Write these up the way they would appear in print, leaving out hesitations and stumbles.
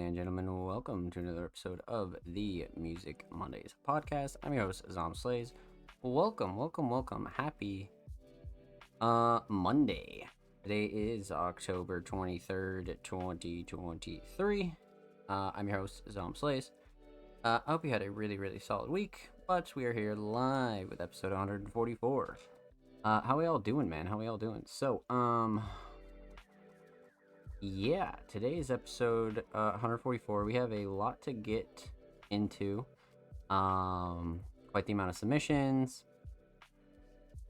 and gentlemen. Welcome to another episode of the Music Mondays podcast. I'm your host, Zom Slays. Welcome. Happy Monday. Today is October 23rd, 2023. I'm your host, Zom Slays. I hope you had a really solid week, but we are here live with episode 144. How we all doing, man? How we all doing? So, yeah, today's episode 144. We have a lot to get into. Quite the amount of submissions.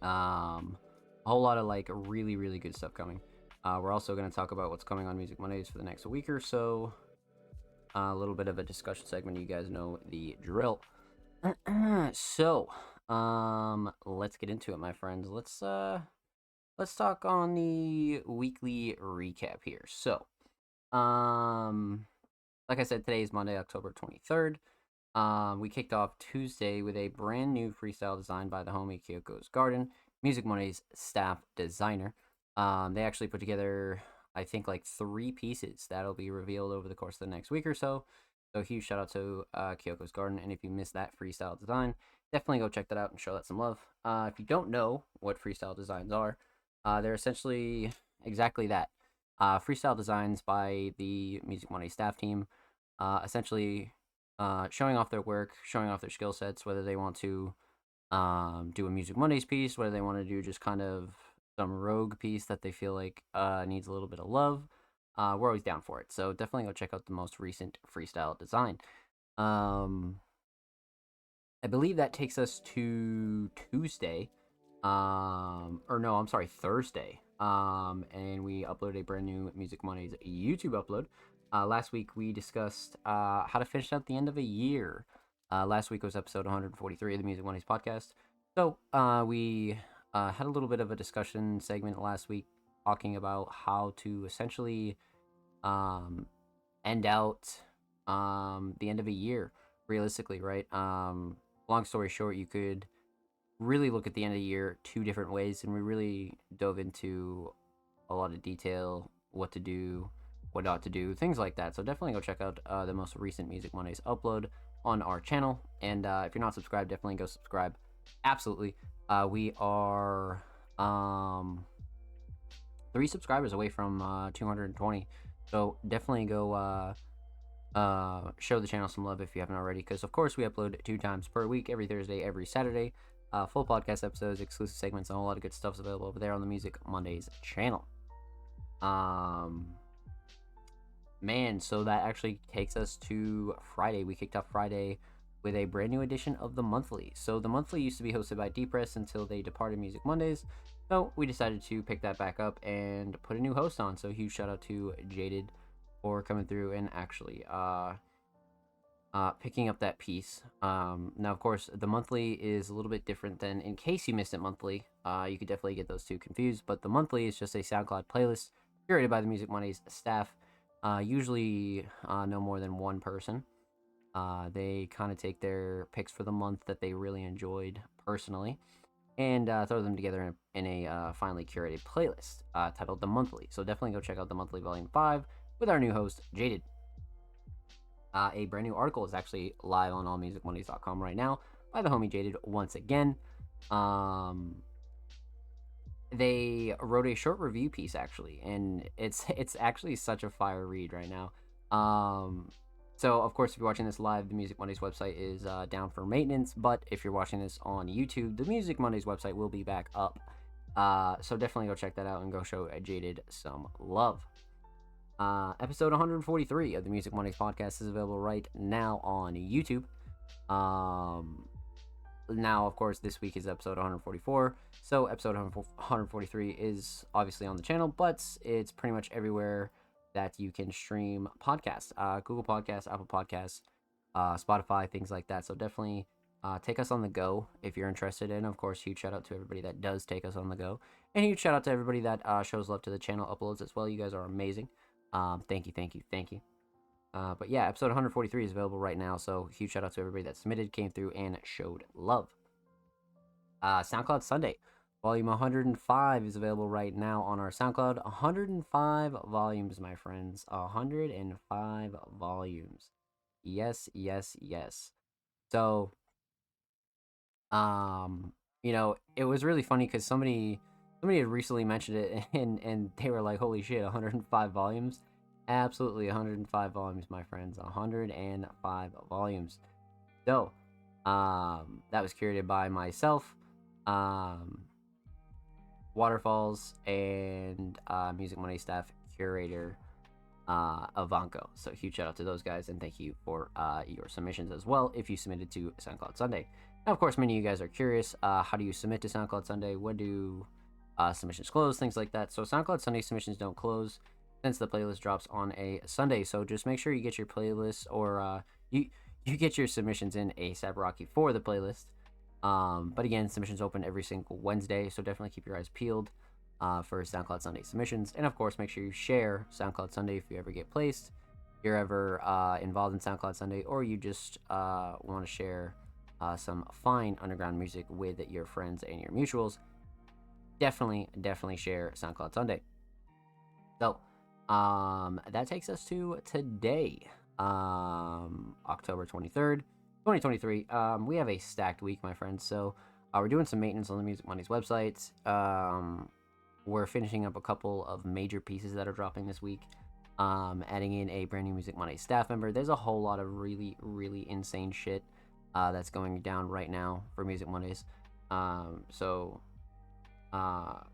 A whole lot of like really good stuff coming. We're also going to talk about what's coming on Music Mondays for the next week or so. A little bit of a discussion segment. You guys know the drill. So, let's get into it, my friends. Let's talk on the weekly recap here. So, like I said, today is Monday, October 23rd. We kicked off Tuesday with a brand new freestyle designed by the homie Kyoko's Garden, Music Mondays staff designer. They actually put together, I think, like 3 pieces that'll be revealed over the course of the next week or so. So huge shout out to Kyoko's Garden, and if you missed that freestyle design, definitely go check that out and show that some love. If you don't know what freestyle designs are, they're essentially exactly that. Freestyle designs by the Music Monday staff team, essentially showing off their work, showing off their skill sets, whether they want to do a Music Mondays piece, whether they want to do just kind of some rogue piece that they feel like needs a little bit of love. We're always down for it. So definitely go check out the most recent freestyle design. I believe that takes us to Tuesday. Or no, I'm sorry, Thursday. And we uploaded a brand new Music Mondays YouTube upload. Last week we discussed how to finish out the end of a year. Last week was episode 143 of the Music Mondays podcast. So we had a little bit of a discussion segment last week talking about how to essentially end out the end of a year realistically, right? Long story short, you could really look at the end of the year 2 different ways, and we really dove into a lot of detail, what to do, what not to do, things like that. So definitely go check out the most recent Music Mondays upload on our channel, and if you're not subscribed, definitely go subscribe. Absolutely. We are 3 subscribers away from 220, so definitely go show the channel some love if you haven't already, because of course we upload 2 times per week, every Thursday, every Saturday. Full podcast episodes, exclusive segments, and a whole lot of good stuff's available over there on the Music Mondays channel. Man, so that actually takes us to Friday. We kicked off Friday with a brand new edition of the monthly. So the monthly used to be hosted by Depress until they departed Music Mondays. So we decided to pick that back up and put a new host on. So huge shout out to Jaded for coming through and actually picking up that piece. Now, of course, the monthly is a little bit different than in case you missed it monthly. You could definitely get those 2 confused, but the monthly is just a SoundCloud playlist curated by the Music Mondays staff. Usually no more than 1 person. They kind of take their picks for the month that they really enjoyed personally and throw them together in a finely curated playlist titled The Monthly. So definitely go check out The Monthly Volume 5 with our new host, Jaded. A brand new article is actually live on allmusicmondays.com right now by the homie Jaded once again. They wrote a short review piece actually, and it's actually such a fire read right now. So of course, if you're watching this live, the Music Mondays website is down for maintenance, but if you're watching this on YouTube, the Music Mondays website will be back up. So definitely go check that out and go show Jaded some love. Episode 143 of the Music Mondays podcast is available right now on YouTube. Now, of course, this week is episode 144, so episode 143 is obviously on the channel, but it's pretty much everywhere that you can stream podcasts. Google Podcasts, Apple Podcasts, Spotify, things like that. So definitely take us on the go if you're interested. And of course, huge shout out to everybody that does take us on the go, and huge shout out to everybody that shows love to the channel uploads as well. You guys are amazing. Thank you. But yeah, episode 143 is available right now, so huge shout out to everybody that submitted, came through, and showed love. SoundCloud Sunday. Volume 105 is available right now on our SoundCloud. 105 volumes, my friends. 105 volumes. Yes, yes, yes. So, um, it was really funny because somebody had recently mentioned it and they were like, "Holy shit, 105 volumes." Absolutely 105 volumes, my friends. 105 volumes. So, that was curated by myself. Um, Waterfalls, and Music Money staff curator Avanco. So huge shout out to those guys, and thank you for your submissions as well if you submitted to SoundCloud Sunday. Now, of course, many of you guys are curious, how do you submit to SoundCloud Sunday? When do submissions close? Things like that. So SoundCloud Sunday submissions don't close since the playlist drops on a Sunday. So just make sure you get your playlist, or you get your submissions in ASAP Rocky for the playlist. But again, submissions open every single Wednesday, so definitely keep your eyes peeled for SoundCloud Sunday submissions. And of course, make sure you share SoundCloud Sunday if you ever get placed, if you're ever involved in SoundCloud Sunday, or you just want to share some fine underground music with your friends and your mutuals. Definitely share SoundCloud Sunday. So, that takes us to today, October 23rd. 2023. We have a stacked week, my friends. So we're doing some maintenance on the Music Money's website. We're finishing up a couple of major pieces that are dropping this week. Adding in a brand new Music Money staff member. There's a whole lot of really, really insane shit that's going down right now for Music Mondays. So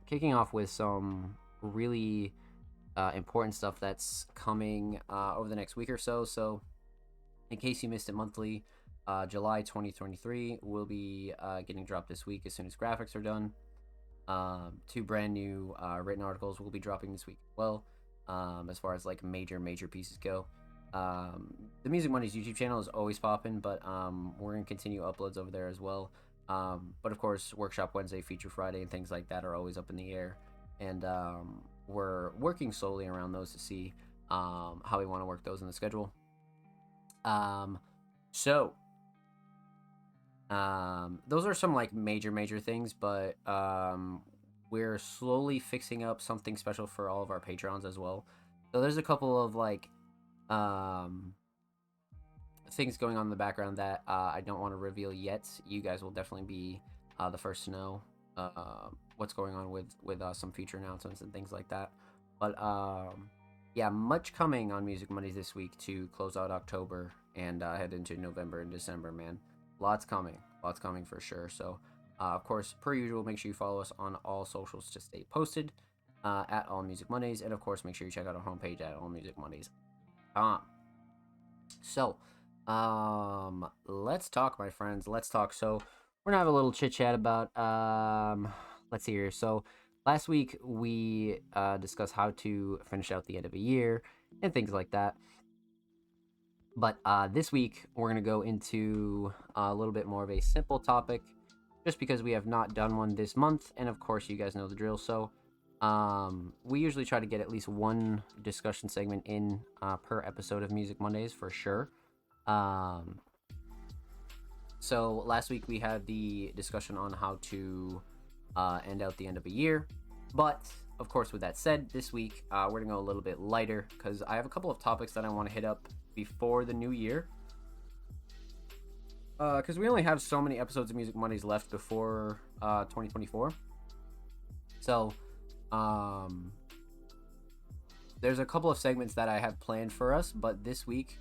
kicking off with some really important stuff that's coming over the next week or so. So in case you missed it monthly, July 2023 will be getting dropped this week as soon as graphics are done. 2 brand new written articles will be dropping this week as well, as far as like major pieces go. The Music Money's YouTube channel is always popping, but we're going to continue uploads over there as well. But of course, Workshop Wednesday, Feature Friday, and things like that are always up in the air. And we're working solely around those to see how we want to work those in the schedule. So those are some like major things, but we're slowly fixing up something special for all of our patrons as well. So there's a couple of like things going on in the background that I don't want to reveal yet. You guys will definitely be the first to know what's going on with some future announcements and things like that. But yeah, much coming on Music Mondays this week to close out October and head into November and December, man. Lots coming for sure. So of course, per usual, make sure you follow us on all socials to stay posted at All Music Mondays, and of course, make sure you check out our homepage at allmusicmondays.com. So let's talk, my friends. Let's talk. So we're gonna have a little chit chat about let's see here. So last week we discussed how to finish out the end of a year and things like that. But this week, we're going to go into a little bit more of a simple topic, just because we have not done one this month. And of course, you guys know the drill. So we usually try to get at least one discussion segment in per episode of Music Mondays for sure. So last week, we had the discussion on how to end out the end of a year. But of course, with that said, this week, we're going to go a little bit lighter because I have a couple of topics that I want to hit up before the new year, because we only have so many episodes of Music Mondays left before 2024. So there's a couple of segments that I have planned for us, but this week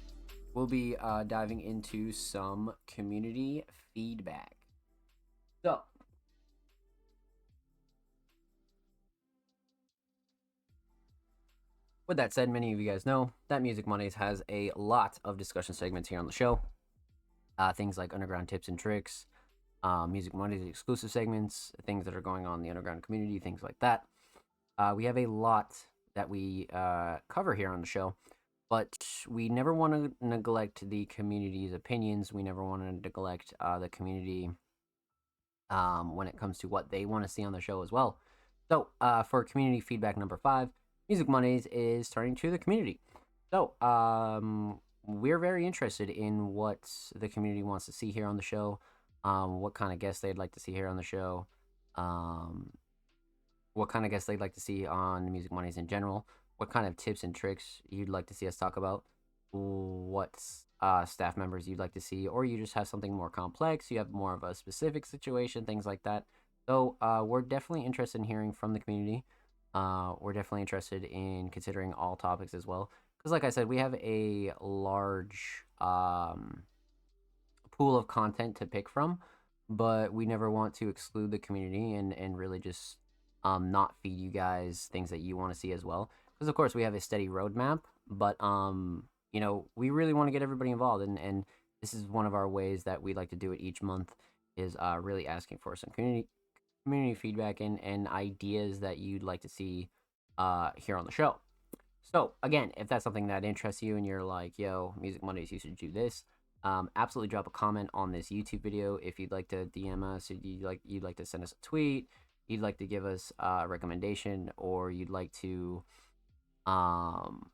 we'll be diving into some community feedback. So with that said, many of you guys know that Music Mondays has a lot of discussion segments here on the show. Things like underground tips and tricks, Music Mondays exclusive segments, things that are going on in the underground community, things like that. We have a lot that we cover here on the show, but we never want to neglect the community's opinions. We never want to neglect the community when it comes to what they want to see on the show as well. So for community feedback number 5, Music Mondays is turning to the community. So we're very interested in what the community wants to see here on the show, what kind of guests they'd like to see here on the show, um, what kind of guests they'd like to see on Music Mondays in general, what kind of tips and tricks you'd like to see us talk about, what staff members you'd like to see, or you just have something more complex, you have more of a specific situation, things like that. So we're definitely interested in hearing from the community. We're definitely interested in considering all topics as well. Because, like I said, we have a large pool of content to pick from, but we never want to exclude the community and really just not feed you guys things that you want to see as well. Because of course we have a steady roadmap, but we really want to get everybody involved, and this is one of our ways that we like to do it each month is really asking for some community feedback and ideas that you'd like to see here on the show. So again, if that's something that interests you and you're like, yo, Music Mondays, you should do this, absolutely drop a comment on this YouTube video. If you'd like to DM us, or you'd like to send us a tweet, you'd like to give us a recommendation, or you'd like to um,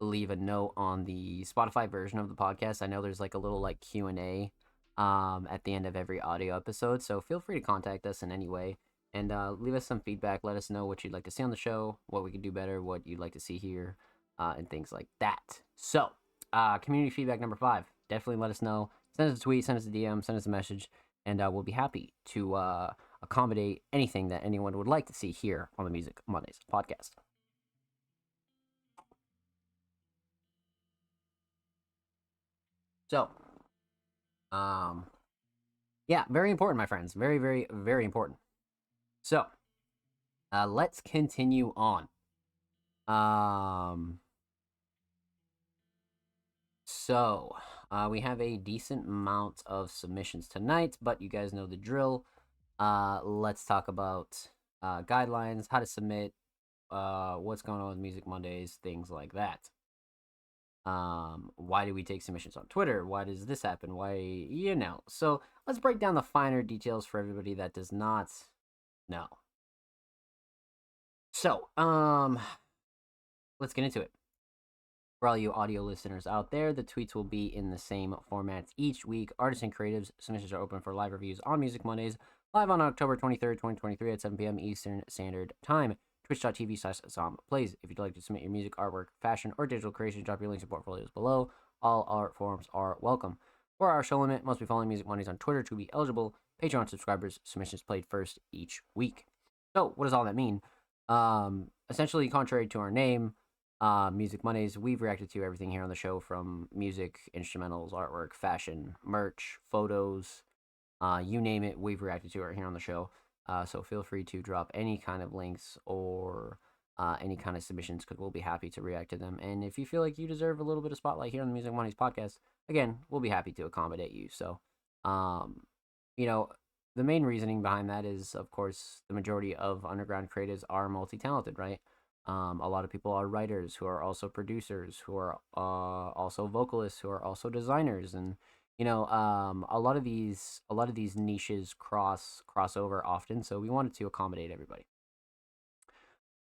leave a note on the Spotify version of the podcast. I know there's like a little like Q&A at the end of every audio episode, so feel free to contact us in any way and leave us some feedback. Let us know what you'd like to see on the show, what we could do better, what you'd like to see here, and things like that. So, community feedback number 5. Definitely let us know. Send us a tweet, send us a DM, send us a message, and we'll be happy to accommodate anything that anyone would like to see here on the Music Mondays podcast. So, yeah, very important, my friends. Very, very, very important. So, let's continue on. Um, so we have a decent amount of submissions tonight, but you guys know the drill. Let's talk about guidelines, how to submit, what's going on with Music Mondays, things like that. Why do we take submissions on Twitter? Why does this happen? Why, So let's break down the finer details for everybody that does not know. So, let's get into it. For all you audio listeners out there, the tweets will be in the same formats each week. Artists and creatives submissions are open for live reviews on Music Mondays, live on October 23rd, 2023 at 7 p.m. Eastern Standard Time. Twitch.tv/ZomPlays. If you'd like to submit your music, artwork, fashion, or digital creation, drop your links and portfolios below. All art forms are welcome. For our show limit, must be following Music Mondays on Twitter to be eligible. Patreon subscribers, submissions played first each week. So, what does all that mean? Essentially, contrary to our name, Music Mondays, we've reacted to everything here on the show, from music, instrumentals, artwork, fashion, merch, photos, you name it, we've reacted to it here on the show. So feel free to drop any kind of links or any kind of submissions, because we'll be happy to react to them. And if you feel like you deserve a little bit of spotlight here on the Music Mondays podcast, again, we'll be happy to accommodate you. So, you know, the main reasoning behind that is, of course, the majority of underground creatives are multi-talented, right? A lot of people are writers who are also producers, who are also vocalists, who are also designers, and a lot of these niches cross over often. So we wanted to accommodate everybody.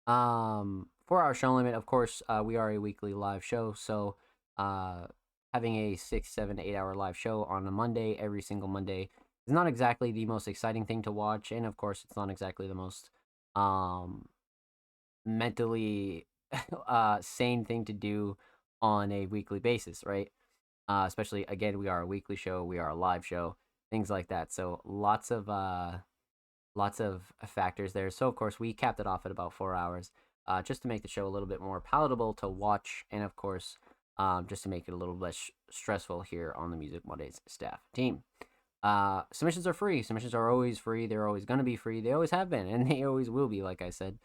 For our show limit, of course, we are a weekly live show, so having a 6, 7, 8 hour live show on a Monday, every single Monday, is not exactly the most exciting thing to watch, and of course, it's not exactly the most mentally sane thing to do on a weekly basis, right? Especially, again, we are a weekly show, we are a live show, things like that. So lots of factors there. So of course we capped it off at about 4 hours, just to make the show a little bit more palatable to watch, and of course, just to make it a little less stressful here on the Music Mondays staff team. Submissions are free. Submissions are always free. They're always going to be free. They always have been, and they always will be, like I said.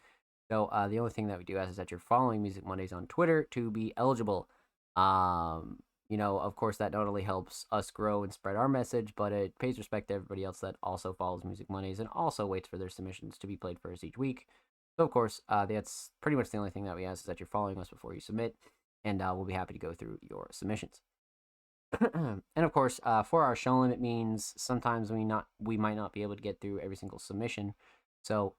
So the only thing that we do ask is that you're following Music Mondays on Twitter to be eligible. Of course, that not only helps us grow and spread our message, but it pays respect to everybody else that also follows Music Mondays and also waits for their submissions to be played first each week. So, of course, that's pretty much the only thing that we ask, is that you're following us before you submit, and we'll be happy to go through your submissions. And of course, for our show limit means sometimes we might not be able to get through every single submission. So,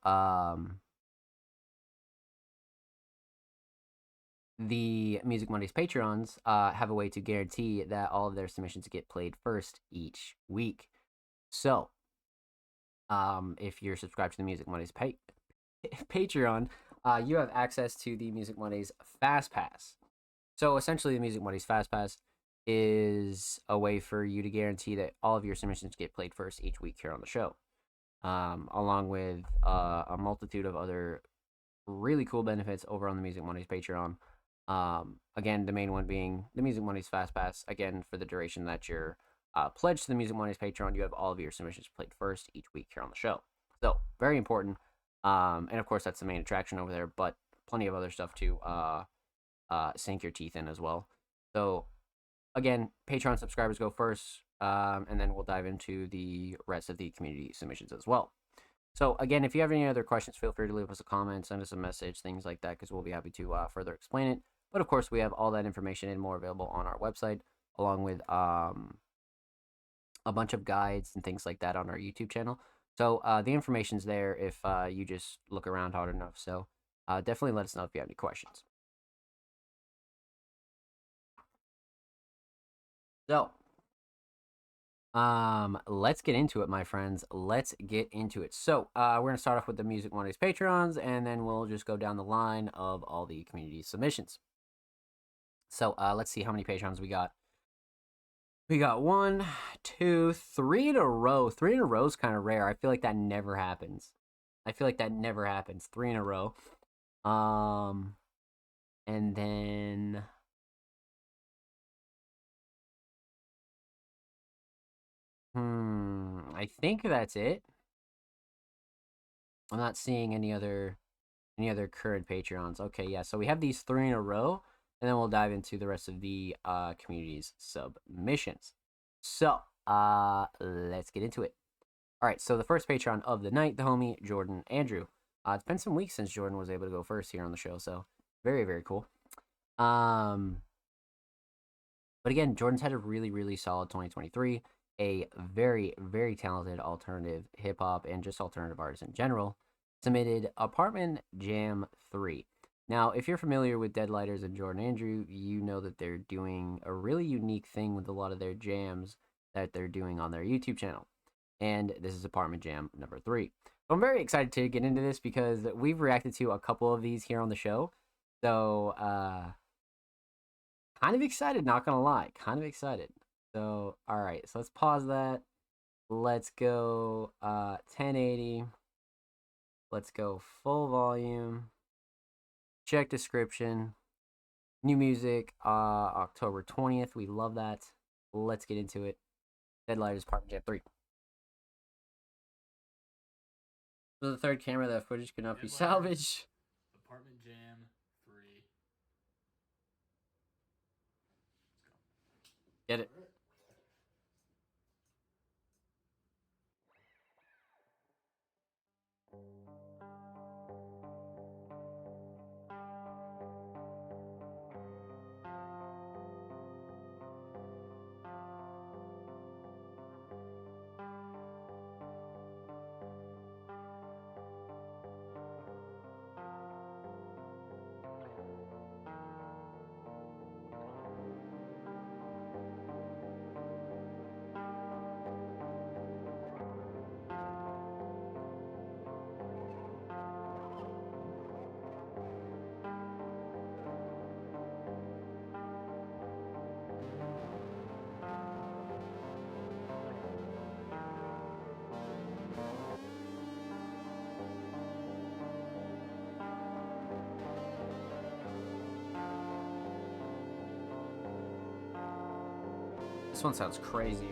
the Music Mondays Patreons have a way to guarantee that all of their submissions get played first each week. So, If you're subscribed to the Music Mondays Patreon, you have access to the Music Mondays Fast Pass. So essentially, the Music Mondays Fast Pass is a way for you to guarantee that all of your submissions get played first each week here on the show, along with a multitude of other really cool benefits over on the Music Mondays Patreon. Again, the main one being the Music Mondays Fast Pass. Again, for the duration that you're pledged to the Music Mondays Patreon, you have all of your submissions played first each week here on the show. So, very important. And of course, that's the main attraction over there, but plenty of other stuff to sink your teeth in as well. So, again, Patreon subscribers go first, and then we'll dive into the rest of the community submissions as well. So, again, if you have any other questions, feel free to leave us a comment, send us a message, things like that, because we'll be happy to further explain it. But, of course, we have all that information and more available on our website, along with a bunch of guides and things like that on our YouTube channel. So, the information's there if you just look around hard enough. So, definitely let us know if you have any questions. So, let's get into it, my friends. Let's get into it. So, we're gonna start off with the Music Mondays Patrons, and then we'll just go down the line of all the community submissions. So, let's see how many Patrons we got. We got 1, 2, 3 in a row. 3 in a row is kind of rare. I feel like that never happens. 3 in a row. And then I think that's it. I'm not seeing any other current Patreons. Okay, yeah. So we have these 3 in a row, and then we'll dive into the rest of the community's submissions. So let's get into it. All right. So the first Patreon of the night, the homie Jordan Andrew. It's been some weeks since Jordan was able to go first here on the show, so very, very cool. But again, Jordan's had a really, really solid 2023. A very, very talented alternative hip hop and just alternative artists in general. Submitted Apartment Jam 3. Now, if you're familiar with Deadlighters and Jordan Andrew, you know that they're doing a really unique thing with a lot of their jams that they're doing on their YouTube channel. And this is Apartment Jam number 3. So I'm very excited to get into this because we've reacted to a couple of these here on the show. So, kind of excited, not gonna lie. Kind of excited. So, all right. So let's pause that. Let's go 1080. Let's go full volume. Check description. New music, October 20th. We love that. Let's get into it. Deadlighters Apartment Jam 3. So the third camera, that footage could not be salvaged. Apartment Jam 3. Get it. This one sounds crazy.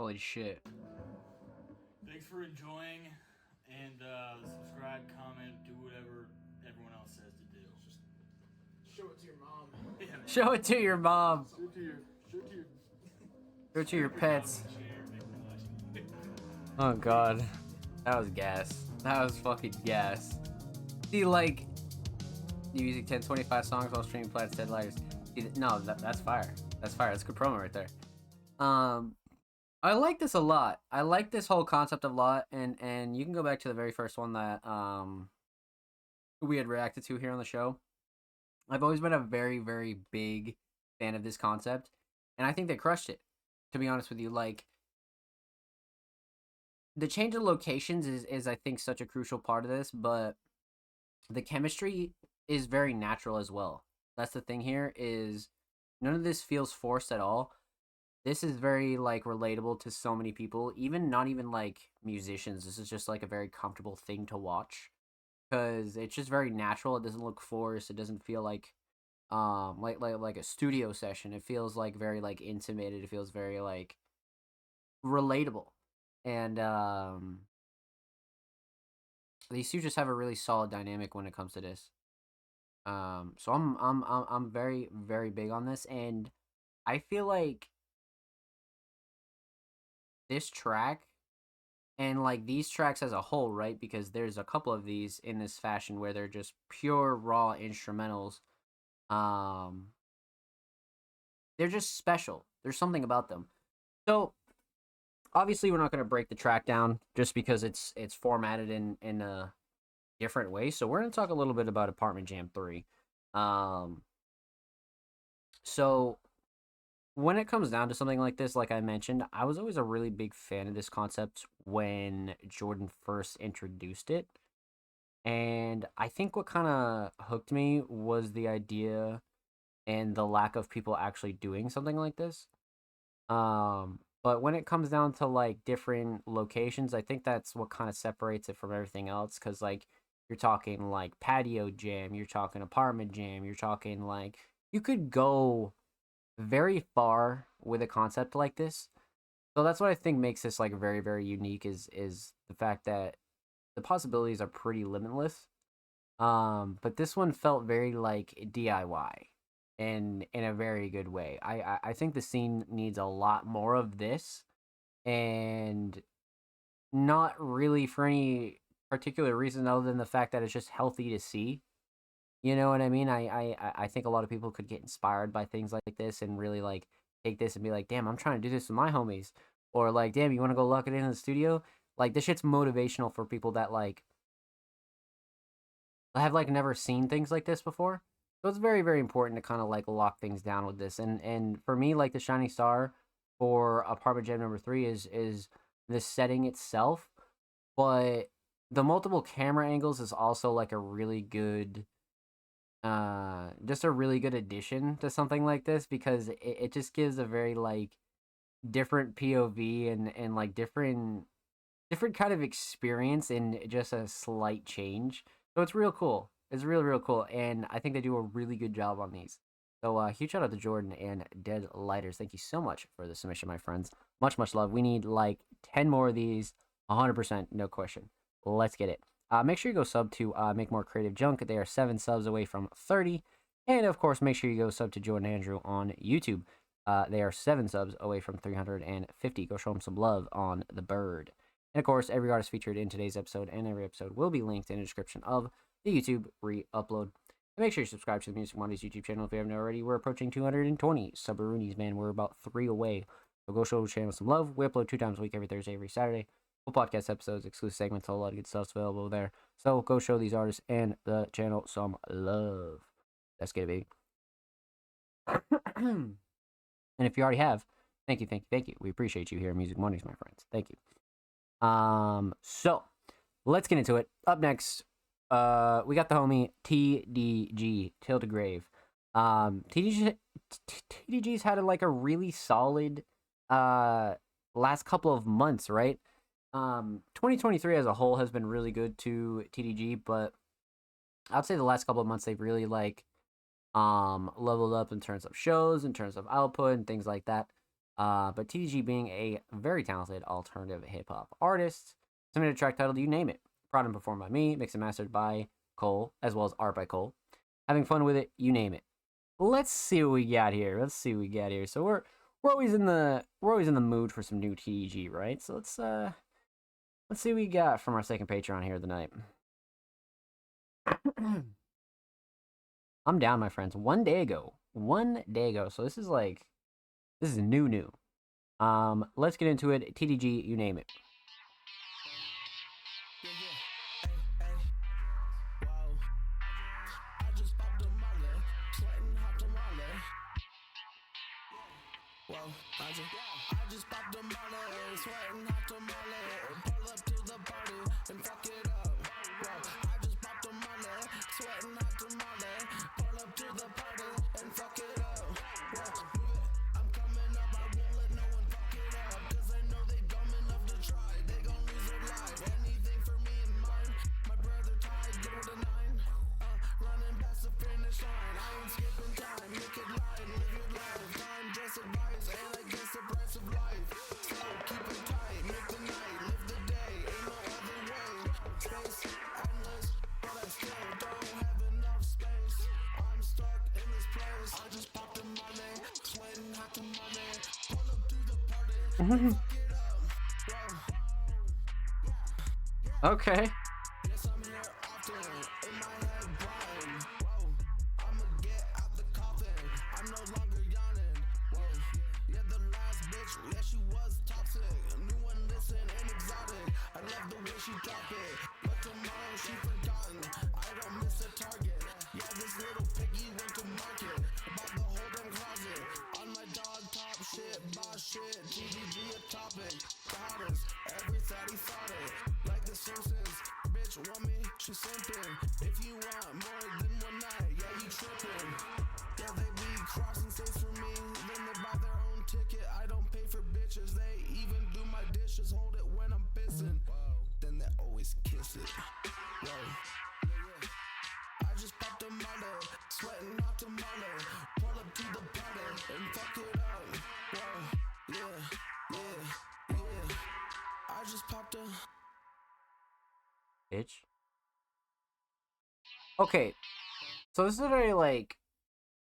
Holy shit. Thanks for enjoying, and subscribe, comment, do whatever everyone else says to do. Just show it to your mom. Yeah, man. Show it to your mom. Show it to your. Show it to your Stand up down pets. in the chair, make them watch. Oh god. That was gas. That was fucking gas. See, like, you using 1025 songs while streaming Platts Dead Lighters. See, no, that's fire. That's fire. That's good promo right there. I like this a lot. I like this whole concept a lot, and you can go back to the very first one that we had reacted to here on the show. I've always been a very, very big fan of this concept, and I think they crushed it. To be honest with you, like, the change of locations is I think such a crucial part of this, but the chemistry is very natural as well. That's the thing here, is none of this feels forced at all. This is very like relatable to so many people, even not even like musicians. This is just like a very comfortable thing to watch because it's just very natural. It doesn't look forced. It doesn't feel like a studio session. It feels like very like intimated. It feels very like relatable. And these two just have a really solid dynamic when it comes to this. So I'm very, very big on this, and I feel like this track and like these tracks as a whole, right? Because there's a couple of these in this fashion where they're just pure raw instrumentals. They're just special. There's something about them. So obviously we're not going to break the track down just because it's formatted in a different way. So we're going to talk a little bit about Apartment Jam 3. So when it comes down to something like this, like I mentioned, I was always a really big fan of this concept when Jordan first introduced it. And I think what kind of hooked me was the idea and the lack of people actually doing something like this. But when it comes down to like different locations, I think that's what kind of separates it from everything else. Cause like you're talking like patio jam, you're talking apartment jam, you're talking like you could go very far with a concept like this. So that's what I think makes this like very, very unique is the fact that the possibilities are pretty limitless. But this one felt very like DIY and in a very good way. I think the scene needs a lot more of this, and not really for any particular reason other than the fact that it's just healthy to see. You know what I mean? I think a lot of people could get inspired by things like this and really like take this and be like, damn, I'm trying to do this with my homies. Or like, damn, you want to go lock it in the studio? Like, this shit's motivational for people that like have like never seen things like this before. So it's very, very important to kind of like lock things down with this. And for me, like the shining star for Apartment Jam number 3 is the setting itself, but the multiple camera angles is also like a really good just a really good addition to something like this because it just gives a very like different POV and like different kind of experience in just a slight change. So it's real cool. It's real cool, and I think they do a really good job on these. So huge shout out to Jordan and Dead Lighters. Thank you so much for the submission, my friends. Much love. We need like 10 more of these, 100%, no question. Let's get it. Make sure you go sub to Make More Creative Junk. They are 7 subs away from 30. And of course, make sure you go sub to Jordan Andrew on YouTube. They are 7 subs away from 350. Go show them some love on the bird. And of course, every artist featured in today's episode and every episode will be linked in the description of the YouTube re-upload. And make sure you subscribe to the Music Mondays YouTube channel if you haven't already. We're approaching 220 subaroonies, man. We're about 3 away. So go show the channel some love. We upload 2 times a week, every Thursday, every Saturday. Full podcast episodes, exclusive segments, a lot of good stuff's available there. So go show these artists and the channel some love. Let's get it, baby. And if you already have, thank you. We appreciate you here at Music Mondays, my friends. Thank you. So let's get into it. Up next, we got the homie TDG, Till the Grave. TDG's had like a really solid last couple of months, right? 2023 as a whole has been really good to TDG, but I'd say the last couple of months they've really like leveled up in terms of shows, in terms of output and things like that. But TDG being a very talented alternative hip hop artist, submitted a track titled You Name It. Brought and performed by me, mixed and mastered by Cole, as well as art by Cole. Having fun with it, you name it. Let's see what we got here. So we're always in the mood for some new TDG, right? So let's see what we got from our second Patreon here tonight. I'm down, my friends. One day ago. So this is new. Let's get into it. TDG, you name it. I just popped a molly, sweating hot tamale. Pull up to the party and fuck it up. Whoa, I just popped a molly, sweating hot tamale. Pull up to the party and fuck it up. Whoa, move it, I'm coming up, I won't let no one fuck it up. Cause I know they dumb enough to try, they gon' lose their life. Anything for me and mine, my brother tied, get with a 9. Running past the finish line, I ain't skipping time. Make it light, live your life. Time just advice, and I guess the price of life. So keep it tight, make the night, live the day. Ain't no other way. Space endless, but I still don't have enough space. I'm stuck in this place. I just popped the money, sweating hot the money. Pull up to the party, fuck it up. Whoa. Okay. Yes, I'm here often, in my head blind. Whoa, I'ma get out the coffin, I'm no longer yawning. Whoa, yeah, the last bitch, yeah, she was toxic. New one, listen, and exotic. I love the way she drop it, but tomorrow she forgotten. I don't miss a target. Yeah, this little piggy went to market. Bought the whole damn closet. On my dog top shit, boss shit. TDG a topic. The hottest, every Saturday thought it. Like the Simpsons, bitch want me, she simping. If you want more than one night, yeah, you tripping. Yeah, they be crossing states for me, then they buy their own ticket. I don't pay for bitches, they even do my dishes. Hold it when I'm pissing. Then they always kiss it. Whoa. I just popped a molly, sweating hot tamale. Pull up to the party and fuck it up. Whoa, yeah. I just popped a. Bitch. Okay. So this is a very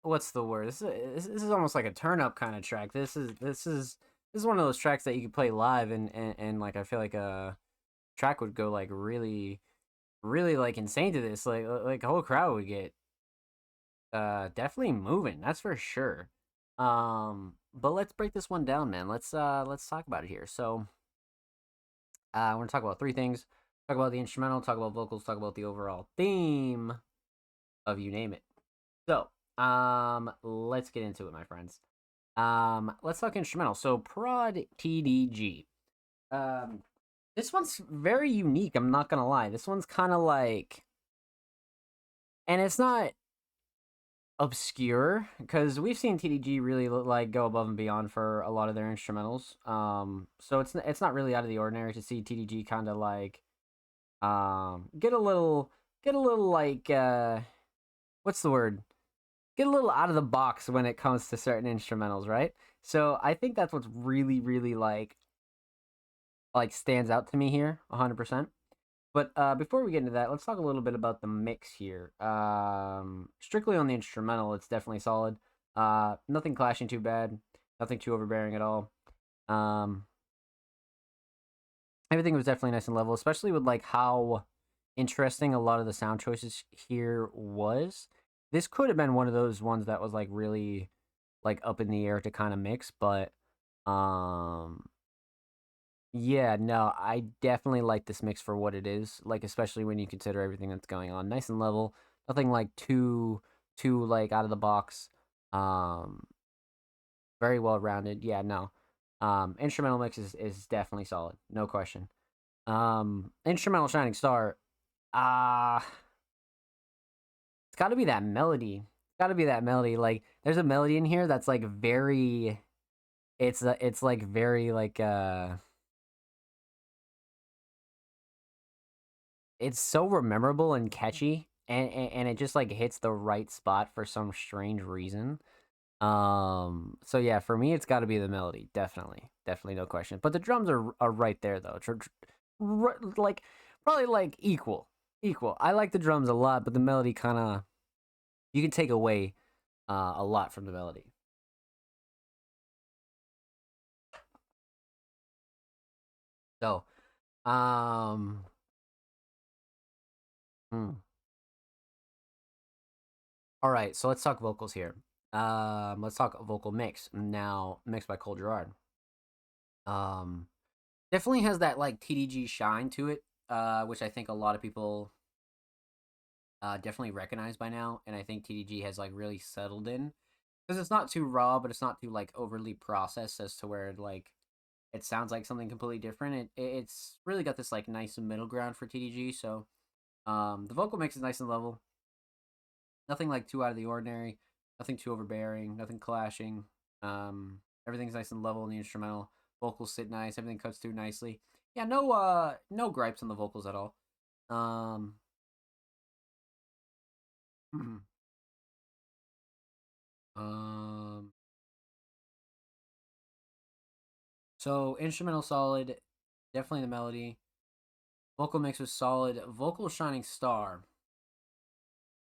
what's the word? This is almost like a turn up kind of track. This is one of those tracks that you can play live and like I feel like a track would go like really like insane to this. Like a whole crowd would get definitely moving. That's for sure. But let's break this one down, man. Let's talk about it here. So I want to talk about three things. Talk about the instrumental, talk about vocals, talk about the overall theme of You Name It. So, let's get into it, my friends. Let's talk instrumental. So, Prod TDG. This one's very unique, I'm not gonna lie. This one's kind of like, and it's not obscure because we've seen TDG really like go above and beyond for a lot of their instrumentals. So it's not really out of the ordinary to see TDG kind of like get a little like what's the word? Get a little out of the box when it comes to certain instrumentals, right? So I think that's what's really like stands out to me here 100%. But before we get into that, let's talk a little bit about the mix here. Strictly on the instrumental, it's definitely solid. Nothing clashing too bad, nothing too overbearing at all. Everything was definitely nice and level, especially with like how interesting a lot of the sound choices here was. This could have been one of those ones that was like really like up in the air to kind of mix, but yeah, no, I definitely like this mix for what it is, like especially when you consider everything that's going on. Nice and level, nothing like too like out of the box. Very well rounded. Yeah, no. Instrumental mix is definitely solid, no question. Instrumental Shining Star, it's got to be that melody. It's got to be that melody. Like there's a melody in here that's like very, it's like very like it's so memorable and catchy, and it just like hits the right spot for some strange reason. So yeah, for me, it's got to be the melody, definitely, definitely, no question. But the drums are right there though, like probably like equal. I like the drums a lot, but the melody kind of you can take away a lot from the melody. So, um, hmm. All right, so let's talk vocals here. Let's talk vocal mix now, mixed by Cole Gerard. Um, Definitely has that like TDG shine to it, which I think a lot of people definitely recognize by now, and I think TDG has like really settled in because it's not too raw, but it's not too like overly processed as to where like it sounds like something completely different. It's really got this like nice middle ground for TDG. So the vocal mix is nice and level. Nothing like too out of the ordinary. Nothing too overbearing. Nothing clashing. Everything's nice and level in the instrumental. Vocals sit nice. Everything cuts through nicely. Yeah, no gripes on the vocals at all. Um, um, so instrumental solid, definitely the melody. Vocal mix was solid. Vocal shining star.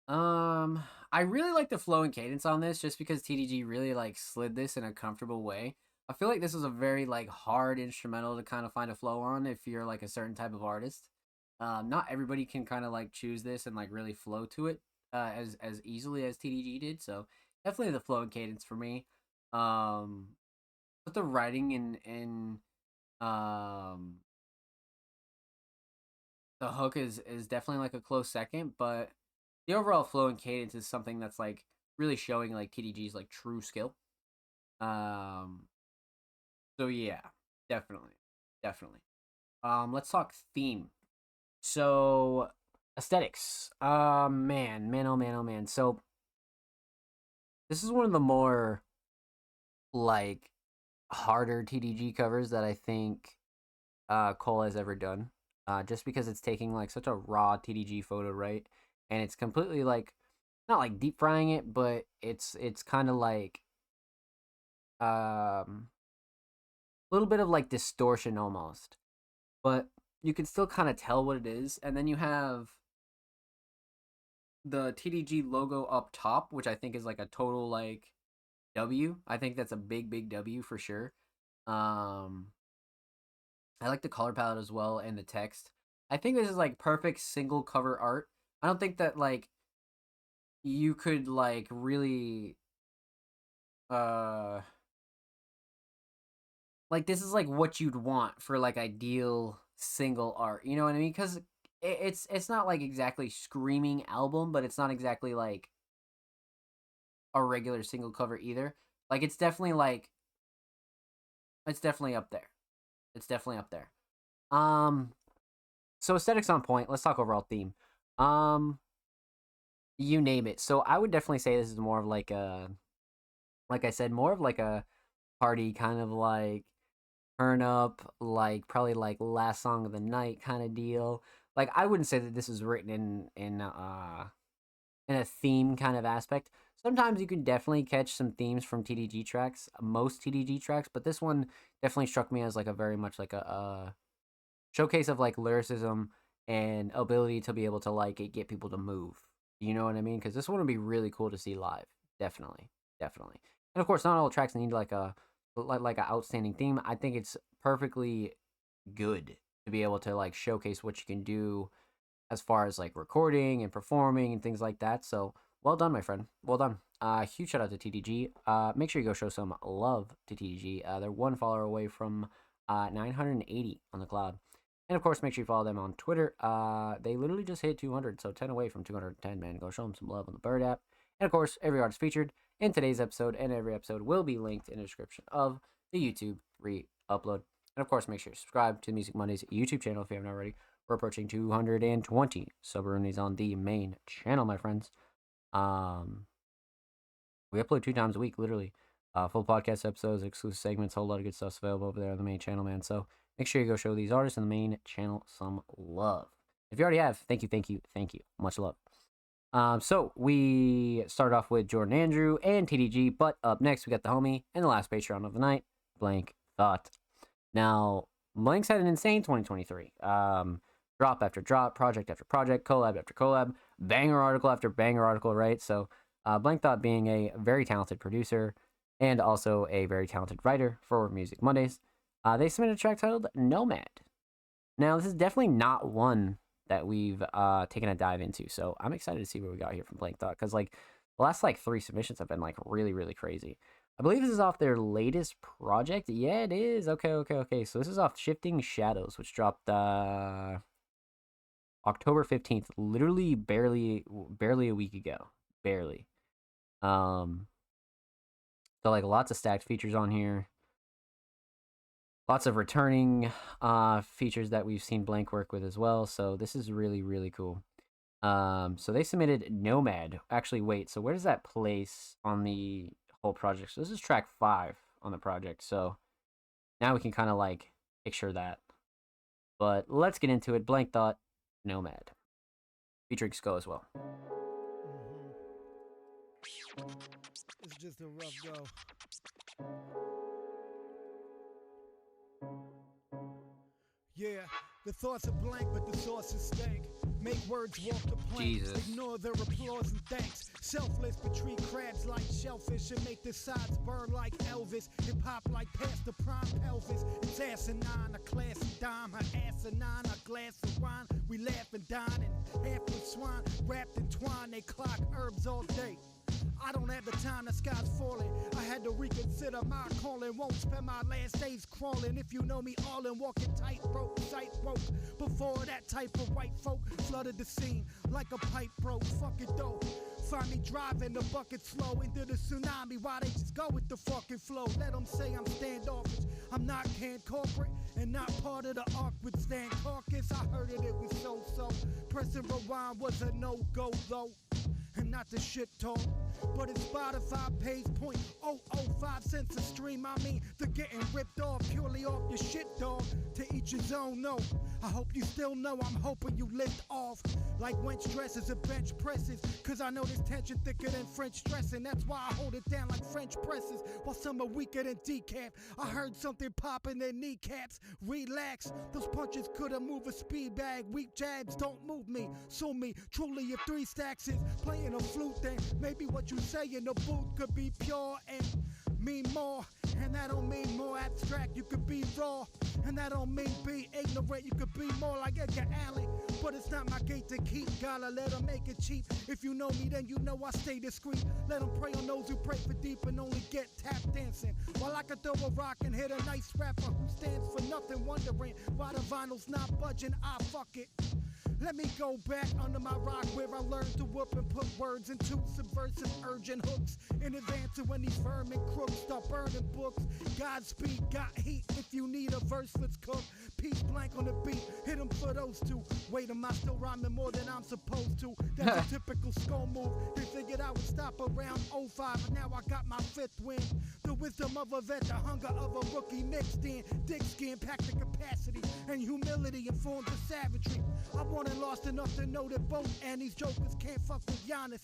I really like the flow and cadence on this just because TDG really like slid this in a comfortable way. I feel like this is a very like hard instrumental to kind of find a flow on if you're like a certain type of artist. Not everybody can kind of like choose this and like really flow to it as easily as TDG did. So definitely the flow and cadence for me. Um, but the writing in um the hook is definitely like a close second, but the overall flow and cadence is something that's like really showing like TDG's like true skill. Um, so yeah, definitely, definitely. Let's talk theme. So aesthetics. Man, oh man, oh man. So this is one of the more like harder TDG covers that I think Cole has ever done. Just because it's taking like such a raw TDG photo, right? And it's completely like not like deep frying it, but it's kind of like a little bit of like distortion almost. But you can still kind of tell what it is. And then you have the TDG logo up top, which I think is like a total like W. I think that's a big W for sure. Um I like the color palette as well and the text. I think this is like perfect single cover art. I don't think that like you could like really uh like this is like what you'd want for like ideal single art. You know what I mean? Cuz it's not like exactly screaming album, but it's not exactly like a regular single cover either. Like it's definitely up there. It's definitely up there. Um so aesthetics on point. Let's talk overall theme. Um you name it. So I would definitely say this is more of like a like I said, more of like a party kind of like turn up, like probably like last song of the night kind of deal. Like I wouldn't say that this is written in a theme kind of aspect. Sometimes you can definitely catch some themes from TDG tracks, most TDG tracks, but this one definitely struck me as like a very much like a showcase of like lyricism and ability to be able to like get people to move. You know what I mean? Because this one would be really cool to see live. Definitely, definitely. And of course, not all tracks need like a like an outstanding theme. I think it's perfectly good to be able to like showcase what you can do as far as like recording and performing and things like that. So well done, my friend. Well done. Huge shout out to TDG. Make sure you go show some love to TDG. They're one follower away from 980 on the cloud. And of course, make sure you follow them on Twitter. They literally just hit 200, so 10 away from 210, man. Go show them some love on the Bird app. And of course, every artist featured in today's episode and every episode will be linked in the description of the YouTube re-upload. And of course, make sure you subscribe to the Music Mondays YouTube channel if you haven't already. We're approaching 220 sub-roonies on the main channel, my friends. We upload 2 times a week, literally. Full podcast episodes, exclusive segments, whole lot of good stuff's available over there on the main channel, man. So make sure you go show these artists in the main channel some love. If you already have, thank you. Much love. So we start off with Jordan Andrew and TDG, but up next we got the homie and the last Patreon of the night, Blank Thought. Now, Blank's had an insane 2023. Drop after drop, project after project, collab after collab, banger article after banger article, right? So Blank Thought being a very talented producer and also a very talented writer for Music Mondays, they submitted a track titled Nomad. Now, this is definitely not one that we've taken a dive into, so I'm excited to see what we got here from Blank Thought, because like the last like 3 submissions have been like really, really crazy. I believe this is off their latest project. Yeah, it is. Okay. So this is off Shifting Shadows, which dropped October 15th, literally barely a week ago. Barely. So like lots of stacked features on here. Lots of returning features that we've seen Blank work with as well. So this is really, really cool. So they submitted Nomad. Actually, wait. So where does that place on the whole project? So this is track 5 on the project. So now we can kind of like picture that. But let's get into it. Blank Thought, Nomad. Featuring Sko as well. It's just a rough go. Yeah, the thoughts are blank, but the sources stank. Make words walk the plank. Jesus. Ignore their applause and thanks. Selfless, but treat crabs like shellfish and make the sides burn like Elvis. Hip hop like past the prime pelvis. It's asinine, a classy dime. Her asinine, a glass of wine. We laugh and dine and half with swine wrapped in twine. They clock herbs all day. I don't have the time, the sky's falling. I had to reconsider my calling. Won't spend my last days crawling. If you know me all in walking tightrope, sight broke. Before that type of white folk flooded the scene like a pipe broke. Fuck it though. Find me driving the bucket slow into the tsunami. Why they just go with the fucking flow? Let them say I'm standoffish. I'm not canned corporate and not part of the awkward stand caucus. I heard it was so-so. Pressing rewind was a no-go though. And not the shit talk, but it's Spotify pays 0.005 cents a stream. I mean, they're getting ripped off purely off your shit, dog. To each his own, no. I hope you still know I'm hoping you lift off like wench dresses or bench presses. Cause I know this tension thicker than French dressing. That's why I hold it down like French presses while some are weaker than decaf. I heard something pop in their kneecaps. Relax, those punches couldn't move a speed bag. Weak jabs don't move me. Sue me, truly if 3 stacks is playing a flute, then maybe what you say in the booth could be pure and mean more. And that don't mean more abstract, you could be raw. And that don't mean be ignorant, you could be more like Edgar Allan. But it's not my gate to keep, gotta let them make it cheap. If you know me, then you know I stay discreet. Let them prey on those who pray for deep and only get tap dancing. While I could throw a rock and hit a nice rapper who stands for nothing, wondering why the vinyl's not budging. Fuck it. Let me go back under my rock where I learned to whoop and put words into subversive urgent hooks. In advance of when these vermin crooks start burning books. Godspeed, got heat. If you need a verse, let's cook. Peace Blank on the beat. Hit 'em for those 2. Wait, am I still rhyming more than I'm supposed to? That's a typical skull move. They figured I would stop around 05, but now I got my 5th win. The wisdom of a vet, the hunger of a rookie mixed in. Dick skin, packed the capacity, and humility informed the savagery. I want lost enough to know that both and these jokers can't fuck with Giannis.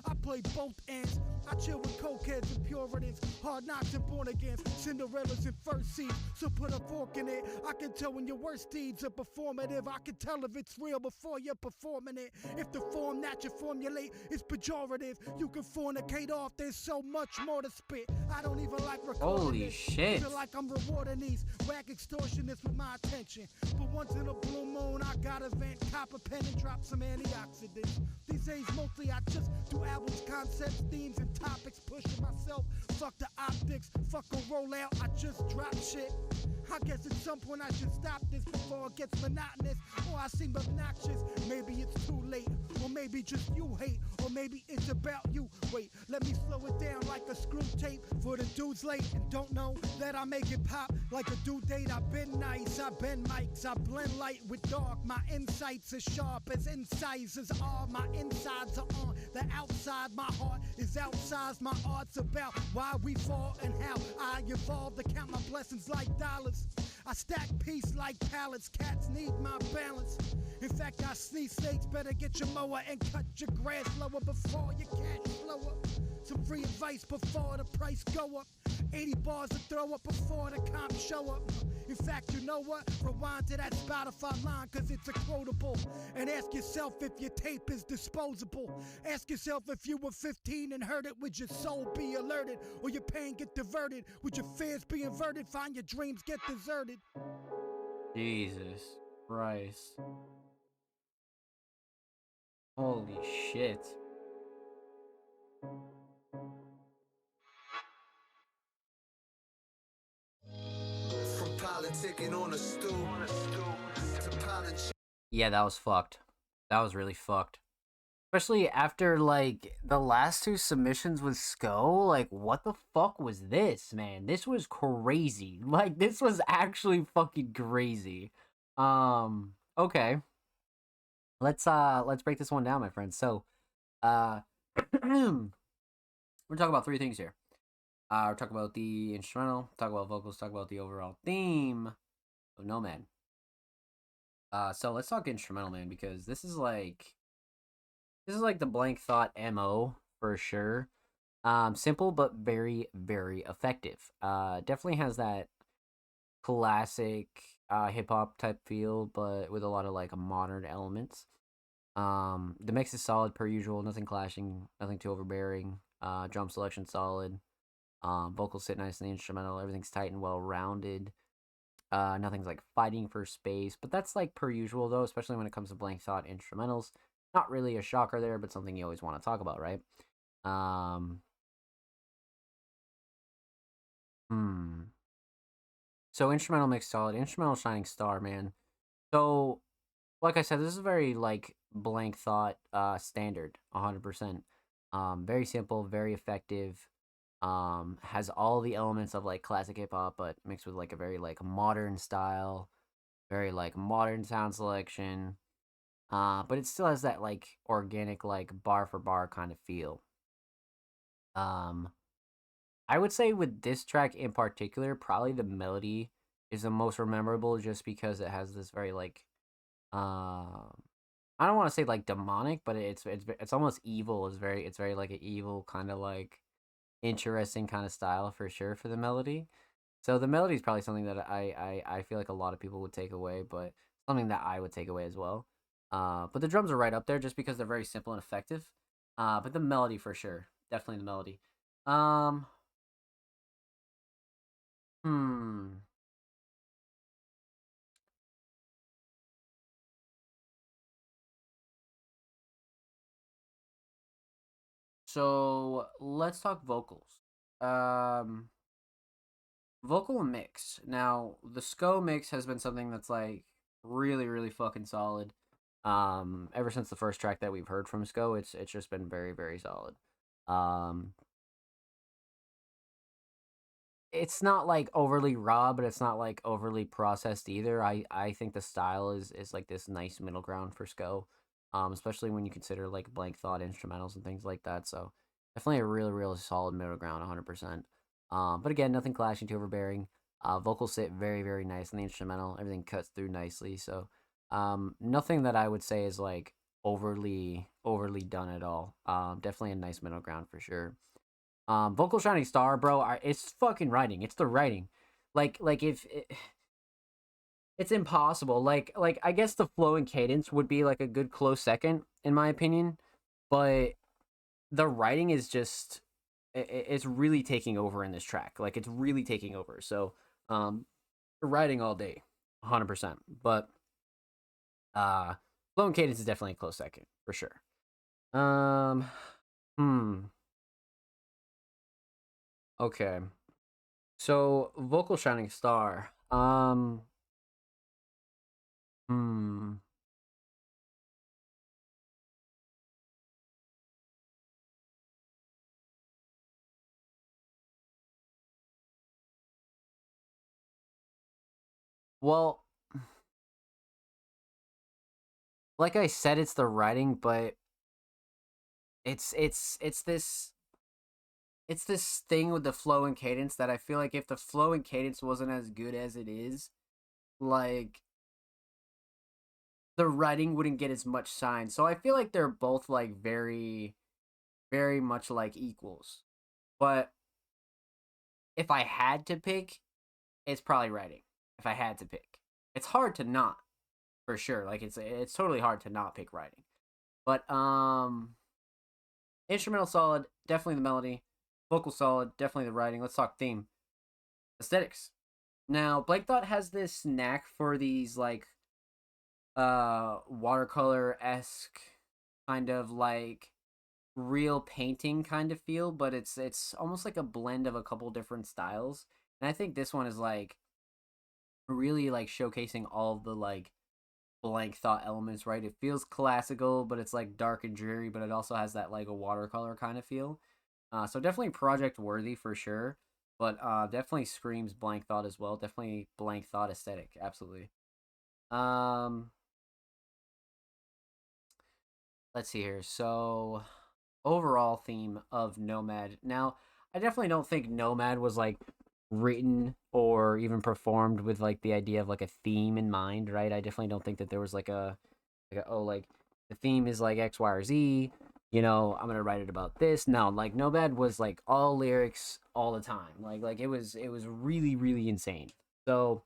I play both ends. I chill with cokeheads and puritans, hard knocks and born again, Cinderella's in first seat. So put a fork in it. I can tell when your worst deeds are performative. I can tell if it's real before you're performing it. If the form that you formulate is pejorative, you can fornicate off. There's so much more to spit. I don't even like recording Holy this. shit. Feel like I'm rewarding these whack extortionists with my attention. But once in a blue moon, I got a vent, cop a pen and drop some antioxidants. These days mostly I just do albums, concepts, themes, and topics. Pushing myself, fuck the optics, fuck a rollout, I just drop shit. I guess at some point I should stop this before it gets monotonous. Or I seem obnoxious, maybe it's too late. Or maybe just you hate, or maybe it's about you. Wait, let me slow it down like a screw tape for the dudes late and don't know that I make it pop like a due date. I've been nice, I've been mics, I blend light with dark. My insights are sharp as incisors are. My insides are on the outside, my heart is outsized. My art's about why we fall and how I evolve to count my blessings like dollars. I stack peace like pallets, cats need my balance. In fact, I sneeze snakes, better get your mower and cut your grass lower before your cash flow up. Some free advice before the price go up. 80 bars to throw up before the comp show up. In fact, you know what? Rewind to that Spotify line, cause it's a quotable. And ask yourself if your tape is disposable. Ask yourself if you were 15 and heard it, would your soul be alerted? Or your pain get diverted? Would your fears be inverted? Find your dreams get deserted? Jesus Christ. Holy shit. From politicking on a stool to politics. Yeah, that was fucked. That was really fucked. Especially after, like, the last two submissions with Sko. Like, what the fuck was this, man? This was crazy. Like, this was actually fucking crazy. Okay. Let's break this one down, my friends. So, we're talking about three things here. We're talking about the instrumental, talk about vocals, talk about the overall theme of Nomad. So let's talk instrumental, man, because this is like the Blank Thought MO for sure. Simple but very, very effective. Definitely has that classic hip hop type feel, but with a lot of like modern elements. The mix is solid per usual, nothing clashing, nothing too overbearing. Drum selection solid. Vocals sit nice in the instrumental. Everything's tight and well rounded. Nothing's like fighting for space, but that's like per usual though, especially when it comes to Blank Thought instrumentals. Not really a shocker there, but something you always want to talk about, right? So instrumental mix solid. Instrumental shining star, man. So, like I said, this is a very like Blank Thought standard, 100%. Very simple, very effective. Has all the elements of like classic hip hop, but mixed with like a very like modern style, very like modern sound selection. But it still has that like organic, like bar for bar kind of feel. I would say with this track in particular, probably the melody is the most memorable, just because it has this very like, I don't want to say like demonic, but it's almost evil. It's very like an evil kind of like interesting kind of style for sure for the melody. So the melody is probably something that I feel like a lot of people would take away, but something that I would take away as well. But the drums are right up there just because they're very simple and effective. But the melody for sure, definitely the melody. Hmm. So let's talk vocals. Vocal mix. Now, the Sko mix has been something that's like really, really fucking solid. Ever since the first track that we've heard from Sko, it's just been very, very solid. It's not like overly raw, but it's not like overly processed either. I think the style is like this nice middle ground for Sko. Especially when you consider like Blank Thought instrumentals and things like that. So definitely a really, really solid middle ground, 100%. But again, nothing clashing too overbearing. Vocals sit very, very nice in the instrumental. Everything cuts through nicely. So nothing that I would say is like overly done at all. Definitely a nice middle ground for sure. Vocal shining star, bro. It's fucking writing. It's the writing. Like if it's impossible. Like I guess the flow and cadence would be like a good close second in my opinion, but the writing is just it's really taking over in this track. Like it's really taking over. So writing all day, 100%. But flow and cadence is definitely a close second for sure. Okay. So vocal shining star. Well, like I said, it's the writing, but it's this thing with the flow and cadence that I feel like if the flow and cadence wasn't as good as it is, like the writing wouldn't get as much shine. So I feel like they're both like very, very much like equals. But if I had to pick, it's probably writing. If I had to pick, it's hard to not, for sure. Like it's totally hard to not pick writing. But instrumental solid, definitely the melody. Vocal solid, definitely the writing. Let's talk theme. Aesthetics. Now, Blank Thought has this knack for these like watercolor-esque kind of like real painting kind of feel, but it's almost like a blend of a couple different styles. And I think this one is like really like showcasing all of the like Blank Thought elements, right? It feels classical, but it's like dark and dreary, but it also has that like a watercolor kind of feel. So definitely project worthy for sure, but definitely screams Blank Thought as well. Definitely Blank Thought aesthetic, absolutely. Let's see here. So overall theme of Nomad. Now, I definitely don't think Nomad was like written or even performed with like the idea of like a theme in mind, right? I definitely don't think that there was like like the theme is like X, Y, or Z. You know, I'm gonna write it about this. No, like Nomad was like all lyrics all the time. Like it was really really insane. So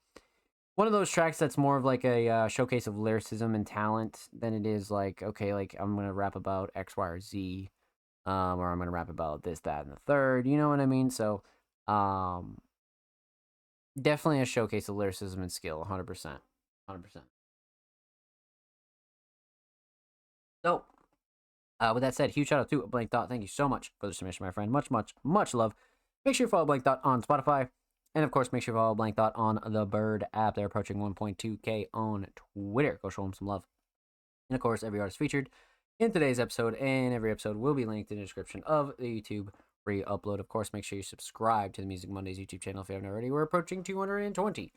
one of those tracks that's more of like a showcase of lyricism and talent than it is like okay, like I'm gonna rap about X, Y, or Z, or I'm gonna rap about this, that, and the third. You know what I mean? So, definitely a showcase of lyricism and skill, 100%, 100%. So, with that said, huge shout out to Blank Thought. Thank you so much for the submission, my friend. Much, much, much love. Make sure you follow Blank Thought on Spotify. And of course, make sure you follow Blank Thought on the Bird app. They're approaching 1.2K on Twitter. Go show them some love. And of course, every artist featured in today's episode and every episode will be linked in the description of the YouTube re-upload. Of course, make sure you subscribe to the Music Mondays YouTube channel if you haven't already. We're approaching 220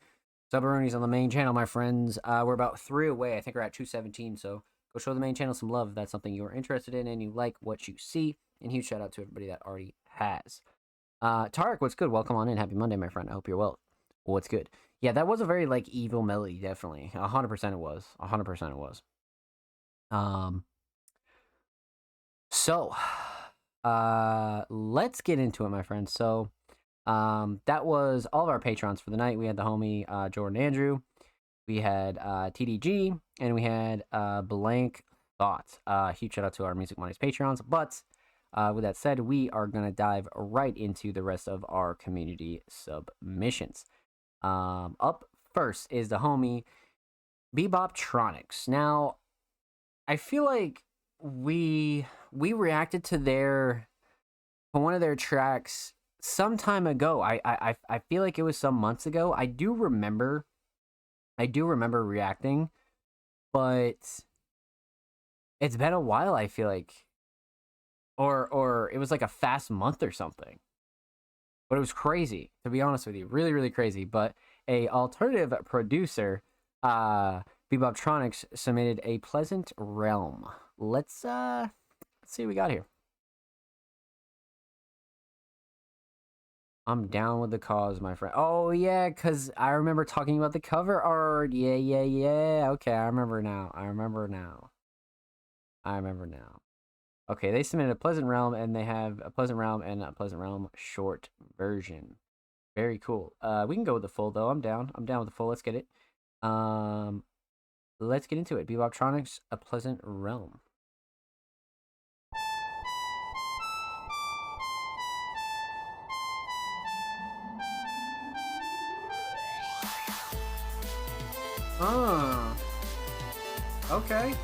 Subaroonies on the main channel, my friends. We're about 3 away. I think we're at 217, so go show the main channel some love if that's something you're interested in and you like what you see. And huge shout out to everybody that already has. Tarek, what's good? Welcome on in. Happy Monday, my friend. I hope you're well. What's good? Yeah, that was a very like evil melody, definitely. 100% it was. 100% it was. So let's get into it, my friends. So that was all of our patrons for the night. We had the homie Jordan Andrew, we had TDG, and we had Blank Thought. Huge shout out to our Music Mondays patrons. But with that said, we are gonna dive right into the rest of our community submissions. Up first is the homie Beboptronics. Now, I feel like we reacted to one of their tracks some time ago. I feel like it was some months ago. I do remember reacting, but it's been a while, I feel like. Or it was like a fast month or something. But it was crazy, to be honest with you. Really, really crazy. But a alternative producer, Beboptronics, submitted a Pleasant Realm. Let's see what we got here. I'm down with the cause, my friend. Oh, yeah, because I remember talking about the cover art. Yeah. Okay, I remember now. Okay, they submitted a Pleasant Realm, and they have a Pleasant Realm and a Pleasant Realm short version. Very cool. We can go with the full, though. I'm down. I'm down with the full. Let's get it. Let's get into it. Beboptronics, A Pleasant Realm. Okay.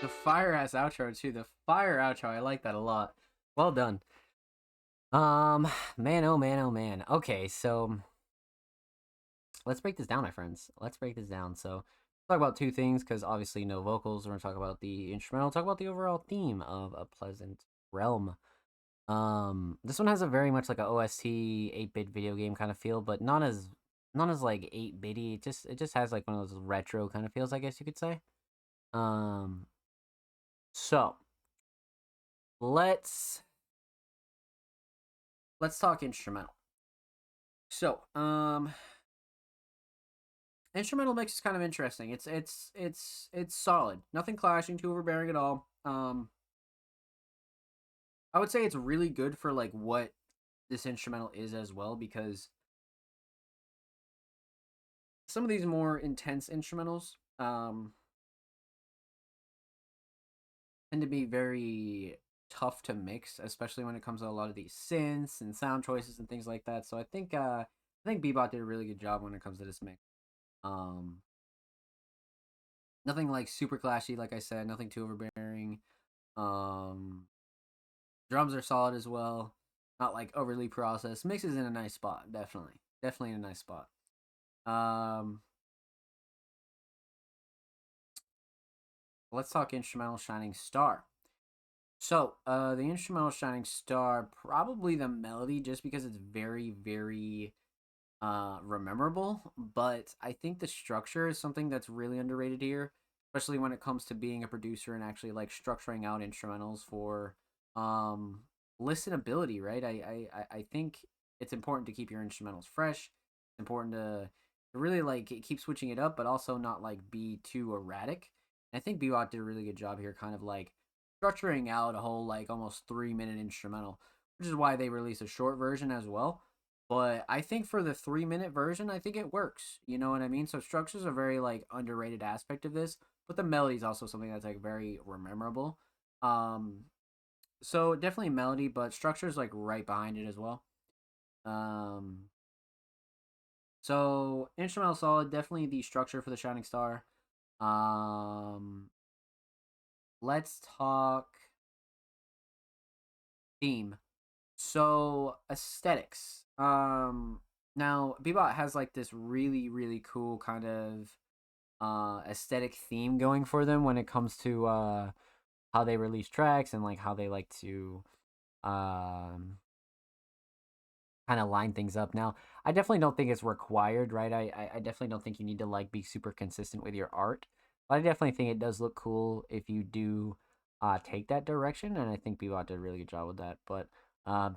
The fire ass outro too. The fire outro. I like that a lot. Well done. Man, oh man, oh man. Okay, so let's break this down, my friends. Let's break this down. So talk about two things because obviously no vocals. We're gonna talk about the instrumental. Talk about the overall theme of A Pleasant Realm. This one has a very much like a OST 8-bit video game kind of feel, but not as like 8-bitty. It just has like one of those retro kind of feels, I guess you could say. So let's talk instrumental. So, instrumental mix is kind of interesting. It's solid. Nothing clashing, too overbearing at all. I would say it's really good for like what this instrumental is as well, because some of these more intense instrumentals tend to be very tough to mix, especially when it comes to a lot of these synths and sound choices and things like that. So I think Bebop did a really good job when it comes to this mix. Nothing like super clashy, like I said, nothing too overbearing. Drums are solid as well, not like overly processed. Mix is in a nice spot, definitely in a nice spot. Let's talk instrumental Shining Star. So, the instrumental Shining Star, probably the melody, just because it's very, very rememberable. But I think the structure is something that's really underrated here, especially when it comes to being a producer and actually like structuring out instrumentals for listenability, right? I think it's important to keep your instrumentals fresh. It's important to really like keep switching it up, but also not like be too erratic. And I think Bebop did a really good job here, kind of like structuring out a whole like almost 3-minute instrumental, which is why they released a short version as well. But I think for the 3-minute version, I think it works. You know what I mean? So structure's a very like underrated aspect of this, but the melody is also something that's like very memorable. So definitely melody, but structure's like right behind it as well. So instrumental solid, definitely the structure for the Shining Star. Let's talk theme. So aesthetics. Now Bebop has like this really, really cool kind of aesthetic theme going for them when it comes to how they release tracks and like how they like to kind of line things up. Now, I definitely don't think it's required, right? I definitely don't think you need to like be super consistent with your art, but I definitely think it does look cool if you do take that direction, and I think Bebop did a really good job with that. But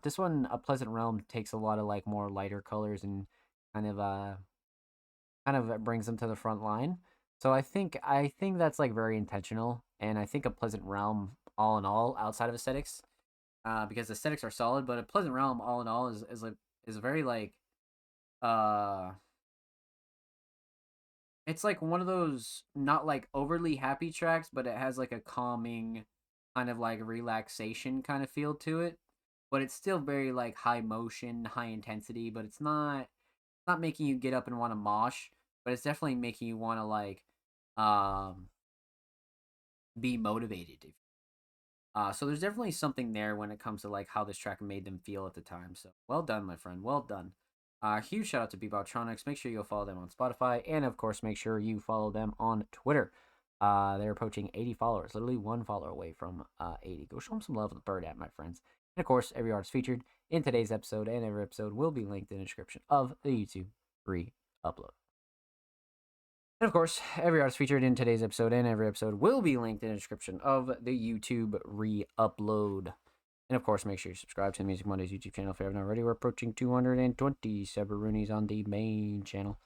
this one, A Pleasant Realm, takes a lot of like more lighter colors and kind of brings them to the front line. So I think that's like very intentional, and I think A Pleasant Realm, all in all, outside of aesthetics, because aesthetics are solid, but A Pleasant Realm, all in all, is very like it's like one of those not like overly happy tracks, but it has like a calming kind of like relaxation kind of feel to it. But it's still very like high motion, high intensity, but it's not making you get up and want to mosh, but it's definitely making you want to like um be motivated. So there's definitely something there when it comes to like how this track made them feel at the time. So well done, my friend. Well done. Huge shout out to Beboptronics. Make sure you follow them on Spotify, and of course, make sure you follow them on Twitter. They're approaching 80 followers, literally one follower away from 80. Go show them some love with the bird app, my friends. And of course, every artist featured in today's episode and every episode will be linked in the description of the YouTube re-upload. And of course, every artist featured in today's episode and every episode will be linked in the description of the YouTube re-upload. And of course, make sure you subscribe to the Music Mondays YouTube channel if you haven't already. We're approaching 220 Severoonies on the main channel.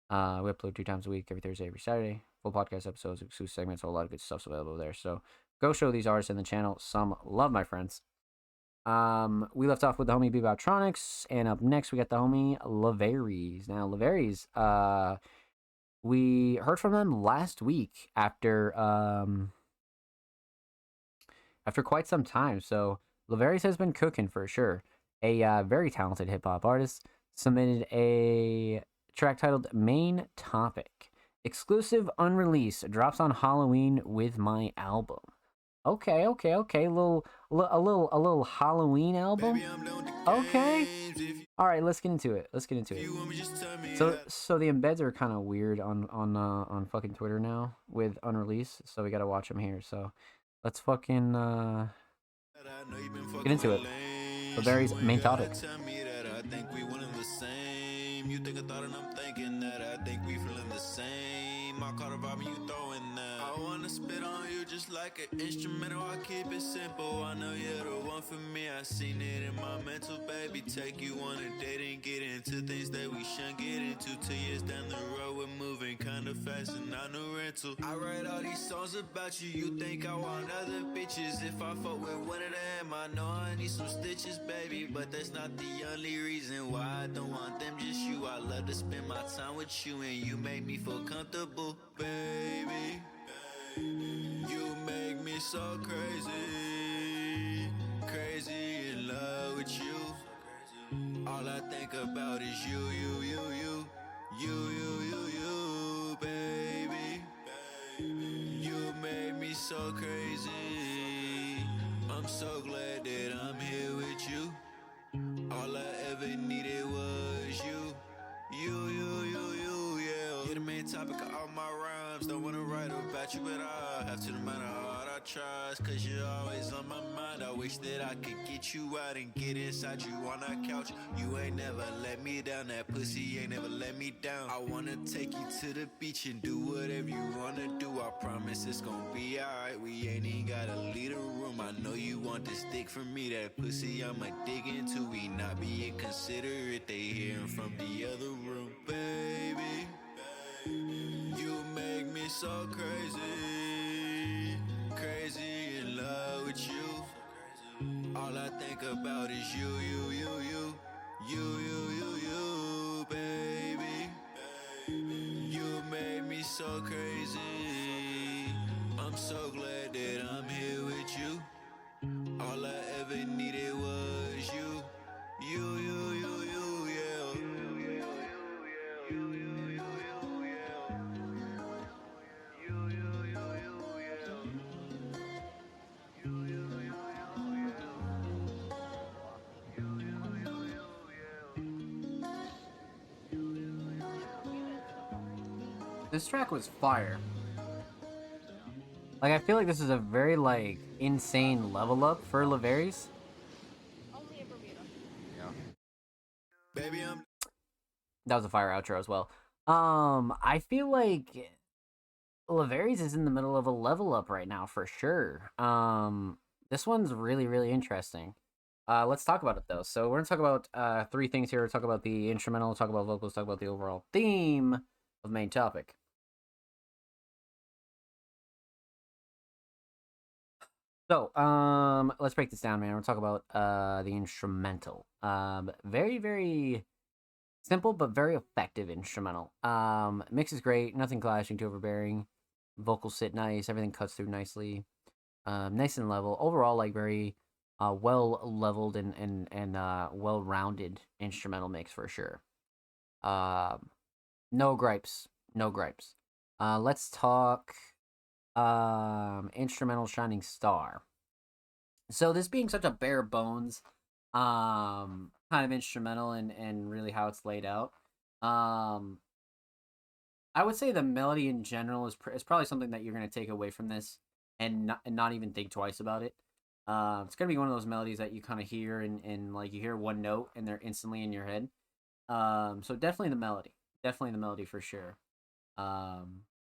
We upload 2 times a week, every Thursday, every Saturday. Full podcast episodes, exclusive segments, a lot of good stuff's available there. So go show these artists in the channel some love, my friends. We left off with the homie Beboptronics, and up next we got the homie Levaries. Now, Levaries, we heard from them last week after quite some time. So Levaries has been cooking for sure. A very talented hip hop artist submitted a track titled "Main Topic." Exclusive unreleased drops on Halloween with my album. Okay. A little Halloween album. Okay. All right, let's get into it. So the embeds are kind of weird on fucking Twitter now with unreleased. So we gotta watch them here. So let's fucking get into it. Laveri's main topic. You think I thought and I'm thinking that I think we feeling the same. I caught a vibe and you throwing that. I wanna spit on you just like an instrumental. I keep it simple. I know you're the one for me. I seen it in my mental, baby. Take you on a date and get into things that we shouldn't get into. 2 years down the road, we're moving kinda fast and not no rental. I write all these songs about you. You think I want other bitches? If I fuck with one of them, I know I need some stitches, baby. But that's not the only reason why I don't want them, just you. I love to spend my time with you and you make me feel comfortable, baby. You make me so crazy, crazy in love with you. All I think about is you, baby. You make me so crazy. I'm so glad that I'm here with you. All I ever needed was you, yeah. You're the main topic of all my rhymes. Don't wanna write about you, but I have to no matter how hard I try. Cause you're always on my mind. I wish that I could get you out and get inside you on that couch. You ain't never let me down. That pussy ain't never let me down. I wanna take you to the beach and do whatever you wanna do. I promise it's gonna be alright. We ain't even gotta leave the room. I know you want this dick from me. That pussy I'ma dig into. We not being considerate. They hearing from the other room, baby. You make me so crazy, crazy in love with you. All I think about is you, baby. You make me so crazy. I'm so glad that I'm here with you. All I ever needed was you, yeah. This track was fire. Like, I feel like this is a very, like, insane level up for Laveri's. Only in Bermuda. Baby, That was a fire outro as well. I feel like Laveri's is in the middle of a level up right now for sure. This one's really, really interesting. Let's talk about it though. So we're gonna talk about 3 things here. We'll talk about the instrumental, talk about vocals, talk about the overall theme of main topic. So, let's break this down, man. We'll talk about the instrumental. Very, very simple but very effective instrumental. Mix is great, nothing clashing, too overbearing. Vocals sit nice, everything cuts through nicely. Nice and level. Overall, like very well leveled and well rounded instrumental mix for sure. No gripes. Let's talk instrumental Shining Star. So this being such a bare bones kind of instrumental and really how it's laid out, I would say the melody in general is probably something that you're going to take away from this and not even think twice about it. It's going to be one of those melodies that you kind of hear and like you hear one note and they're instantly in your head. So definitely the melody for sure.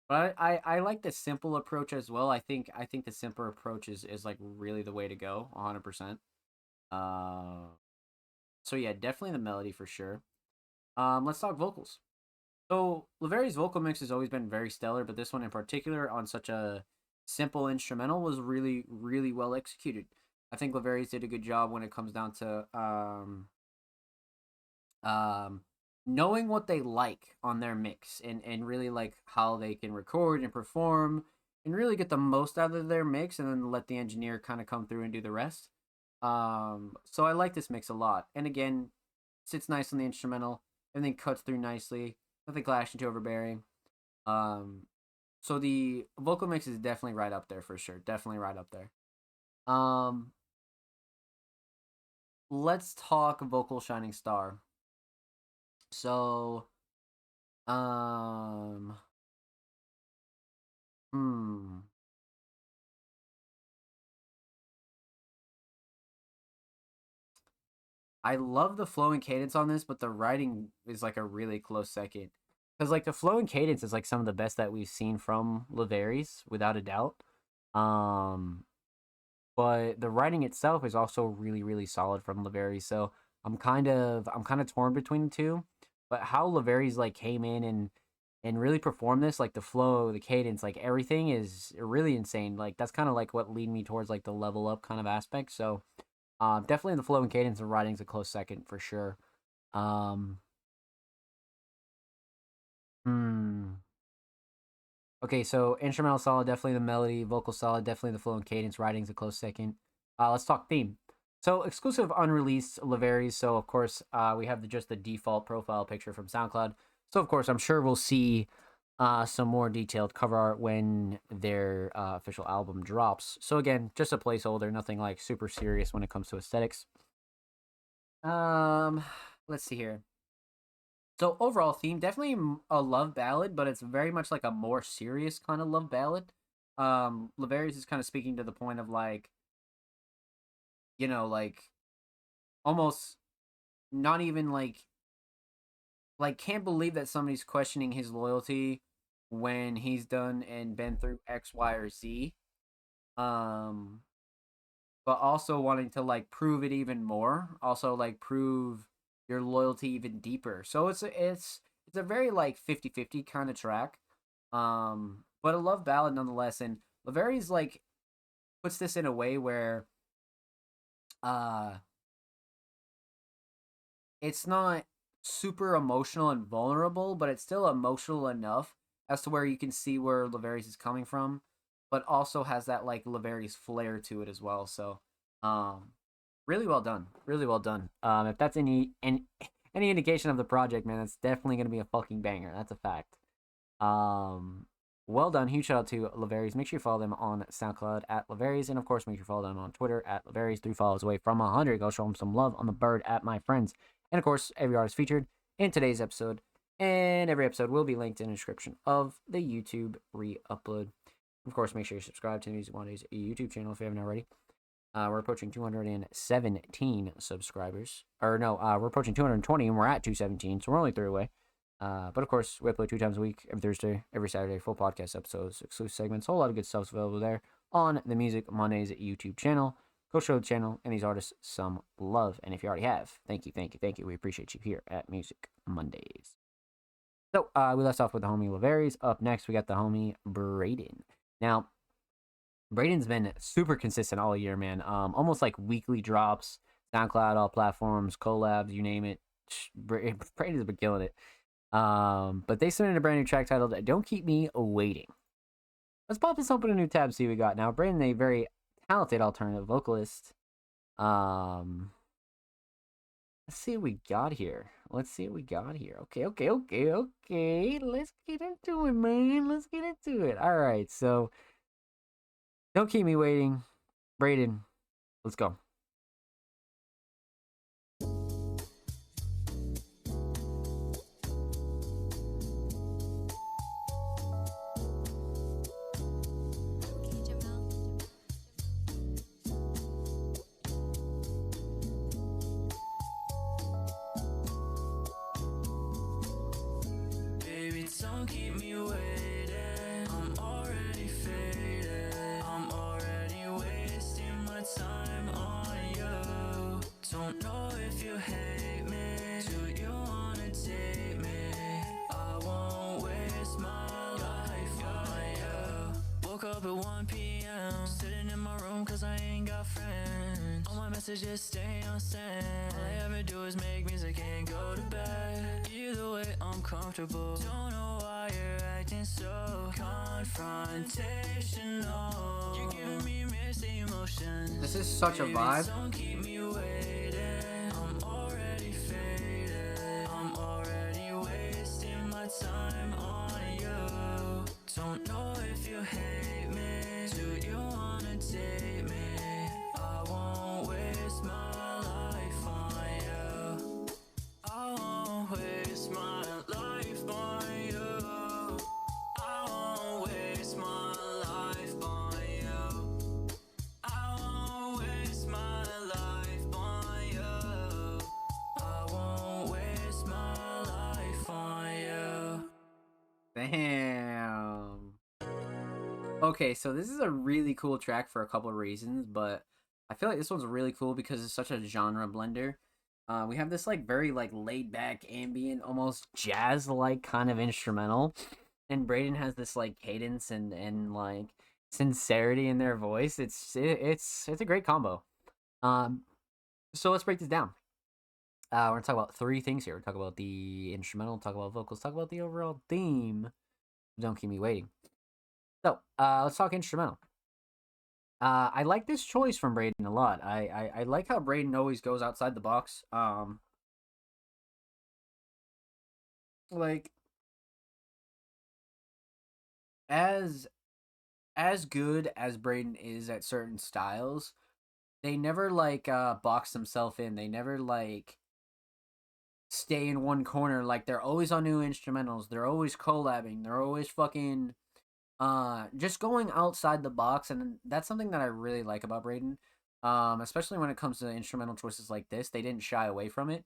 But I like the simple approach as well. I think the simple approach is like really the way to go, 100%. So yeah, definitely the melody for sure. Let's talk vocals. So Laveri's vocal mix has always been very stellar, but this one in particular on such a simple instrumental was really, really well executed. I think Laveri's did a good job when it comes down to knowing what they like on their mix and really like how they can record and perform and really get the most out of their mix and then let the engineer kind of come through and do the rest. So I like this mix a lot. And again, sits nice on the instrumental. Everything cuts through nicely. Nothing clashing too overbearing. So the vocal mix is definitely right up there for sure. Definitely right up there. Um, let's talk vocal shining star. So, um, hmm. I love the flow and cadence on this, but the writing is like a really close second. Because like the flow and cadence is like some of the best that we've seen from Laveries, without a doubt. Um, but the writing itself is also really, really solid from Laveries. So I'm kind of torn between the two. But how Laveries like came in and really performed this, like the flow, the cadence, like everything is really insane. Like that's kind of like what lead me towards like the level up kind of aspect. So definitely the flow and cadence and writing's a close second for sure. Um, hmm. Okay, so instrumental solid, definitely the melody. Vocal solid, definitely the flow and cadence. Writing's a close second. Let's talk theme. So exclusive unreleased Laveries. So of course, we have just the default profile picture from SoundCloud. So of course, I'm sure we'll see some more detailed cover art when their official album drops. So again, just a placeholder, nothing like super serious when it comes to aesthetics. Let's see here. So overall theme, definitely a love ballad, but it's very much like a more serious kind of love ballad. Laverius is kind of speaking to the point of like, like almost not even like can't believe that somebody's questioning his loyalty when he's done and been through X, Y, or Z. Um, but also wanting to like prove it even more. Also like prove your loyalty even deeper. So it's a very like 50-50 kind of track. But a love ballad nonetheless. And Laveri's like puts this in a way where uh it's not super emotional and vulnerable, but it's still emotional enough as to where you can see where Laverius is coming from, but also has that like Laverius flair to it as well. So, really well done, really well done. If that's any indication of the project, man, that's definitely gonna be a fucking banger. That's a fact. Um, well done. Huge shout out to Laverius. Make sure you follow them on SoundCloud at Laverius, and of course, make sure you follow them on Twitter at Laverius. 3 follows away from 100. Go show them some love on the bird at my friends. And of course, every artist featured in today's episode and every episode will be linked in the description of the YouTube re-upload. Of course, make sure you subscribe to the Music Mondays YouTube channel if you haven't already. We're approaching 217 subscribers. Or no, we're approaching 220 and we're at 217, so we're only 3 away. But of course, we upload 2 times a week, every Thursday, every Saturday, full podcast episodes, exclusive segments, a whole lot of good stuff available there on the Music Mondays YouTube channel. Go show the channel and these artists some love. And if you already have, thank you, thank you, thank you. We appreciate you here at Music Mondays. So, we left off with the homie Laverius. Up next, we got the homie Braden. Now, Braden's been super consistent all year, man. Almost like weekly drops, SoundCloud, all platforms, collabs, you name it. Braden's been killing it. But they submitted a brand new track titled Don't Keep Me Waiting. Let's pop this open a new tab, see what we got. Now, Braden, a very talented alternative vocalist. Let's see what we got here. Okay. Let's get into it, man. Let's get into it. All right, so Don't Keep Me Waiting. Braden, let's go. Don't keep me waiting. I'm already faded. I'm already wasting my time on you. Don't know if you hate me. Do you wanna date me? I won't waste my life on you. Woke up at 1 p.m. Sitting in my room cause I ain't got friends. All my messages stay on send. All I ever do is make music and go to bed. Either way I'm comfortable. Don't know why you're acting so confrontational. You're giving me mixed emotions. This is such a vibe. Don't keep me waiting. I'm already faded. I'm already wasting my time on you. Don't know if you hate me. Do you wanna date me? I won't waste my life on you. I won't waste my life on you. I won't waste my life on you. I won't waste my life on you. I won't waste my life on you. Damn. Okay, so this is a really cool track for a couple of reasons, but I feel like this one's really cool because it's such a genre blender. We have this like very like laid back ambient, almost jazz like kind of instrumental, and Braden has this like cadence and like sincerity in their voice. It's a great combo. So let's break this down. We're gonna talk about three things here. We're talk about the instrumental, talk about vocals, talk about the overall theme. Don't keep me waiting. So let's talk instrumental. I like this choice from Braden a lot. I like how Braden always goes outside the box. Like as good as Braden is at certain styles, they never like box themselves in. They never like stay in one corner. Like they're always on new instrumentals. They're always collabing. They're always fucking just going outside the box, and that's something that I really like about Braden. Especially when it comes to instrumental choices like this, they didn't shy away from it.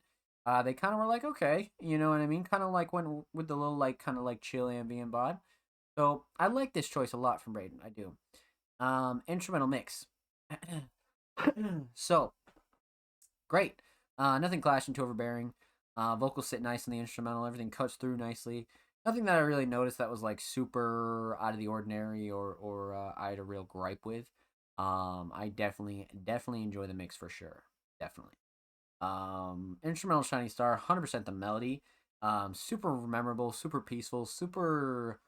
They kind of were like, okay, you know what I mean? Kind of like went with the little like kind of like chill ambient vibe. So I like this choice a lot from Braden. I do. Instrumental mix. So great. Nothing clashing too overbearing. Vocals sit nice in the instrumental. Everything cuts through nicely. Nothing that I really noticed that was like super out of the ordinary or I had a real gripe with. I definitely enjoy the mix for sure. Definitely. Instrumental Shining Star, 100% the melody. Super memorable, super peaceful, super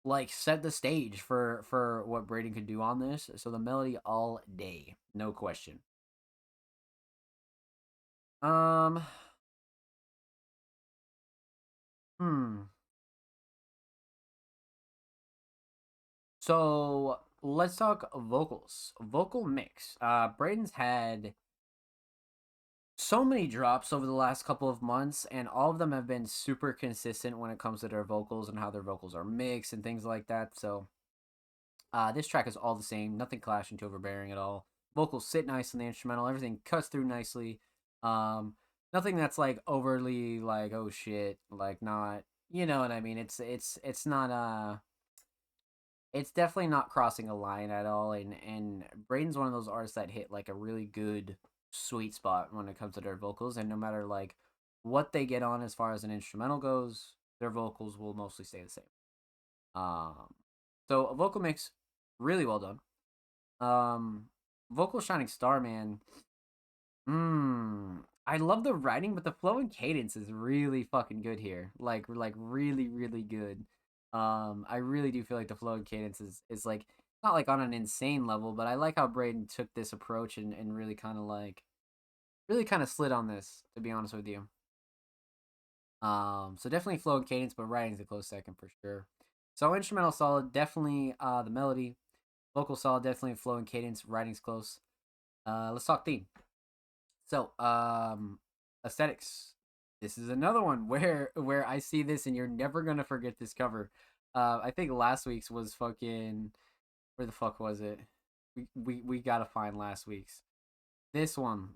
like set the stage for what Braden could do on this. So the melody all day, no question. Um, hmm. So let's talk vocals. Vocal mix. Braden's had so many drops over the last couple of months, and all of them have been super consistent when it comes to their vocals and how their vocals are mixed and things like that. So this track is all the same, nothing clashing too overbearing at all. Vocals sit nice in the instrumental, everything cuts through nicely. Um, Nothing that's like overly like oh shit, like not, you know what I mean? It's not it's definitely not crossing a line at all, and Braden's one of those artists that hit like a really good sweet spot when it comes to their vocals, and no matter like what they get on as far as an instrumental goes, their vocals will mostly stay the same. Um, so a vocal mix, really well done. Um, Vocal Shining Star, man. I love the writing, but the flow and cadence is really fucking good here. Like really, really good. I really do feel like the flow and cadence is like not like on an insane level, but I like how Braden took this approach and really kind of like really kind of slid on this, to be honest with you. So definitely flow and cadence, but writing's a close second for sure. So instrumental solid, definitely the melody, vocal solid, definitely flow and cadence, writing's close. Let's talk theme. So, aesthetics. This is another one where I see this and you're never gonna forget this cover. I think last week's was fucking where the fuck was it? We gotta find last week's. This one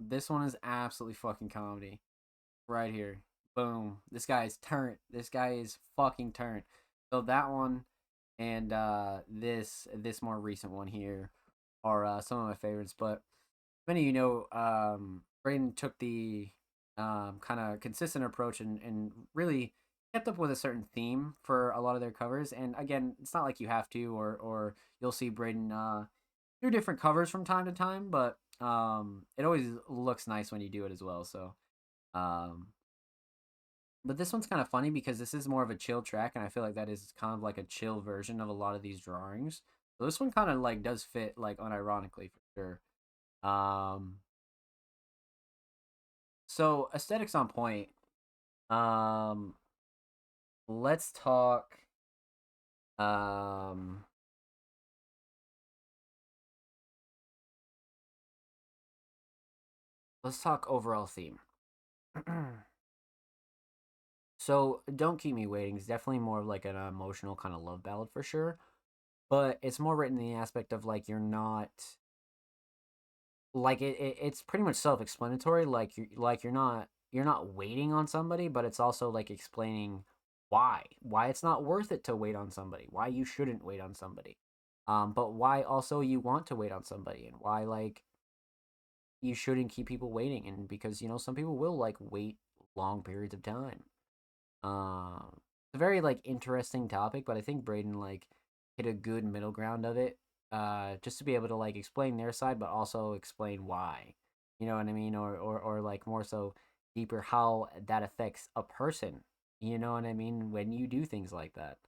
is absolutely fucking comedy. Right here. Boom. This guy is turned. This guy is fucking turned. So that one and this more recent one here are some of my favorites, but many of you know Braden took the kind of consistent approach and really kept up with a certain theme for a lot of their covers. And again, it's not like you have to, or you'll see Braden do different covers from time to time, but it always looks nice when you do it as well. So, but this one's kind of funny because this is more of a chill track, and I feel like that is kind of like a chill version of a lot of these drawings. So this one kind of like does fit like unironically for sure. So aesthetics on point. Um, let's talk Um, let's talk overall theme. So, Don't Keep Me Waiting is definitely more of like an emotional kind of love ballad for sure, but it's more written in the aspect of like you're not like it's pretty much self-explanatory, like you're not waiting on somebody, but it's also like explaining why it's not worth it to wait on somebody, why you shouldn't wait on somebody, but why also you want to wait on somebody, and why like you shouldn't keep people waiting, and because some people will like wait long periods of time. It's a very like interesting topic, but I think Braden like hit a good middle ground of it, just to be able to like explain their side, but also explain why. You know what I mean? Or like more so deeper how that affects a person. You know what I mean? When you do things like that.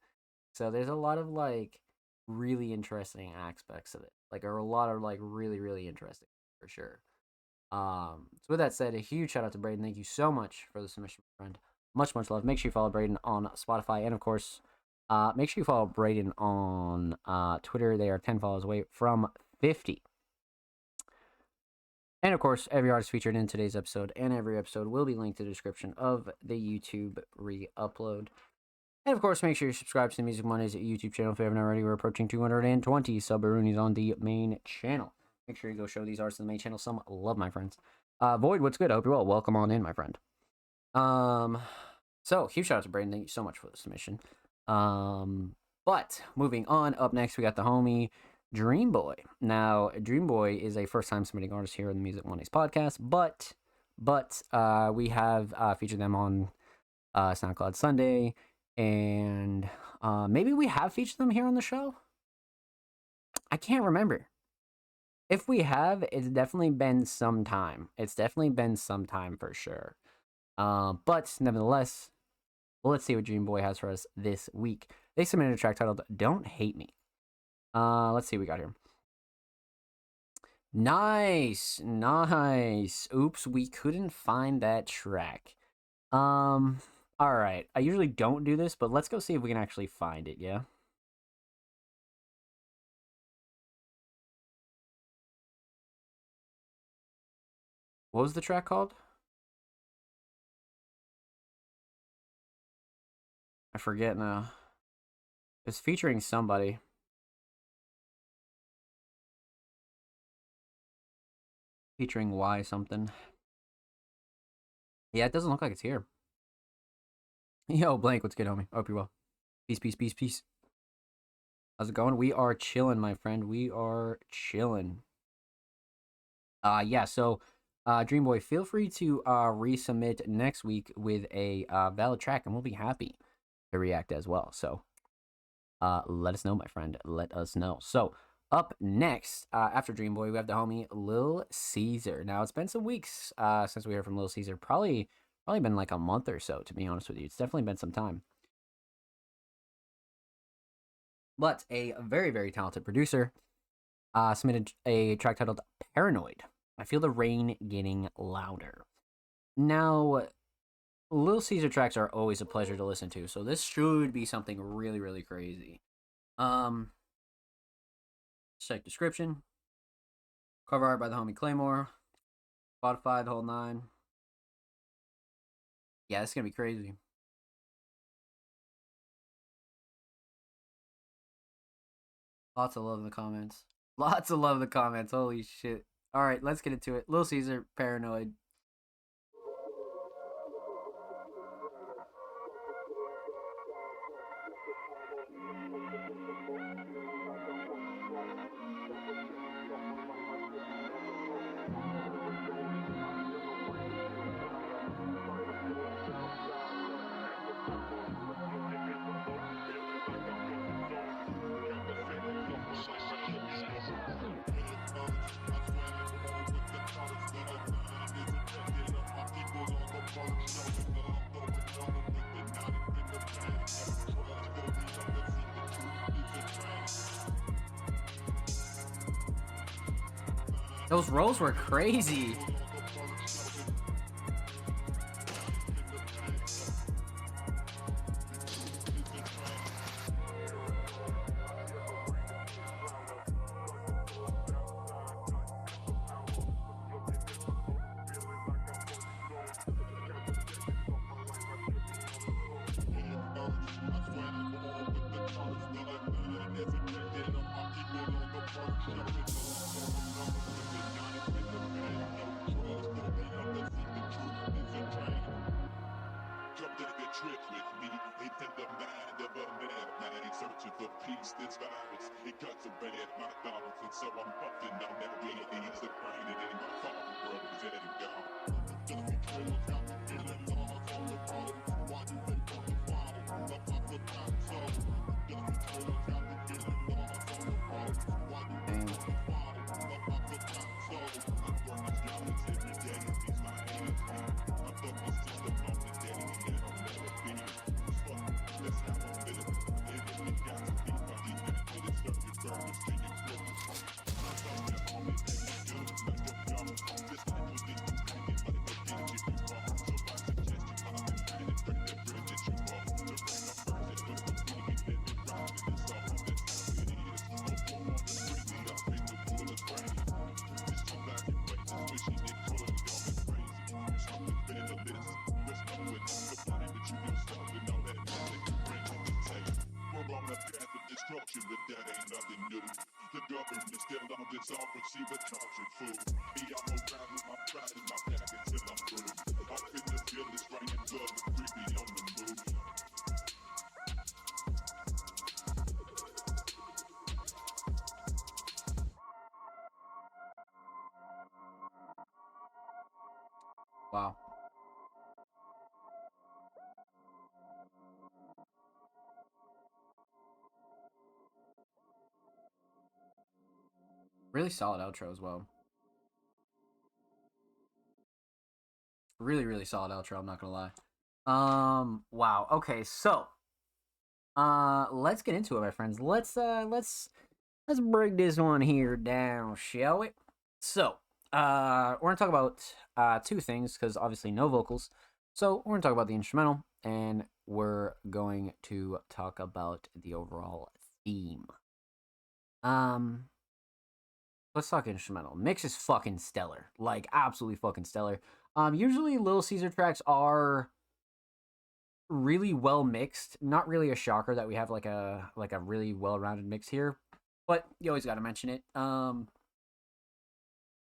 So there's a lot of like really interesting aspects of it. Like a lot of like really, really interesting for sure. So with that said, a huge shout out to Braden. Thank you so much for the submission, my friend. Much, much love. Make sure you follow Braden on Spotify, and of course, make sure you follow Braden on Twitter. They are 10 follows away from 50. And of course, every artist featured in today's episode and every episode will be linked in the description of the YouTube re-upload. And of course, make sure you subscribe to the Music Mondays YouTube channel if you haven't already. We're approaching 220 sub-Baroonies on the main channel. Make sure you go show these artists on the main channel some love, my friends. Void, what's good? I hope you're well. Welcome on in, my friend. So huge shout out to Braden. Thank you so much for the submission. But moving on, up next we got the homie Dream Boy. Now, Dream Boy is a first-time submitting artist here in the Music Mondays podcast, but we have featured them on SoundCloud Sunday, and maybe we have featured them here on the show. I can't remember. If we have, it's definitely been some time. It's definitely been some time for sure. But nevertheless, let's see what Dream Boy has for us this week. They submitted a track titled Don't Hate Me. Let's see what we got here. Nice. Oops, we couldn't find that track. Alright. I usually don't do this, but let's go see if we can actually find it, yeah? What was the track called? I forget now. It's featuring somebody. Featuring Y something. Yeah, it doesn't look like it's here. Yo, Blank, what's good, homie? Hope you're well. Peace. How's it going? We are chilling, my friend. We are chilling. Yeah, so Dream Boy, feel free to resubmit next week with a valid track, and we'll be happy to react as well. So let us know, my friend. Let us know. So up next, after Dream Boy, we have the homie Lil Caesar. Now, it's been some weeks since we heard from Lil Caesar. Probably been like a month or so, to be honest with you. It's definitely been some time. But a very, very talented producer submitted a track titled Paranoid. I Feel the Rain Getting Louder. Now, Lil Caesar tracks are always a pleasure to listen to, so this should be something really, really crazy. Check description. Cover art by the homie Claymore. Spotify, the whole 9. Yeah, this is gonna be crazy. Lots of love in the comments. Lots of love in the comments. Holy shit. Alright, let's get into it. Lil Caesar, Paranoid. Those rolls were crazy. Come take a trip with me into the mind of a madman, searching for peace that's virus. It cuts a bad my thoughts, and so I'm puffing on that weed. It's the brain, and in my phone world is dead and gone. Just because got me feeling lost on the road. Why you think on the bottle? Up the top soul. Just because got me feeling lost on the road. Why you think on the bottle? Up the top soul. I work my jobs every day, and these my hands. I thought this system on the day, and I'll never be. Fuck, that's how I'm feeling. Everything got to be by these minutes, and it's stuck to burn, to explode. I thought that only thing is good, like a gun. This life was in the thinking, like a thing if you want. So I suggest you find a man and break that bridge that you walk. The rain of verses, but the feeling that it rhymes, and it's all that's how it is. No form on the street, we up in the pool of rain. It's too black and places, wishing it could, all this crazy. There's something better than this. There's no way to find that you can stop with all that music and bring on the tape. We're on the path of destruction, but that ain't nothing new. The government still on this off receive a torture food. Me, I'm around with my pride in my back until I'm through. Up in the field, it's raining blood, but creepy on the move. Wow. Really solid outro as well. Really, really solid outro, I'm not gonna lie. Wow. Okay, so let's get into it, my friends. Let's break this one here down, shall we? So, we're gonna talk about two things, because obviously no vocals. So we're gonna talk about the instrumental, and we're going to talk about the overall theme. Let's talk instrumental. Mix is fucking stellar. Like, absolutely fucking stellar. Usually Little Caesar tracks are really well mixed. Not really a shocker that we have like a really well-rounded mix here, but you always got to mention it.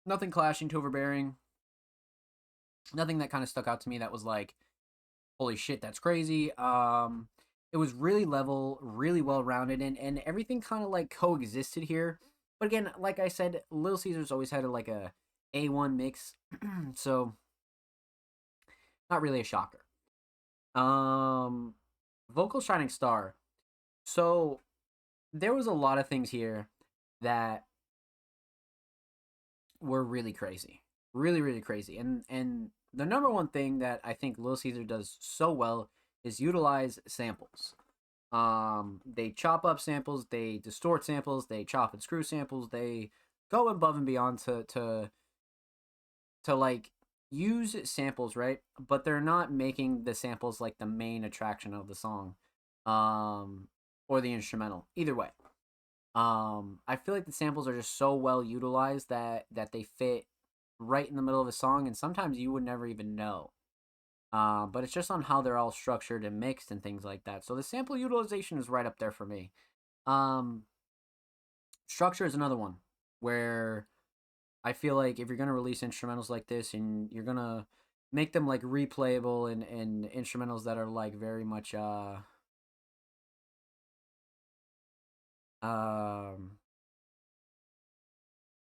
Nothing clashing, too overbearing. Nothing that kind of stuck out to me that was like, holy shit, that's crazy. It was really level, really well-rounded, and everything kind of like coexisted here. But again, like I said, Little Caesars always had like a A1 mix, so not really a shocker. Vocal Shining Star. So there was a lot of things here that were really crazy. Really, really crazy. And the number one thing that I think Little Caesar does so well is utilize samples. They chop up samples, they distort samples, they chop and screw samples, they go above and beyond to like use samples, right? But they're not making the samples like the main attraction of the song, or the instrumental. Either way, I feel like the samples are just so well utilized that they fit right in the middle of a song, and sometimes you would never even know. But it's just on how they're all structured and mixed and things like that. So the sample utilization is right up there for me. Structure is another one where I feel like if you're gonna release instrumentals like this and you're gonna make them like replayable and instrumentals that are like very much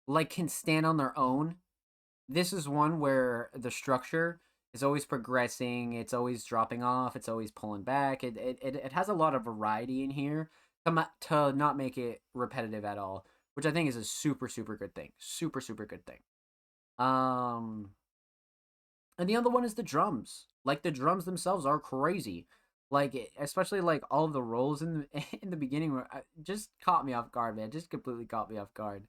like can stand on their own. This is one where the structure is always progressing, it's always dropping off, it's always pulling back. It has a lot of variety in here to not make it repetitive at all, which I think is a super, super good thing. Super, super good thing. And the other one is the drums. Like, the drums themselves are crazy. Like, especially like all of the rolls in the beginning were just caught me off guard, man. Just completely caught me off guard.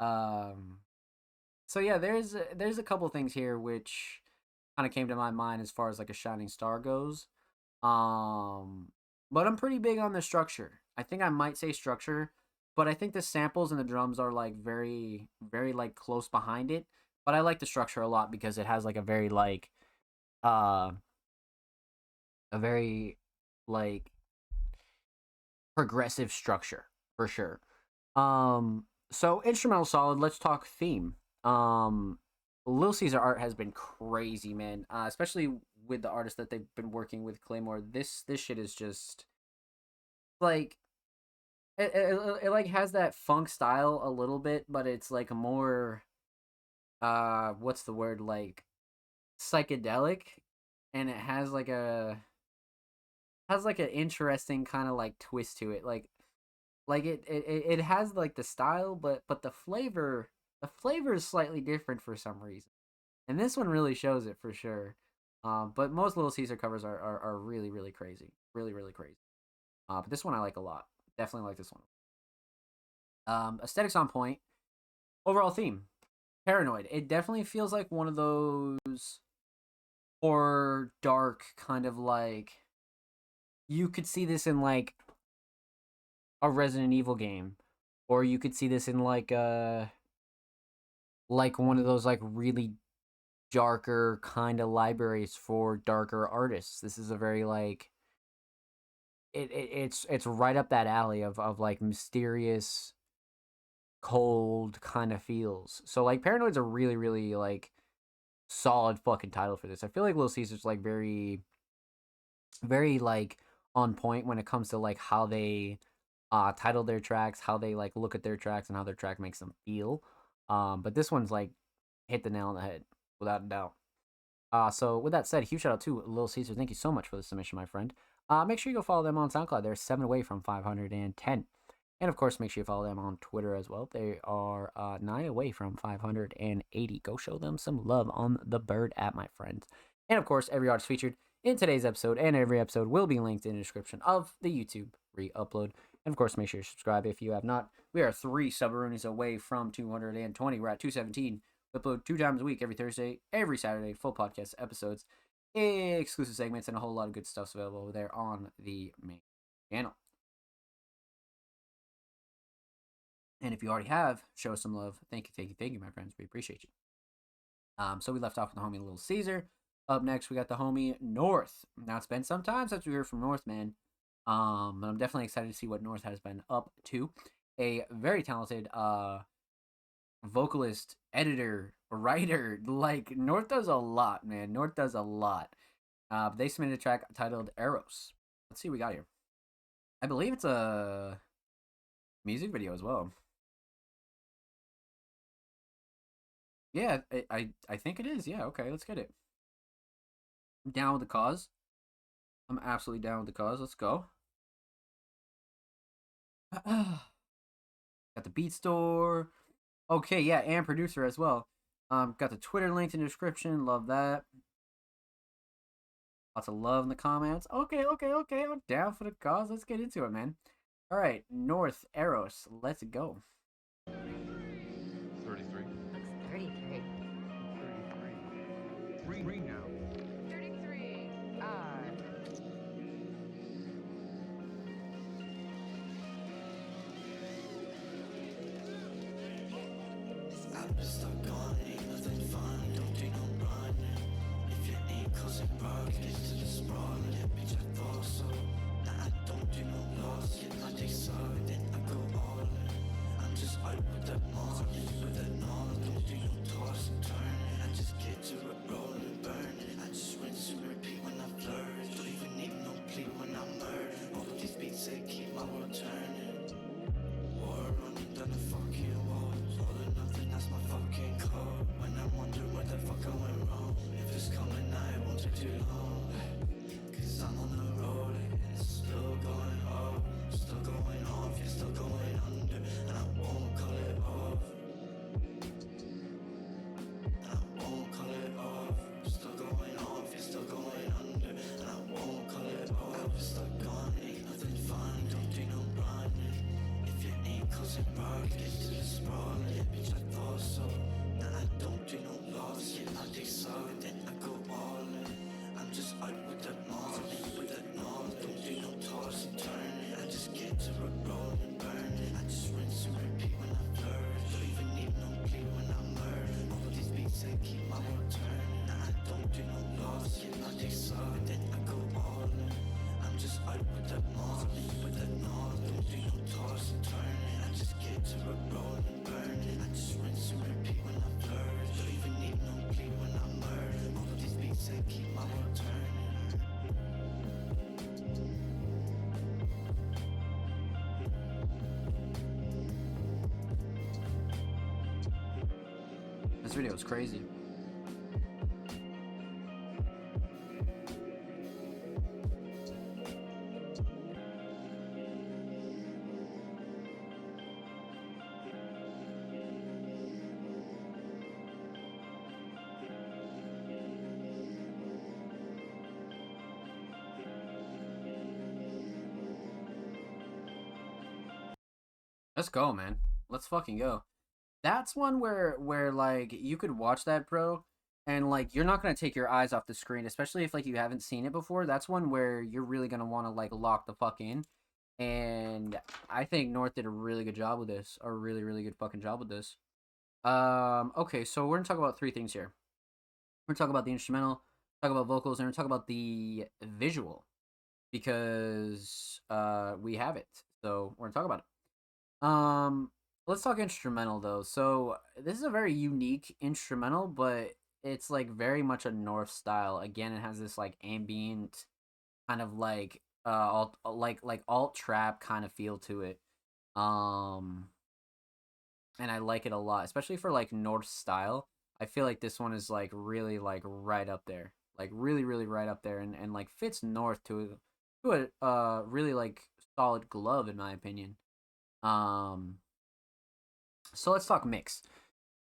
So yeah, there's a couple things here which kind of came to my mind as far as like a shining star goes. But I'm pretty big on the structure. I think I might say structure, but I think the samples and the drums are like very, very like close behind it. But I like the structure a lot because it has like a very like a very like progressive structure for sure. So instrumental solid. Let's talk theme. Lil Caesar art has been crazy, man. Especially with the artists that they've been working with, Claymore. This shit is just like it like has that funk style a little bit, but it's like a more what's the word, like psychedelic, and it has like an interesting kind of like twist to it. Like it has like the style, but the flavor is slightly different for some reason, and this one really shows it for sure. But most Little Caesar covers are really really crazy, really really crazy. But this one I like a lot. Definitely like this one. Aesthetics on point. Overall theme, Paranoid. It definitely feels like one of those horror, dark kind of like. You could see this in like a Resident Evil game, or you could see this in like one of those like really darker kind of libraries for darker artists. This is a very like it's right up that alley of like mysterious, cold kind of feels. So like Paranoid's a really really like solid fucking title for this. I feel like Little Caesar's like very like on point when it comes to like how they title their tracks, how they like look at their tracks, and how their track makes them feel. But this one's like hit the nail on the head without a doubt. So with that said, huge shout out to Little Caesar. Thank you so much for the submission, my friend. Make sure you go follow them on SoundCloud. They're 7 away from 510. And of course, make sure you follow them on Twitter as well. They are 9 away from 580. Go show them some love on the Bird app, my friends. And of course, every artist featured in today's episode and every episode will be linked in the description of the YouTube re-upload. And of course, make sure you subscribe if you have not. We are 3 Subaroonies away from 220. We're at 217. We upload 2 times a week, every Thursday, every Saturday, full podcast episodes, exclusive segments, and a whole lot of good stuff available over there on the main channel. And if you already have, show us some love. Thank you, my friends. We appreciate you. So we left off with the homie Little Caesar. Up next, we got the homie North. Now, it's been some time since we heard from North, man. But I'm definitely excited to see what North has been up to. A very talented vocalist, editor, writer. Like, North does a lot, man. North does a lot. They submitted a track titled Eros. Let's see what we got here. I believe it's a music video as well. Yeah, I think it is. Yeah, okay, let's get it. I'm down with the cause. I'm absolutely down with the cause. Let's go. Got the beat store. Okay, yeah, and producer as well. Got the Twitter linked in the description. Love that. Lots of love in the comments. Okay. I'm down for the cause. Let's get into it, man. All right, North Eros. Let's go. 33. Looks 33. 33. Three now. 33. I've been stuck on, ain't nothing fun, don't take no run. If you ain't causing bugs, get to the sprawl, yeah, bitch, I thought so. Nah, I don't do no loss, yeah, my dick suck, then I go all in. I'm just out with that mom, with that non, don't do no toss and turn. I just get to it, roll and burn. I just rinse and repeat when I flirt. Don't even need no plea when I murder. All of these beats, they keep my world turning. War running down the fucking walls, all or nothing, that's my fucking call. When I wonder what the fuck I went wrong, if it's coming now, it won't take too long. Cause I'm on the road, and it's still going off, still going off, yeah, still going under, and I won't call it off. And I won't call it off, still going off, yeah, still going under, and I won't call it off. I was stuck on, ain't nothing fun, don't do no running. If you ain't causing bugs, get to the sprawl, yeah, bitch, I thought so. Nah, I don't do no loss, yeah, my dick suck, then I go all in. I'm just out with that mom, with that knob, don't do no toss and turn. I just get to it, roll and burn. I just rinse and repeat when I flirt. Don't even need no plea when I murder. All of these beats, they keep my world turning. Nah, I don't do no loss, yeah, my dick suck, then I go all in. I'm just out with that mom, with that knob, don't This video is crazy. Let's go, man. Let's fucking go. That's one where like you could watch that, bro, and like you're not gonna take your eyes off the screen, especially if like you haven't seen it before. That's one where you're really gonna want to like lock the fuck in. And I think North did a really good job with this. A really, really good fucking job with this. Okay, so we're gonna talk about three things here. We're gonna talk about the instrumental, talk about vocals, and we're gonna talk about the visual. Because we have it. So we're gonna talk about it. Let's talk instrumental though. So this is a very unique instrumental, but it's like very much a North style. Again, it has this like ambient kind of like alt trap kind of feel to it. And I like it a lot, especially for like North style. I feel like this one is like really like right up there. Like really, really right up there, and like fits North to a really like solid glove in my opinion. So let's talk mix.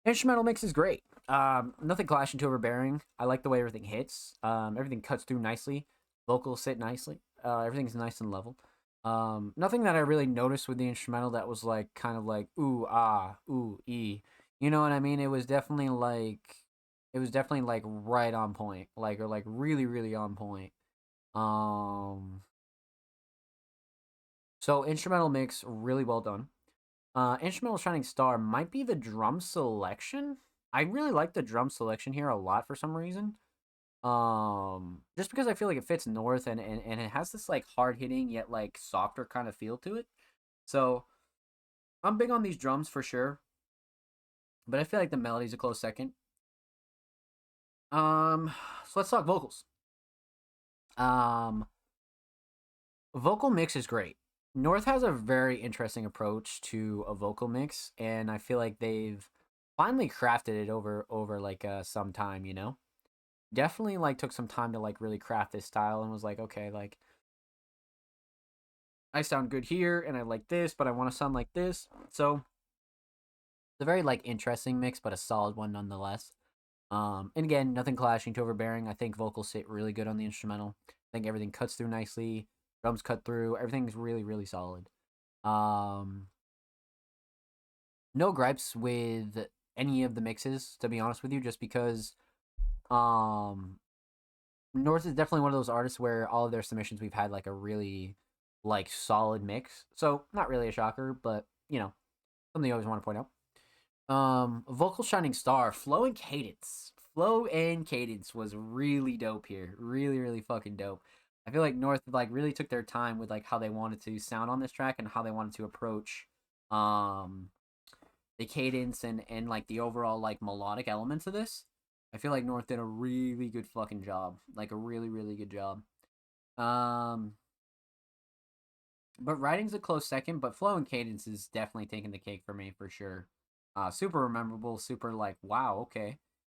Instrumental mix is great. Nothing clashing to overbearing. I like the way everything hits. Everything cuts through nicely. Vocals sit nicely. Everything's nice and level. Nothing that I really noticed with the instrumental that was like kind of like ooh ah ooh ee. You know what I mean? It was definitely like right on point. Like or like really really on point. So instrumental mix really well done. Instrumental Shining Star might be the drum selection. I really like the drum selection here a lot for some reason. Just because I feel like it fits North and it has this like hard hitting yet like softer kind of feel to it. So I'm big on these drums for sure. But I feel like the melody's a close second. So let's talk vocals. Vocal mix is great. North has a very interesting approach to a vocal mix, and I feel like they've finally crafted it over like some time, you know? Definitely like took some time to like really craft this style and was like, okay, like I sound good here and I like this, but I want to sound like this. So it's a very like interesting mix, but a solid one nonetheless. And again, nothing clashing to overbearing. I think vocals sit really good on the instrumental. I think everything cuts through nicely. Drums cut through. Everything's really, really solid. No gripes with any of the mixes, to be honest with you, just because North is definitely one of those artists where all of their submissions we've had like a really like solid mix. So not really a shocker, but you know, something you always want to point out. Vocal Shining Star, flow and cadence. Flow and cadence was really dope here. Really, really fucking dope. I feel like North like really took their time with like how they wanted to sound on this track and how they wanted to approach the cadence and like the overall like melodic elements of this. I feel like North did a really good fucking job. Like a really, really good job. But writing's a close second, but flow and cadence is definitely taking the cake for me for sure. Super memorable, super like wow, okay.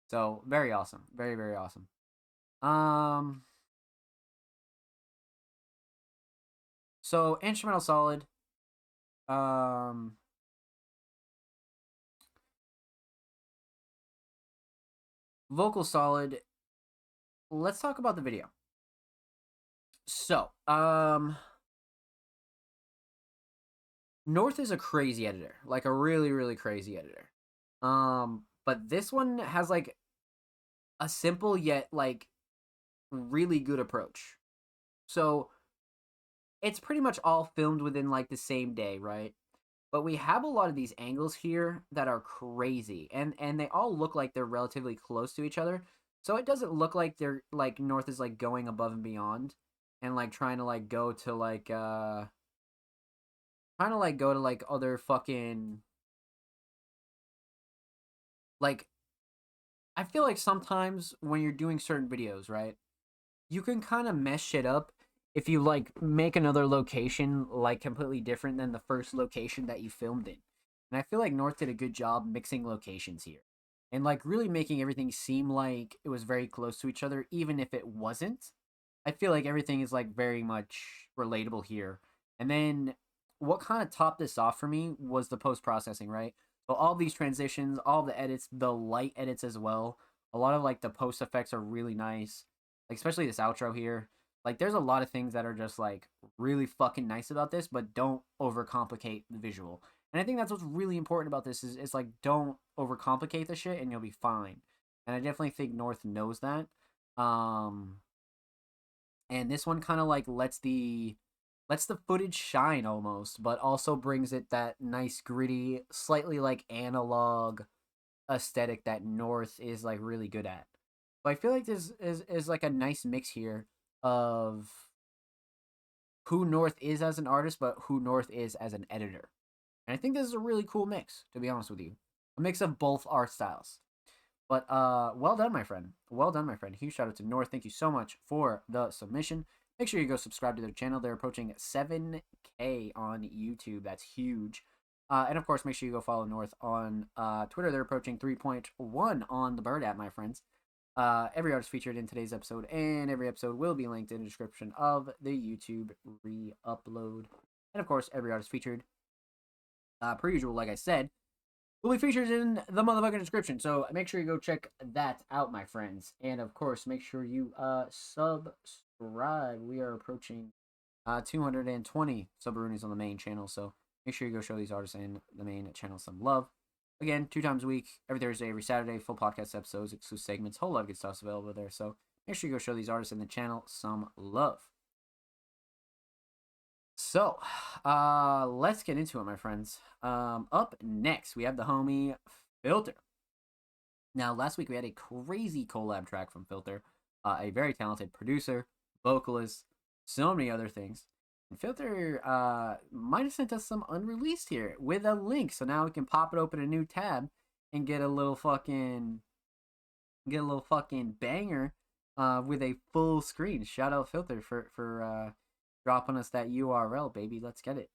So very awesome. Very, very awesome. So instrumental solid. Vocal solid. Let's talk about the video. So, North is a crazy editor, like a really, really crazy editor. But this one has like a simple yet like really good approach. So it's pretty much all filmed within like the same day, right? But we have a lot of these angles here that are crazy, and they all look like they're relatively close to each other. So it doesn't look like they're like North is like going above and beyond and like trying to like go to like other fucking like I feel like sometimes when you're doing certain videos, right? You can kind of mess shit up if you like make another location like completely different than the first location that you filmed in. And I feel like North did a good job mixing locations here. and like really making everything seem like it was very close to each other, even if it wasn't. I feel like everything is like very much relatable here. And then what kind of topped this off for me was the post processing, right? So all these transitions, all the edits, the light edits as well. A lot of like the post effects are really nice, like especially this outro here. Like there's a lot of things that are just like really fucking nice about this, but don't overcomplicate the visual. And I think that's what's really important about this is like don't overcomplicate the shit and you'll be fine. And I definitely think North knows that. And this one kind of like lets the footage shine almost, but also brings it that nice gritty, slightly like analog aesthetic that North is like really good at. So I feel like this is like a nice mix here of who North is as an artist, but who North is as an editor. And I think this is a really cool mix, to be honest with you. A mix of both art styles. But well done, my friend. Well done, my friend. Huge shout out to North. Thank you so much for the submission. Make sure you go subscribe to their channel. They're approaching 7K on YouTube. That's huge. And of course, make sure you go follow North on Twitter. They're approaching 3.1 on the Bird app, my friends. Every artist featured in today's episode and every episode will be linked in the description of the YouTube re-upload. And of course, every artist featured, per usual, like I said, will be featured in the motherfucking description. So make sure you go check that out, my friends. And of course, make sure you subscribe. We are approaching 220 Subarunis on the main channel. So make sure you go show these artists in the main channel some love. Again, 2 times a week, every Thursday, every Saturday, full podcast episodes, exclusive segments, whole lot of good stuff's available there. So make sure you go show these artists in the channel some love. So, let's get into it, my friends. Up next, we have the homie Filter. Now, last week we had a crazy collab track from Filter, a very talented producer, vocalist, so many other things. And Filter might have sent us some unreleased here with a link, so now we can pop it open a new tab and get a little fucking banger with a full screen. Shout out Filter for dropping us that URL, baby. Let's get it.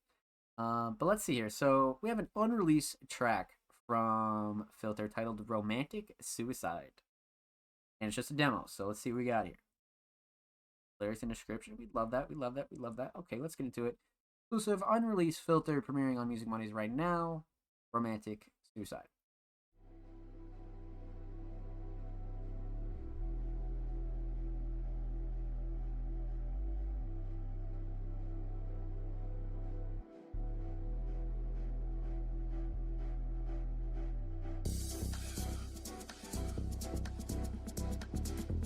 But let's see here. So we have an unreleased track from Filter titled Romantic Suicide. And it's just a demo. So let's see what we got here. Lyrics in the description. We love that. We love that. We love that. Okay, let's get into it. Exclusive unreleased Filter premiering on Music Mondays right now. Romantic Suicide.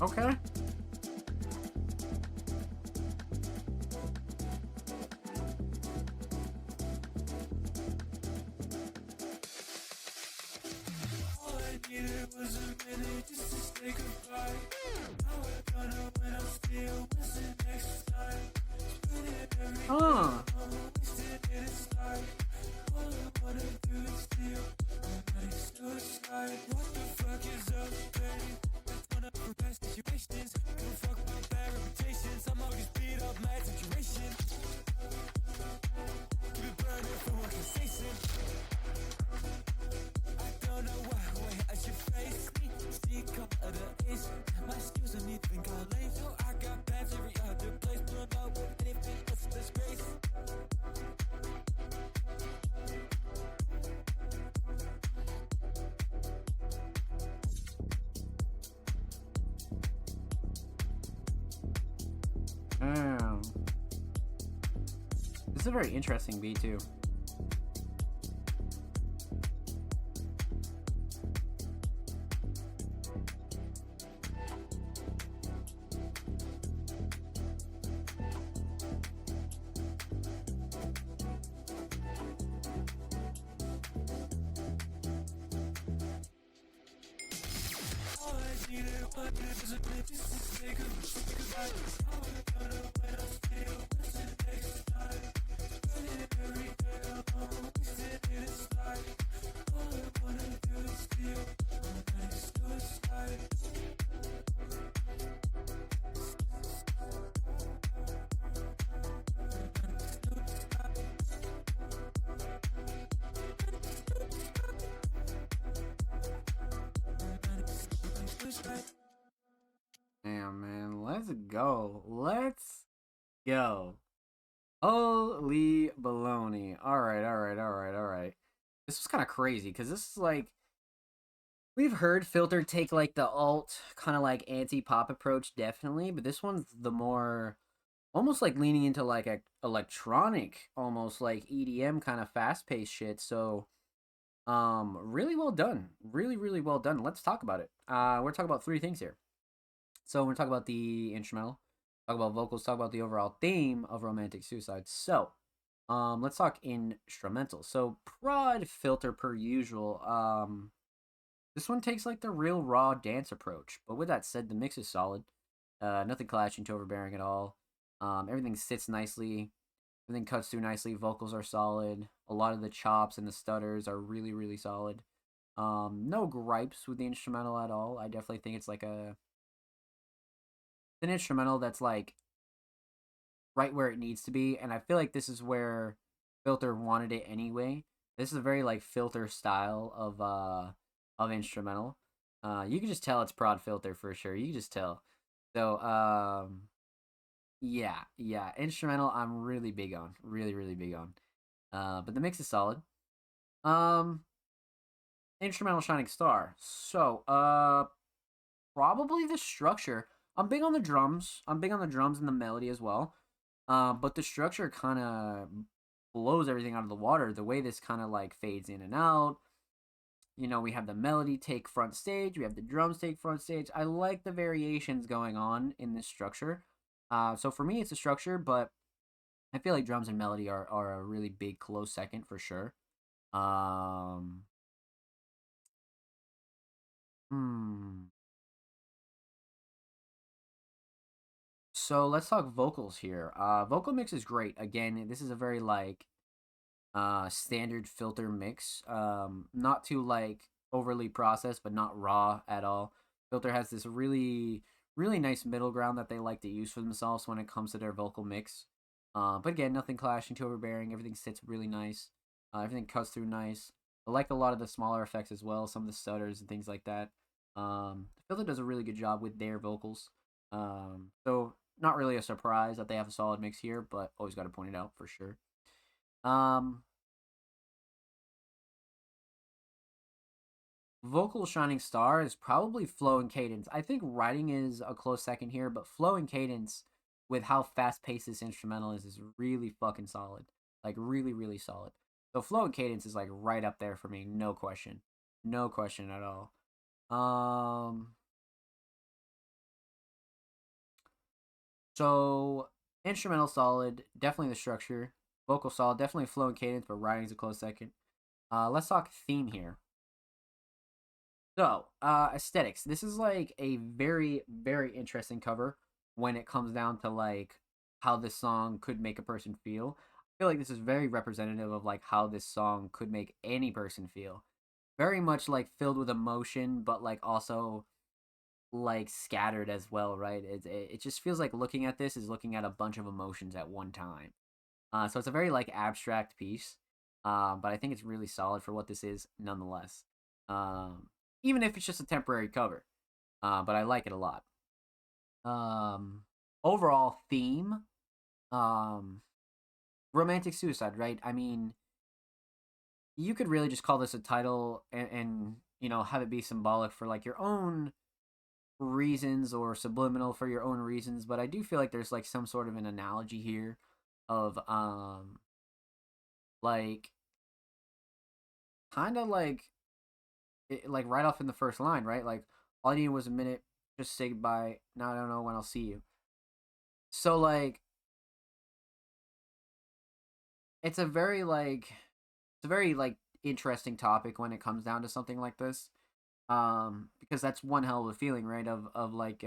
Okay. All I needed was a minute just to say goodbye. Now we're gonna win, I'm still missing next time. Spinning every wasted it aside. All I wanna do is steal romantic suicide. What the fuck is up, babe? That's one of the best situations. Give a fuck about bad reputations. I'm always beat up, mad situation. Keep it burning for one sensation. I don't know why I should face me. She called the ace. My skills don't even go late. So I got bats every other place. Don't know what anything else is disgrace. This is a very interesting beat too. All I needed was a minute just to say goodbye. Now we're gonna win, I'm still missing next time. Spinning every day alone, wasted it aside. All I wanna do is steal romantic suicide. Damn, man. Let's go. Let's go. Holy baloney. Alright. This was kind of crazy because this is like. We've heard Filter take like the alt, kind of like anti pop approach, definitely, but this one's the more. Almost like leaning into like a electronic, almost like EDM kind of fast paced shit. So, really well done. Really well done. Let's talk about it. We're talking about three things here. So we're talking about the instrumental, talk about vocals, talk about the overall theme of Romantic Suicide. So, let's talk instrumental. So Prod Filter per usual. This one takes like the real raw dance approach. But with that said, the mix is solid. Nothing clashing to overbearing at all. Everything sits nicely. Everything cuts through nicely. Vocals are solid. A lot of the chops and the stutters are really solid. No gripes with the instrumental at all. I definitely think it's like an instrumental that's like right where it needs to be, and I feel like this is where Filter wanted it anyway. This is a very like Filter style of instrumental. You can just tell it's Prod Filter for sure. You can just tell. So yeah, instrumental I'm really big on. Really big on. But the mix is solid. Instrumental Shining Star. So probably the structure. I'm big on the drums. I'm big on the drums and the melody as well. But the structure kind of blows everything out of the water. The way this kind of like fades in and out. You know, we have the melody take front stage. We have the drums take front stage. I like the variations going on in this structure. So for me, it's a structure, but I feel like drums and melody are a really big close second for sure. So let's talk vocals here. Vocal mix is great. Again, this is a very like standard Filter mix. Not too like overly processed, but not raw at all. Filter has this really nice middle ground that they like to use for themselves when it comes to their vocal mix. But again, nothing clashing too overbearing. Everything sits really nice. Everything cuts through nice. I like a lot of the smaller effects as well, some of the stutters and things like that. Filter does a really good job with their vocals. So not really a surprise that they have a solid mix here, but always got to point it out for sure. Vocal Shining Star is probably flow and cadence. I think writing is a close second here, but flow and cadence with how fast paced this instrumental is really fucking solid. Like really solid. So flow and cadence is like right up there for me, no question. No question at all. So instrumental solid, definitely the structure. Vocal solid, definitely flow and cadence, but writing's a close second. Let's talk theme here. So, aesthetics. This is like a very interesting cover when it comes down to like how this song could make a person feel. I feel like this is very representative of like how this song could make any person feel. Very much like filled with emotion, but like also like scattered as well, right? It just feels like looking at this is looking at a bunch of emotions at one time. So it's a very like abstract piece, but I think it's really solid for what this is nonetheless. Even if it's just a temporary cover, but I like it a lot. Overall theme, romantic suicide, right? I mean, you could really just call this a title and you know have it be symbolic for like your own reasons or subliminal for your own reasons, but I do feel like there's like some sort of an analogy here of like kind of like like right off in the first line, right? Like all I needed was a minute, just say goodbye. Now I don't know when I'll see you. So like it's a very interesting topic when it comes down to something like this. Because that's one hell of a feeling, right? Of like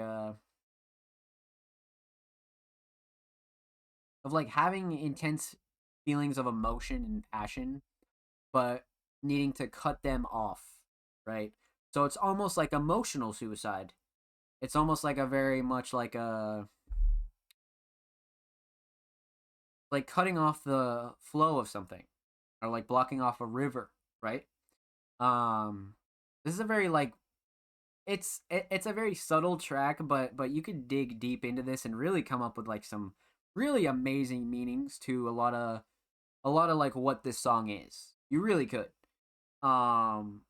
having intense feelings of emotion and passion, but needing to cut them off, right? So it's almost like emotional suicide. It's almost like a very much like a like cutting off the flow of something or like blocking off a river, right? This is a very like it's a very subtle track, but you could dig deep into this and really come up with like some really amazing meanings to a lot of like what this song is. You really could. Um,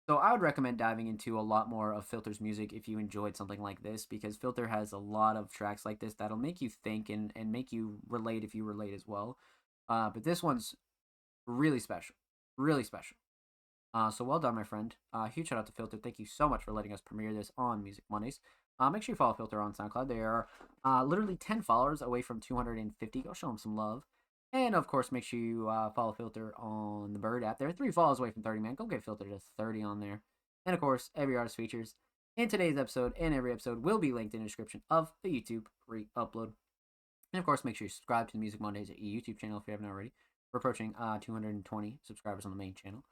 so I would recommend diving into a lot more of Filter's music if you enjoyed something like this, because Filter has a lot of tracks like this that'll make you think and make you relate if you relate as well. But this one's really special. Really special. So well done, my friend. Huge shout out to Filter. Thank you so much for letting us premiere this on Music Mondays. Make sure you follow Filter on SoundCloud. They are literally 10 followers away from 250. Go show them some love. And of course, make sure you follow Filter on the Bird app. They're 3 follows away from 30, man. Go get Filter to 30 on there. And of course, every artist features in today's episode and every episode will be linked in the description of the YouTube re-upload. And of course, make sure you subscribe to the Music Mondays YouTube channel if you haven't already. We're approaching 220 subscribers on the main channel.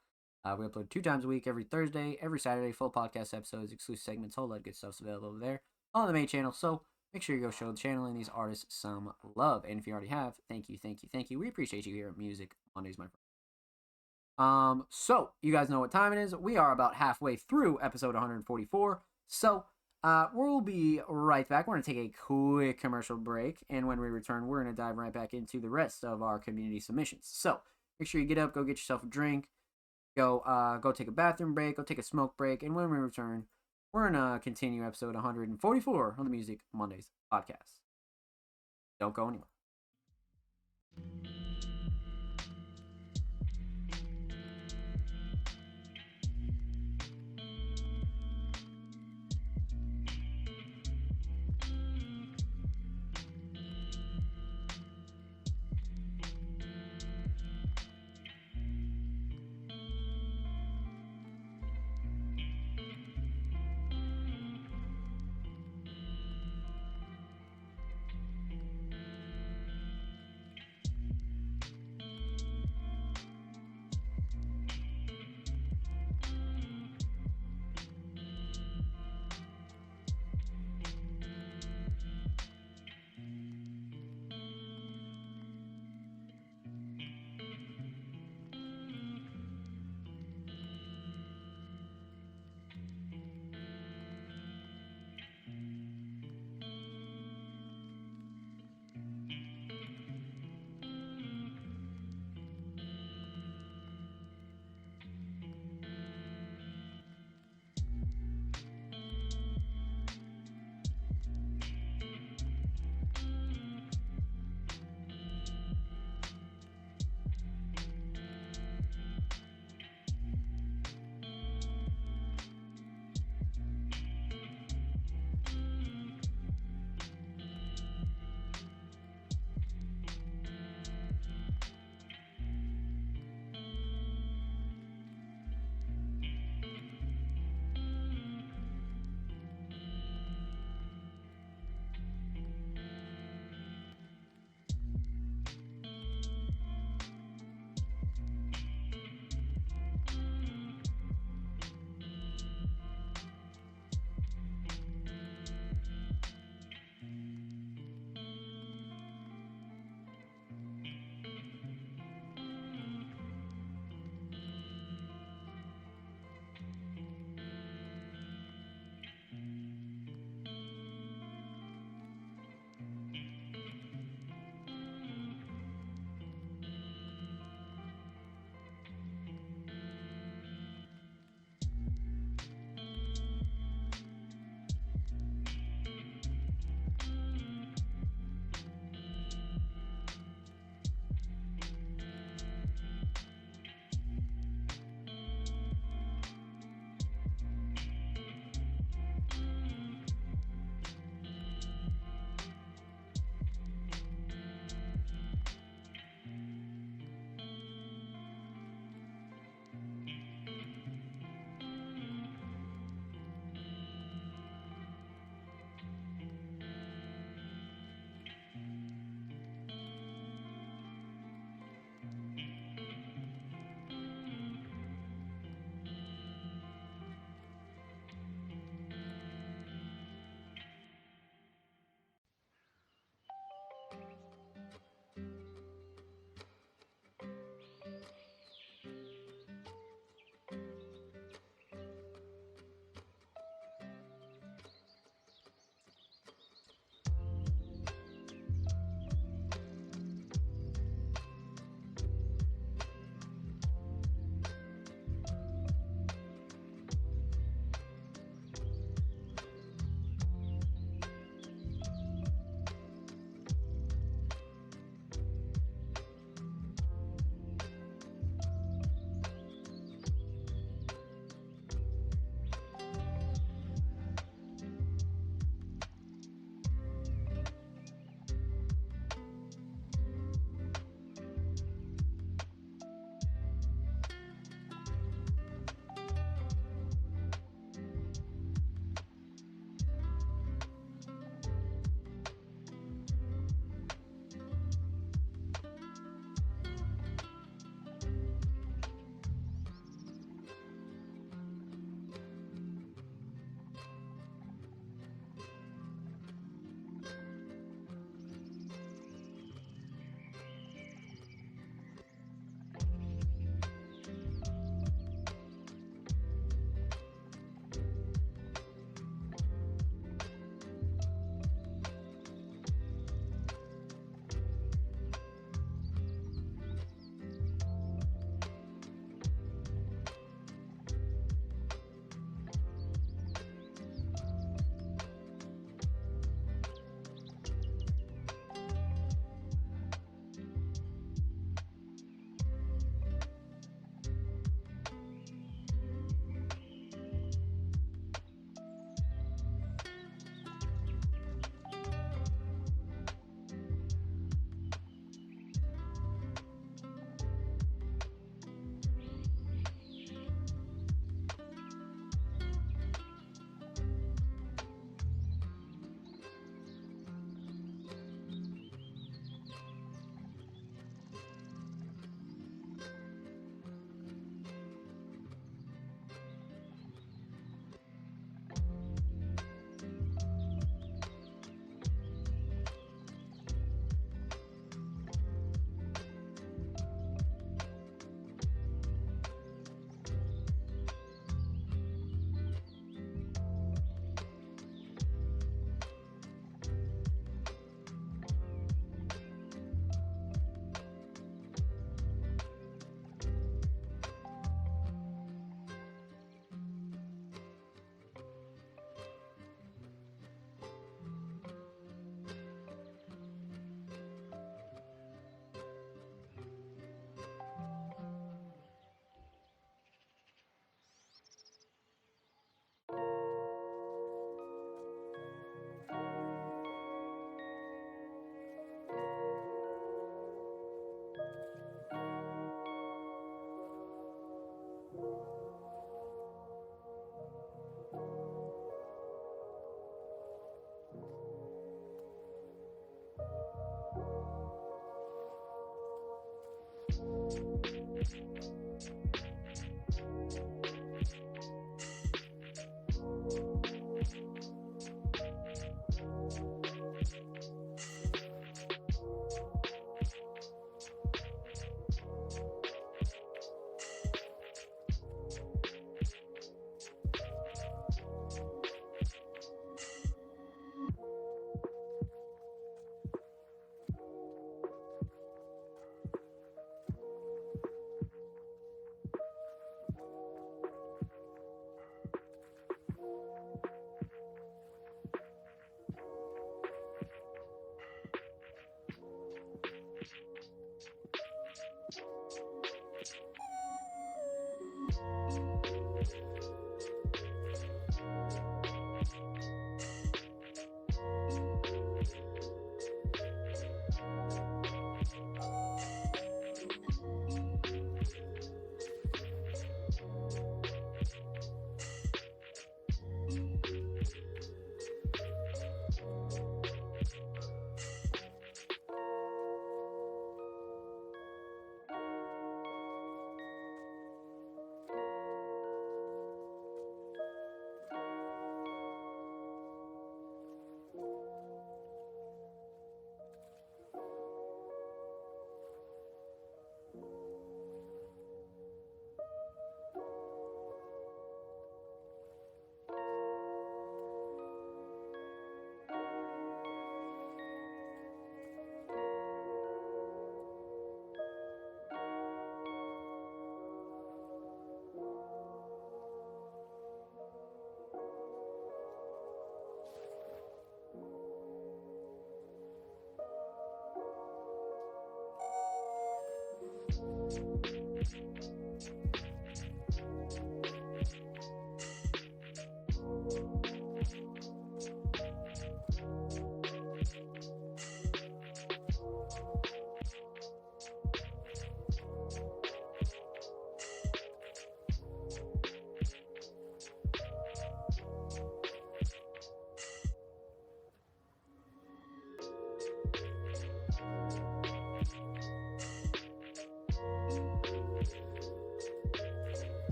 We upload 2 times a week, every Thursday, every Saturday, full podcast episodes, exclusive segments, whole lot of good stuff's available over there on the main channel. So make sure you go show the channel and these artists some love. And if you already have, thank you, thank you, thank you. We appreciate you here at Music Mondays, my friend. So you guys know what time it is. We are about halfway through episode 144. So we'll be right back. We're going to take a quick commercial break. And when we return, we're going to dive right back into the rest of our community submissions. So make sure you get up, go get yourself a drink. Go take a bathroom break, go take a smoke break, and when we return, we're gonna continue episode 144 on the Music Mondays podcast. Don't go anywhere.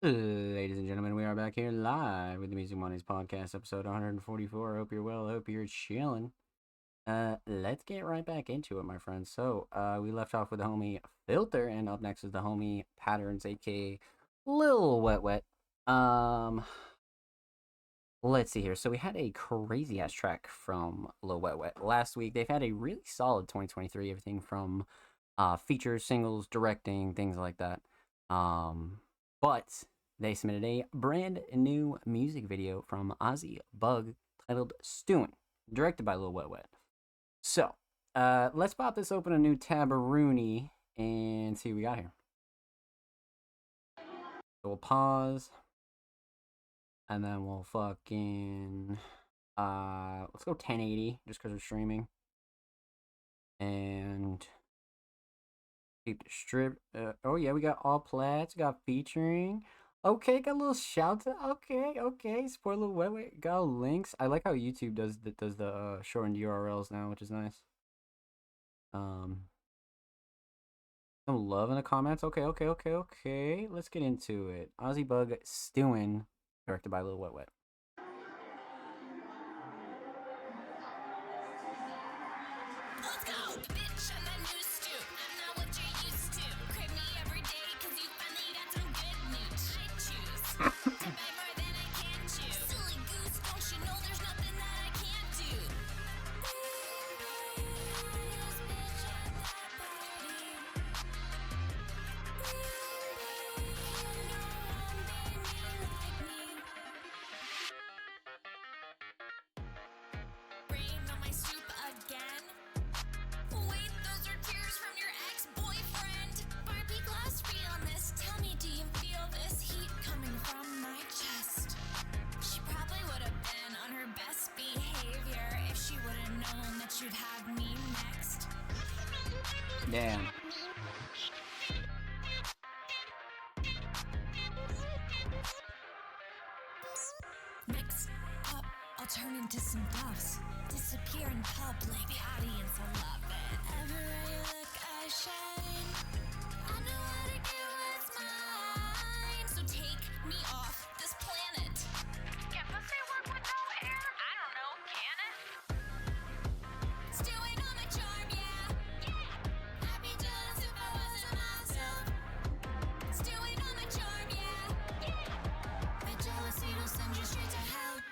Ladies and gentlemen, we are back here live with the Music Mondays podcast, episode 144. I hope you're well. I hope you're chilling. Let's get right back into it, my friends. So, we left off with the homie Filter, and up next is the homie Patterns, aka Lil Wet Wet. Let's see here. So we had a crazy ass track from Lil Wet Wet last week. They've had a really solid 2023. Everything from features, singles, directing, things like that. But they submitted a brand new music video from Ozzy Bug titled Stewin', directed by Lil Wet Wet. So, let's pop this open a new tabaroonie and see what we got here. So we'll pause. And then we'll fucking, let's go 1080, just because we're streaming. And keep the strip. Oh yeah, we got all plats, got featuring. Okay, got a little shout out. Okay. Support a little wet. Got links. I like how YouTube does the shortened URLs now, which is nice. Some love in the comments. Okay. Let's get into it. Ozzy Bug Stewin', directed by Lil Wet Wet. Let's go! Bitch, I'm that new stew. I'm not what you're used to. Crave me every day, cause you finally got some good news. I choose to beg more than I can chew. Silly goose, don't you know there's nothing that I can't do? This bitch at that party. Rain on my soup again? Wait, those are tears from your ex-boyfriend. Barbie glass realness, tell me, do you feel this heat coming from my chest? She probably would have been on her best behavior if she would have known that you'd have me next. Damn. Next up, I'll turn into some doves. Disappear in public, the audience will love it. Everywhere you look, I shine. I know how to get what's mine. So take me off this planet. Can pussy work with no air? I don't know, can it? Stewing on my charm, yeah. I'd be jealous if I wasn't myself. Stewing on my charm, yeah. My jealousy will send you straight to hell.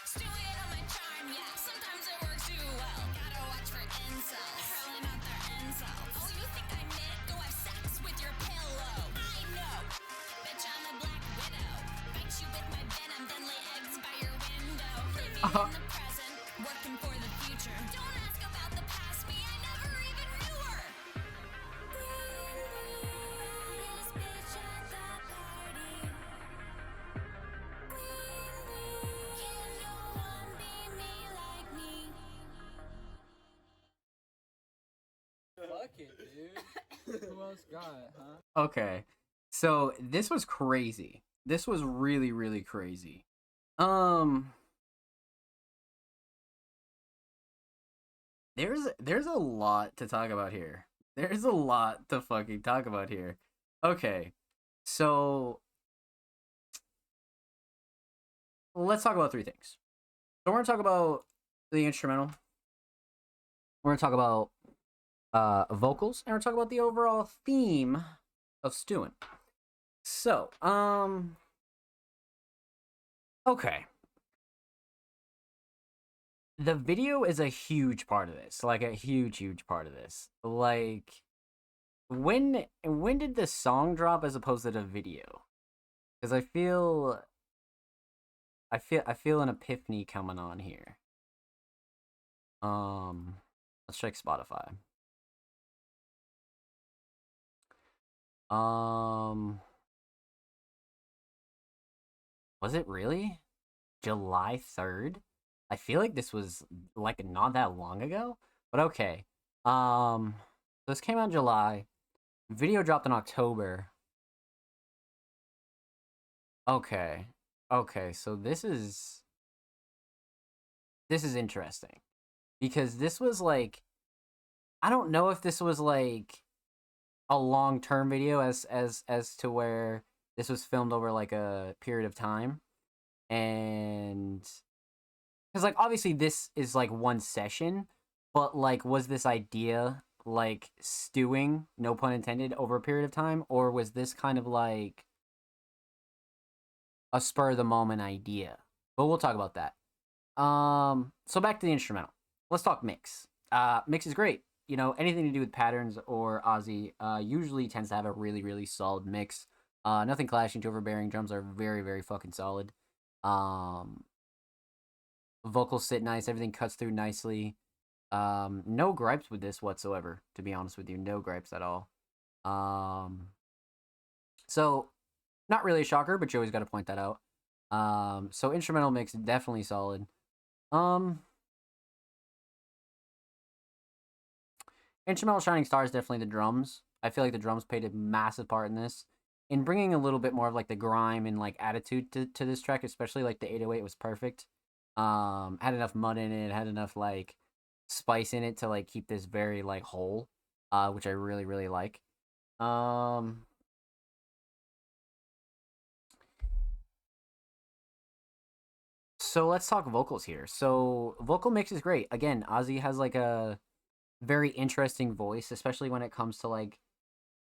Stewing on my charm, yeah. Sometimes it works too well. Gotta watch for incels. Probably not their incels. Oh, you think I knit? Go have sex with your pillow. I know. Bitch, I'm a black widow. Bite you with my venom, then lay eggs by your window. Living in the present, working for the future. Don't ask about the past, me, I never even knew her. This bitch at that party. Can no one be me like me? Fuck it, dude. Who else got it, huh? Okay, so this was crazy. This was really, really crazy. There's a lot to talk about here. There's a lot to fucking talk about here. Okay, so let's talk about three things. So we're gonna talk about the instrumental. We're gonna talk about vocals, and we're gonna talk about the overall theme of Stewin'. So, okay. The video is a huge part of this, like a huge part of this. Like, when did the song drop as opposed to the video? Because I feel an epiphany coming on here. Let's check Spotify. Was it really July 3rd? I feel like this was like not that long ago, but okay. This came out in July. Video dropped in October. Okay. So this is interesting because this was like, I don't know if this was like a long-term video as to where this was filmed over like a period of time. And because like obviously this is like one session, but like was this idea like stewing, no pun intended, over a period of time, or was this kind of like a spur of the moment idea? But we'll talk about that. So back to the instrumental. Let's talk mix. Mix is great. You know, anything to do with patterns or Ozzy usually tends to have a really, really solid mix. Nothing clashing, too overbearing. Drums are very, very fucking solid. Vocals sit nice. Everything cuts through nicely. No gripes with this whatsoever, to be honest with you. No gripes at all. So, not really a shocker, but Joey's got to point that out. So instrumental mix, definitely solid. Instrumental shining star is definitely the drums. I feel like the drums played a massive part in this. In bringing a little bit more of like the grime and like attitude to this track, especially like the 808 was perfect. Had enough mud in it, had enough like spice in it to like keep this very like whole, which I really, really like. So let's talk vocals here. So vocal mix is great. Again, Ozzy has like a very interesting voice, especially when it comes to like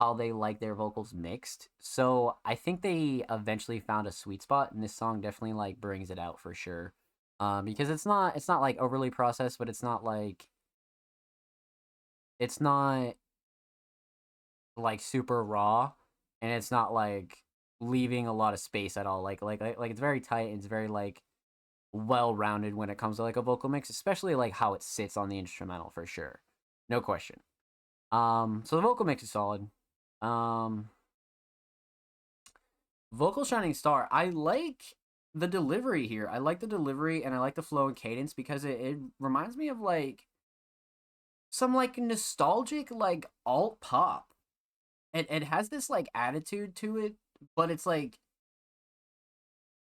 how they like their vocals mixed. So I think they eventually found a sweet spot, and this song definitely like brings it out for sure. Because it's not like overly processed, but it's not like super raw, and it's not like leaving a lot of space at all. Like it's very tight and it's very like well-rounded when it comes to like a vocal mix, especially like how it sits on the instrumental for sure. No question. So the vocal mix is solid. Vocal shining star. I like the delivery here. I like the delivery and I like the flow and cadence because it reminds me of like some like nostalgic like alt pop. It has this like attitude to it, but it's like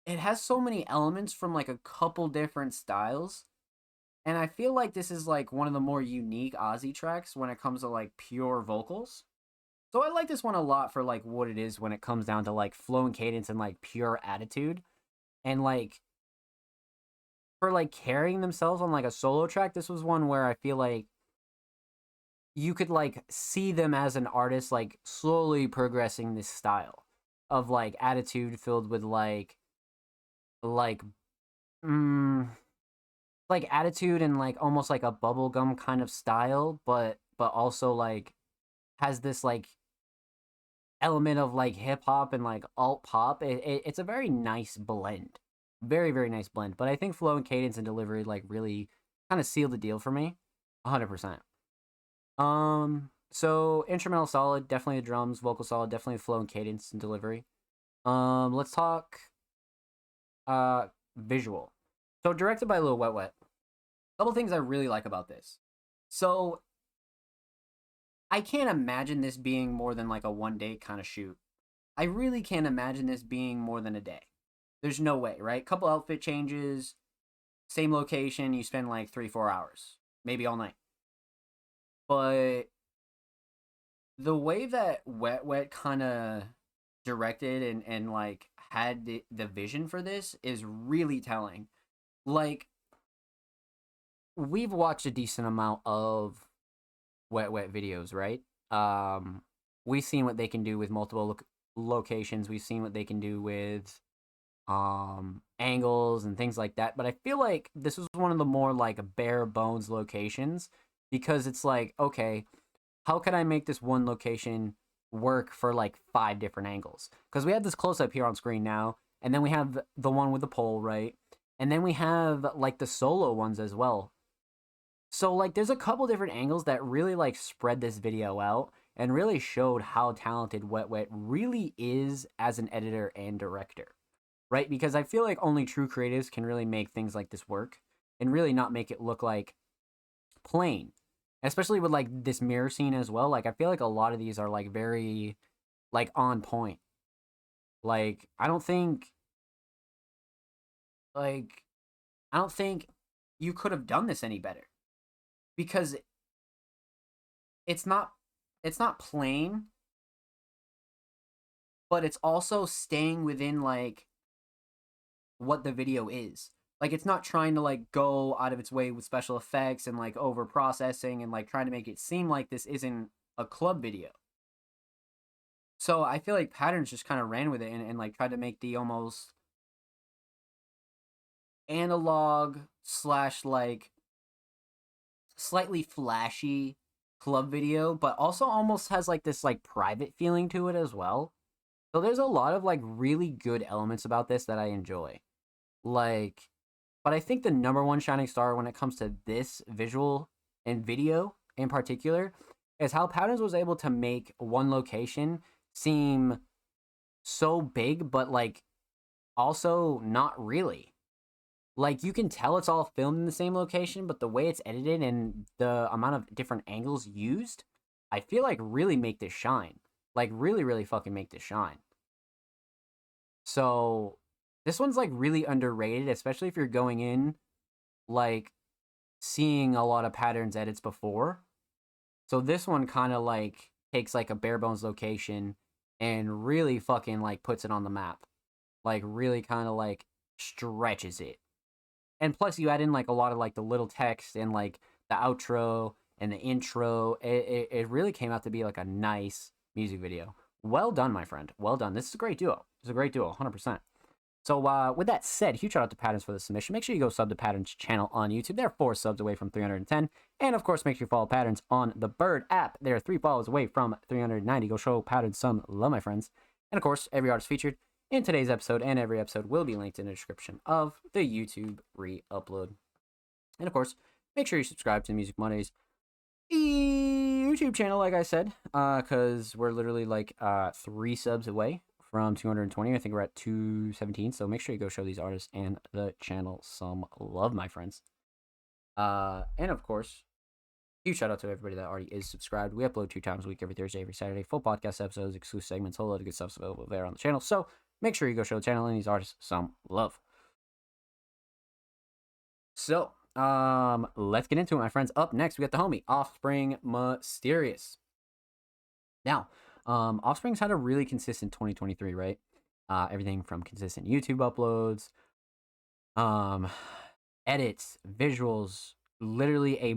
it has so many elements from like a couple different styles. And I feel like this is like one of the more unique Ozzy tracks when it comes to like pure vocals. So I like this one a lot for like what it is when it comes down to like flow and cadence and like pure attitude. And like for like carrying themselves on like a solo track, this was one where I feel like you could like see them as an artist like slowly progressing this style of like attitude filled with like attitude and like almost like a bubblegum kind of style, but also like has this like element of like hip hop and like alt pop. It's a very nice blend, very, very nice blend. But I think flow and cadence and delivery like really kind of sealed the deal for me 100%. So instrumental solid, definitely the drums. Vocal solid, definitely the flow and cadence and delivery. Let's talk visual. So directed by Lil Wet Wet. Couple things I really like about this. So I can't imagine this being more than like a one day kind of shoot. I really can't imagine this being more than a day. There's no way, right? Couple outfit changes, same location, you spend like 3-4 hours, maybe all night. But the way that Wet Wet kind of directed and like had the vision for this is really telling. Like, we've watched a decent amount of Wet Wet videos, right? We've seen what they can do with multiple locations. We've seen what they can do with angles and things like that. But I feel like this was one of the more like bare bones locations because it's like, okay, how can I make this one location work for like 5 different angles? Because we have this close up here on screen now, and then we have the one with the pole, right? And then we have like the solo ones as well. So like there's a couple different angles that really like spread this video out and really showed how talented Wet Wet really is as an editor and director, right? Because I feel like only true creatives can really make things like this work and really not make it look like plain, especially with like this mirror scene as well. Like I feel like a lot of these are like very like on point. Like I don't think you could have done this any better. Because it's not plain, but it's also staying within like what the video is. Like it's not trying to like go out of its way with special effects and like over processing and like trying to make it seem like this isn't a club video. So I feel like Patterns just kind of ran with it and like tried to make the almost analog slash like slightly flashy club video, but also almost has like this like private feeling to it as well. So there's a lot of like really good elements about this that I enjoy. Like, but I think the number one shining star when it comes to this visual and video in particular is how Patterns was able to make one location seem so big, but like also not really. Like you can tell it's all filmed in the same location, but the way it's edited and the amount of different angles used, I feel like really make this shine. Like really, really fucking make this shine. So this one's like really underrated, especially if you're going in like seeing a lot of Patterns edits before. So this one kind of like takes like a bare bones location and really fucking like puts it on the map. Like really kind of like stretches it. And plus you add in like a lot of like the little text and like the outro and the intro. It really came out to be like a nice music video. Well done, my friend. Well done. This is a great duo. It's a great duo, 100%. So with that said, huge shout out to Patterns for the submission. Make sure you go sub to Patterns channel on YouTube. They're 4 subs away from 310. And of course, make sure you follow Patterns on the Bird app. They're 3 follows away from 390. Go show Patterns some love, my friends. And of course, every artist featured in today's episode and every episode will be linked in the description of the YouTube re-upload. And of course, make sure you subscribe to the Music Mondays YouTube channel, like I said, because we're literally like 3 subs away from 220. I think we're at 217. So make sure you go show these artists and the channel some love, my friends. And of course, huge shout out to everybody that already is subscribed. We upload 2 times a week, every Thursday, every Saturday. Full podcast episodes, exclusive segments, a whole lot of good stuff's available there on the channel. So make sure you go show the channel and these artists some love. So, let's get into it, my friends. Up next, we got the homie Offspring Mysterious. Now, Offspring's had a really consistent 2023, right? Everything from consistent YouTube uploads, edits, visuals, literally a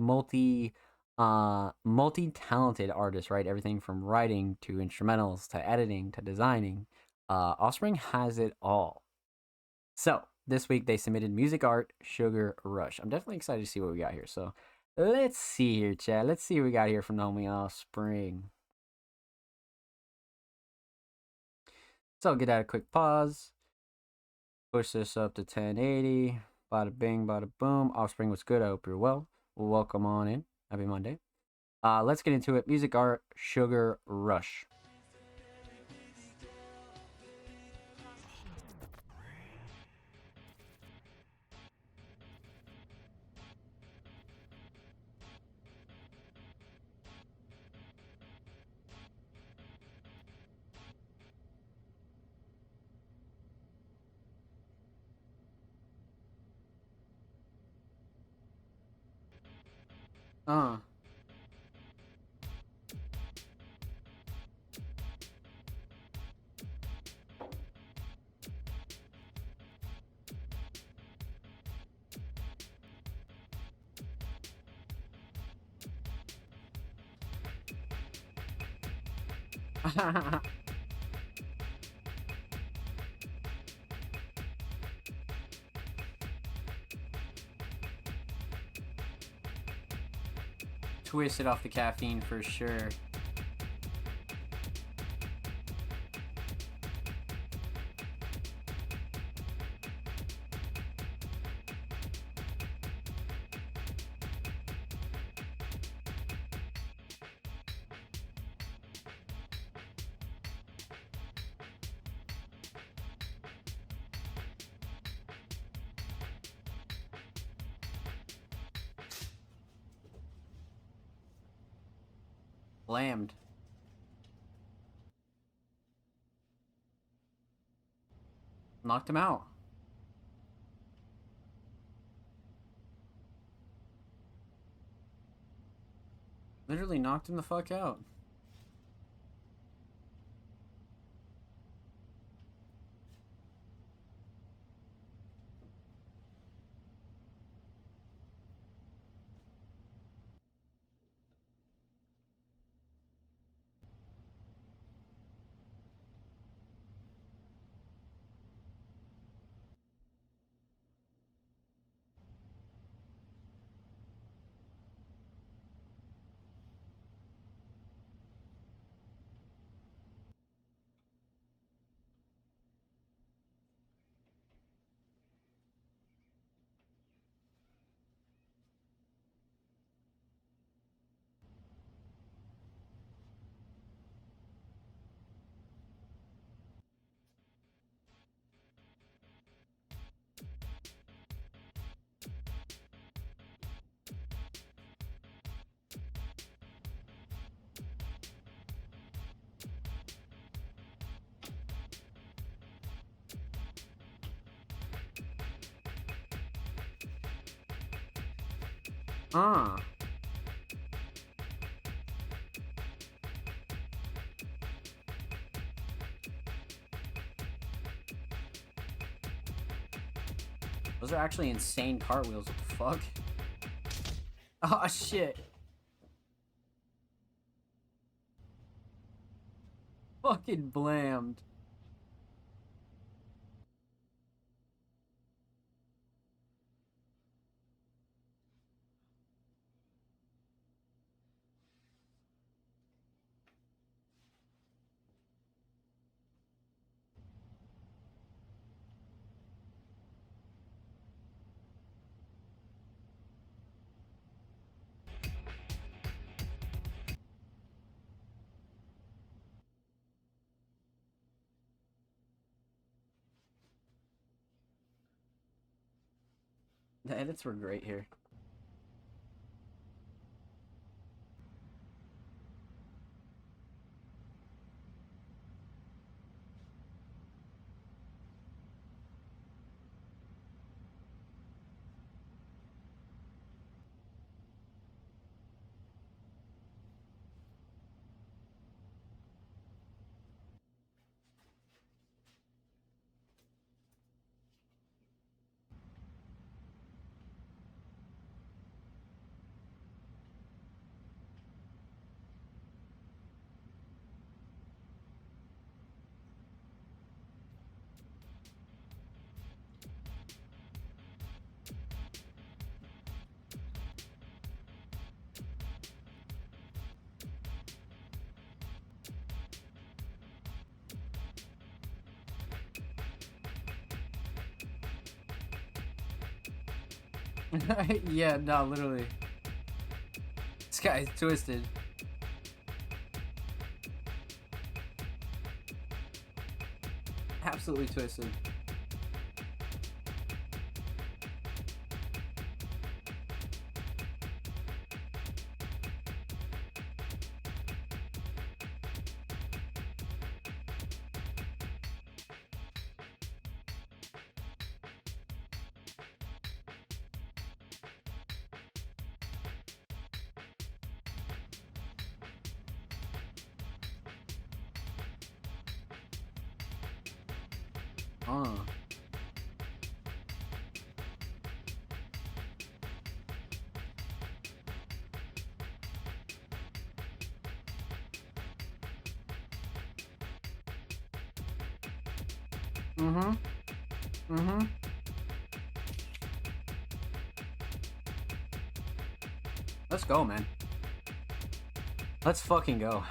multi-talented artist, right? Everything from writing to instrumentals to editing to designing. Offspring has it all. So this week they submitted Music Art Sugar Rush. I'm definitely excited to see what we got here. So let's see here, chat. Let's see what we got here from the homie Offspring. So I'll get out a quick pause. Push this up to 1080. Bada bing, bada boom. Offspring, what's good? I hope you're well. Welcome on in. Happy Monday. Let's get into it. Music Art Sugar Rush. Twisted off the caffeine for sure. Slammed. Knocked him out. Literally knocked him the fuck out. Ah. Those are actually insane cartwheels. What the fuck? Oh shit. Fucking blammed. The edits were great here. Yeah, no, literally. This guy's twisted. Absolutely twisted. Let's go, man. Let's fucking go.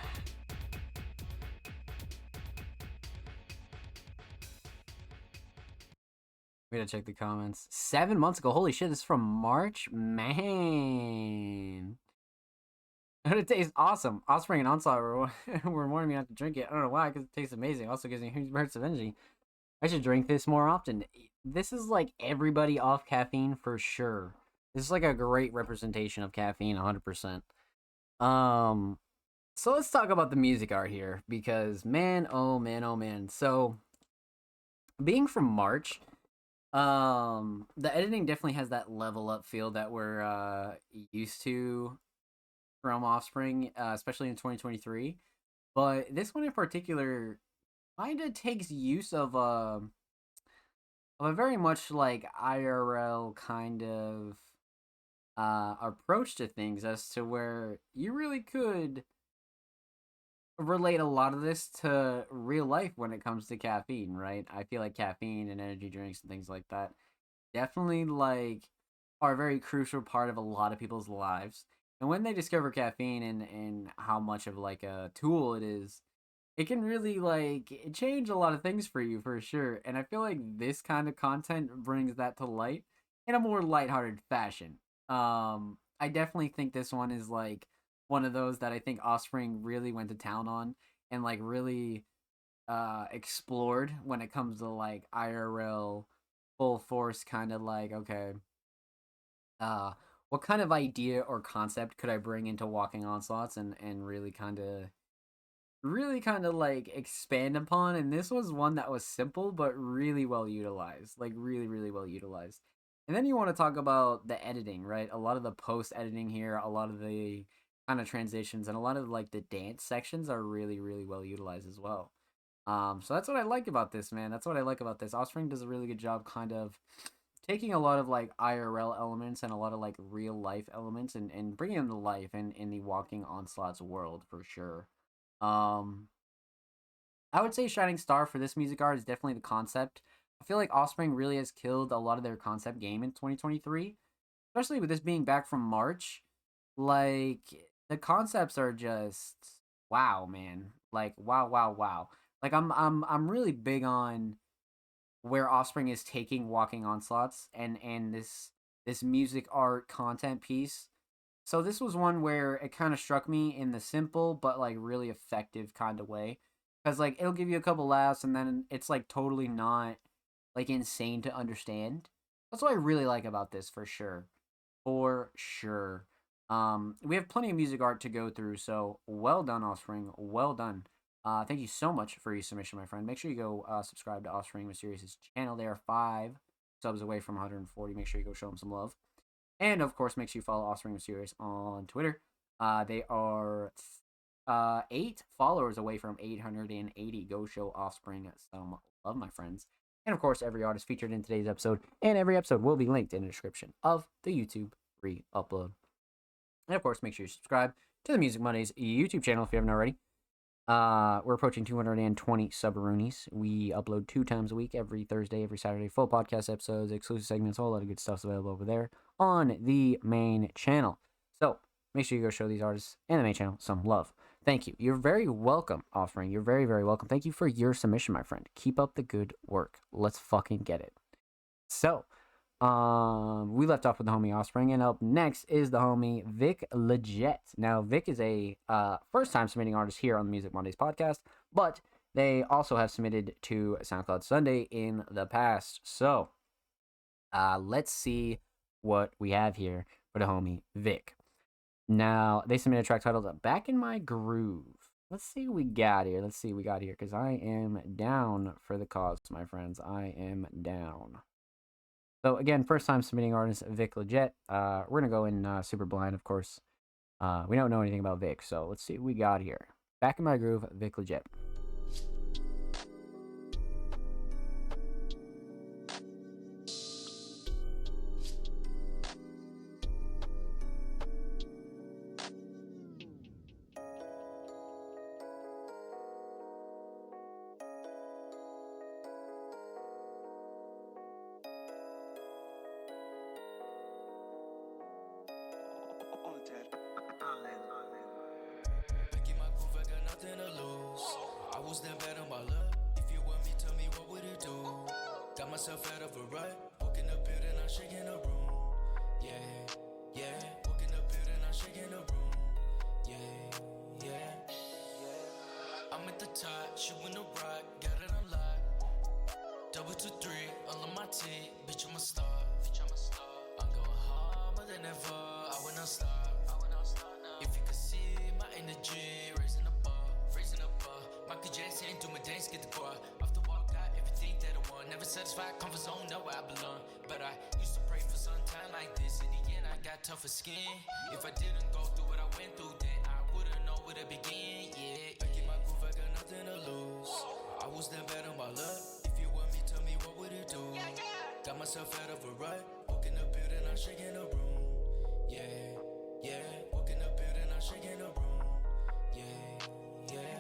We gotta check the comments. 7 months ago. Holy shit, this is from March? Man. It tastes awesome. Offspring and Onslaught were warning me not to drink it. I don't know why, because it tastes amazing. Also gives me huge bursts of energy. I should drink this more often. This is like everybody off caffeine for sure. This is like a great representation of caffeine, 100%. So let's talk about the music art here, because man, oh man, oh man. So, being from March, the editing definitely has that level up feel that we're used to from Offspring, especially in 2023. But this one in particular kind of takes use of a very much like IRL kind of approach to things, as to where you really could relate a lot of this to real life when it comes to caffeine, right? I feel like caffeine and energy drinks and things like that definitely like are a very crucial part of a lot of people's lives. And when they discover caffeine and how much of like a tool it is, it can really like change a lot of things for you for sure. And I feel like this kind of content brings that to light in a more lighthearted fashion. I definitely think this one is like one of those that I think Offspring really went to town on and like really explored when it comes to like IRL full force kind of like, okay, what kind of idea or concept could I bring into Walking Onslaughts and really kind of like expand upon. And this was one that was simple but really well utilized, like really well utilized. And then you want to talk about the editing, right? A lot of the post editing here, a lot of the kind of transitions, and a lot of like the dance sections are really, really well utilized as well. So that's what I like about this, man. That's what I like about this. Offspring does a really good job kind of taking a lot of like IRL elements and a lot of like real life elements and bringing them to life in the Walking Onslaught's world for sure. Um, I would say Shining Star for this music art is definitely the concept. I feel like Offspring really has killed a lot of their concept game in 2023, especially with this being back from March. Like the concepts are just wow, man. Like wow, wow, wow. Like I'm really big on where Offspring is taking Walking Onslaughts and this music art content piece. So this was one where it kind of struck me in the simple but like really effective kind of way. Cause like it'll give you a couple laughs and then it's like totally not like insane to understand. That's what I really like about this for sure. For sure. We have plenty of music art to go through, so well done, Offspring. Well done. Thank you so much for your submission, my friend. Make sure you go subscribe to Offspring Mysterious' channel. They are 5 subs away from 140. Make sure you go show them some love. And of course, make sure you follow Offspring Mysterious on Twitter. They are 8 followers away from 880. Go show Offspring some love, my friends. And of course, every artist featured in today's episode and every episode will be linked in the description of the YouTube re-upload. And of course, make sure you subscribe to the Music Mondays YouTube channel if you haven't already. We're approaching 220 sub-roonies. We upload 2 times a week, every Thursday, every Saturday. Full podcast episodes, exclusive segments, a whole lot of good stuff's available over there on the main channel. So make sure you go show these artists and the main channel some love. Thank you. You're very welcome, Offspring. You're very, very welcome. Thank you for your submission, my friend. Keep up the good work. Let's fucking get it. So, we left off with the homie Offspring, and up next is the homie Vic Leggett. Now, Vic is a first-time submitting artist here on the Music Mondays podcast, but they also have submitted to SoundCloud Sunday in the past. So, let's see what we have here for the homie Vic. Now, they submitted a track titled Back in My Groove. Let's see what we got here. Because I am down for the cause, my friends. I am down. So, again, first time submitting artist, Vic Leggett. We're going to go in super blind, of course. We don't know anything about Vic, so let's see what we got here. Back in My Groove, Vic Leggett. Back in my groove, I got nothing to lose. I was that bad on my luck. If you want me, tell me what would it do? Got myself out of a rut. Walk in the building, I'm shaking the room. Yeah, yeah. Walk in the building, I'm shaking the room. Yeah, yeah. I'm at the top, shooting the rock, got it unlocked. Double 2 3, all on my teeth, bitch, I'm a star. I'm going harder than ever, I will not stop. If you could see my energy, raising the bar. Michael Jackson, do my dance, get the bar. Off the wall, got everything that I want. Never satisfied, comfort zone, know where I belong. But I used to pray for some time like this. In the end, I got tougher skin. If I didn't go through what I went through, then I wouldn't know where to begin. Yeah, back in my groove, I got nothing to lose. I was that bad on my luck. If you want me, tell me what would it do? Got myself out of a rut. Walk in the building, I'm shaking the room. Yeah, yeah. Walk in the building, I'm shaking the room. Yeah, yeah.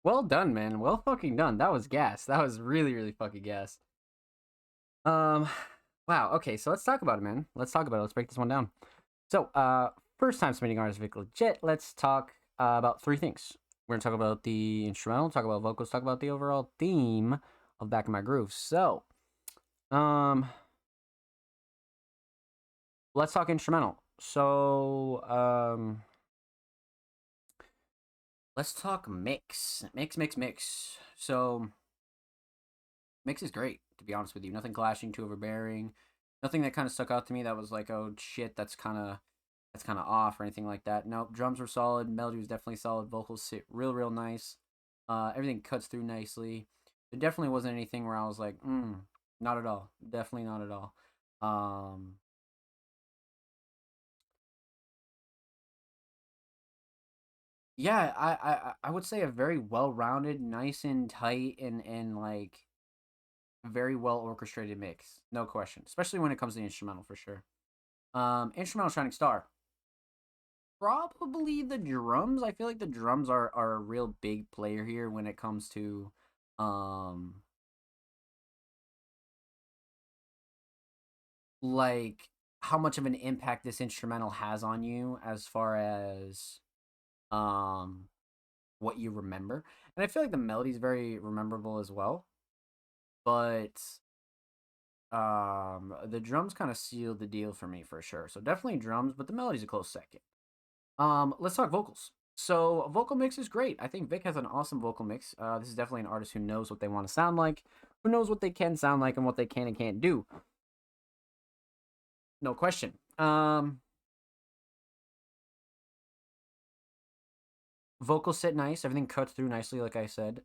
Well done, man. Well fucking done. That was gas. That was really, really fucking gas. Wow. Okay, so let's talk about it, man. Let's talk about it. Let's break this one down. So, first time submitting artist Vic Leggett. Let's talk about 3 things. We're gonna talk about the instrumental, talk about vocals, talk about the overall theme of Back in My Groove. So, let's talk instrumental. So, let's talk mix. Mix. So, mix is great, to be honest with you. Nothing clashing, too overbearing. Nothing that kind of stuck out to me that was like, oh shit, that's kind of off or anything like that. Nope, drums were solid, melody was definitely solid, vocals sit real nice. Everything cuts through nicely. There definitely wasn't anything where I was like, not at all. Definitely not at all. Yeah, I would say a very well-rounded, nice and tight and like very well orchestrated mix. No question. Especially when it comes to the instrumental for sure. Instrumental Shining Star. Probably the drums. I feel like the drums are a real big player here when it comes to um like how much of an impact this instrumental has on you as far as um what you remember. And I feel like the melody is very rememberable as well. But the drums kind of sealed the deal for me for sure. So definitely drums, but the melody's a close second. Let's talk vocals. So vocal mix is great. I think Vic has an awesome vocal mix. This is definitely an artist who knows what they want to sound like, who knows what they can sound like and what they can and can't do. No question. Vocals sit nice. Everything cuts through nicely, like I said.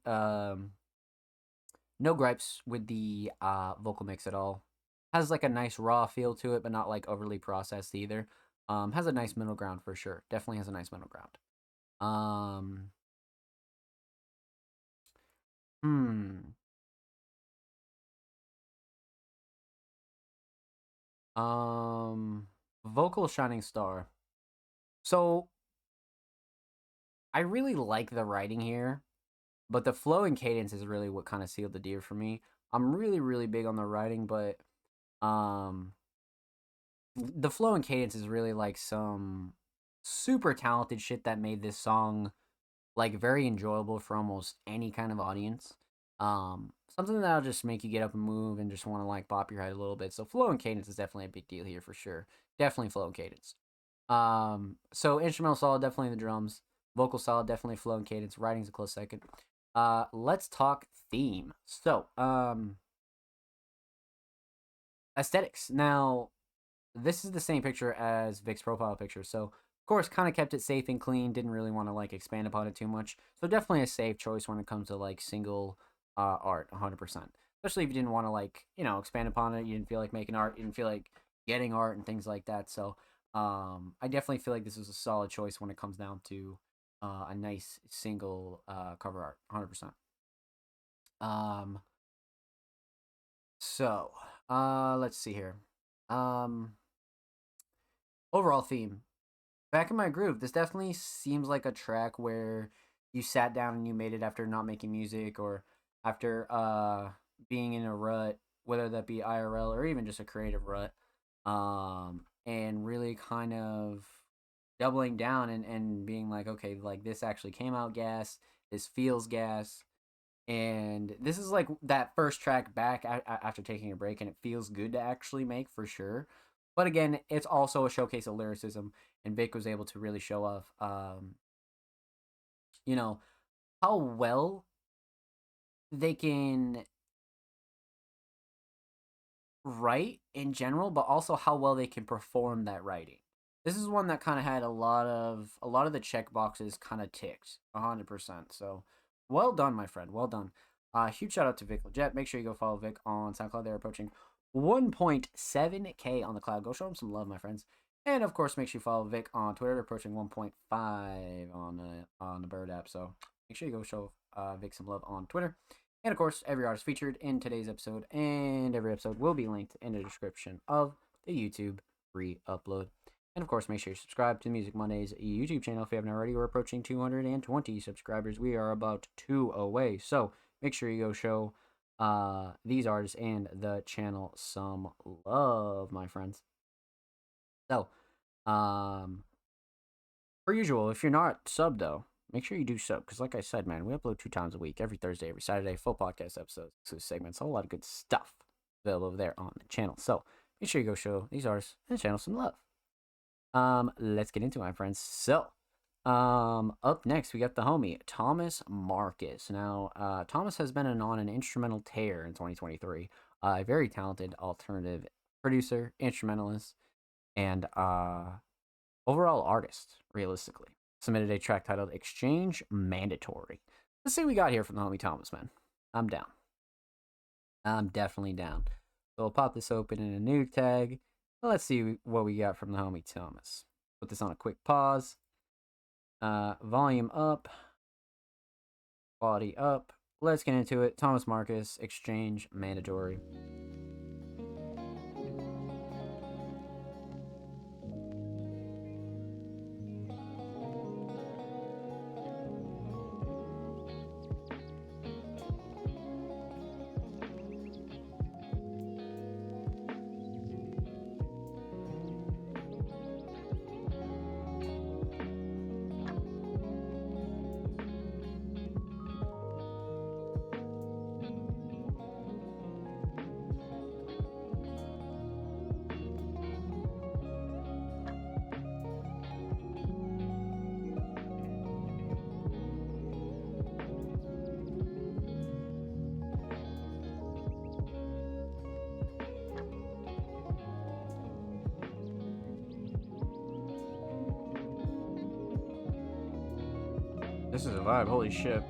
No gripes with the vocal mix at all. Has like a nice raw feel to it, but not like overly processed either. Has a nice middle ground for sure. Definitely has a nice middle ground. Hmm. Vocal Shining Star. So I really like the writing here, but the flow and cadence is really what kind of sealed the deal for me. I'm really big on the writing, but um the flow and cadence is really like some super talented shit that made this song like very enjoyable for almost any kind of audience. Something that'll just make you get up and move and just want to like bop your head a little bit. So flow and cadence is definitely a big deal here for sure. Definitely flow and cadence. So instrumental solid, definitely the drums. Vocal solid, definitely flow and cadence. Writing's a close second. Let's talk theme. So, aesthetics. Now, this is the same picture as Vic's profile picture. So, of course, kind of kept it safe and clean. Didn't really want to like expand upon it too much. So definitely a safe choice when it comes to like single art, 100%. Especially if you didn't want to like expand upon it. You didn't feel like making art. You didn't feel like getting art and things like that. So I definitely feel like this was a solid choice when it comes down to a nice single cover art, 100%. So let's see here. Overall theme. Back in My Groove. This definitely seems like a track where you sat down and you made it after not making music or after being in a rut, whether that be IRL or even just a creative rut. And really kind of doubling down and being like, okay, like this actually came out gas, this feels gas, and this is like that first track back after taking a break, and it feels good to actually make for sure. But again, it's also a showcase of lyricism, and Vic was able to really show off, you know, how well they can write in general, but also how well they can perform that writing. This is one that kind of had a lot of the check boxes kind of ticked 100%. So well done, my friend. Well done. Huge shout out to Vic Leggett. Make sure you go follow Vic on SoundCloud. They're approaching 1.7K on the cloud. Go show him some love, my friends. And of course, make sure you follow Vic on Twitter. They're approaching 1.5 on the Bird app. So make sure you go show Vic some love on Twitter. And of course, every artist featured in today's episode and every episode will be linked in the description of the YouTube re-upload. And of course, make sure you subscribe to Music Mondays YouTube channel if you haven't already. We're approaching 220 subscribers. We are about 2 away. So make sure you go show these artists and the channel some love, my friends. So, per usual, if you're not subbed though, make sure you do sub, because like I said, man, we upload 2 times a week, every Thursday, every Saturday, full podcast episodes, exclusive segments, a whole lot of good stuff available over there on the channel. So make sure you go show these artists and the channel some love. Let's get into it, my friends. So, Up next, we got the homie Thomas Marcus. Now, Thomas has been on an instrumental tear in 2023. A very talented alternative producer, instrumentalist, and overall artist. Realistically, submitted a track titled "Exchange Mandatory." Let's see what we got here from the homie Thomas, man. I'm down. I'm definitely down. So we'll pop this open in a new tag. Let's see what we got from the homie Thomas. Put this on a quick pause. Volume up. Quality up. Let's get into it. Thomas Marcus, Exchange Mandatory. This is a vibe, holy shit.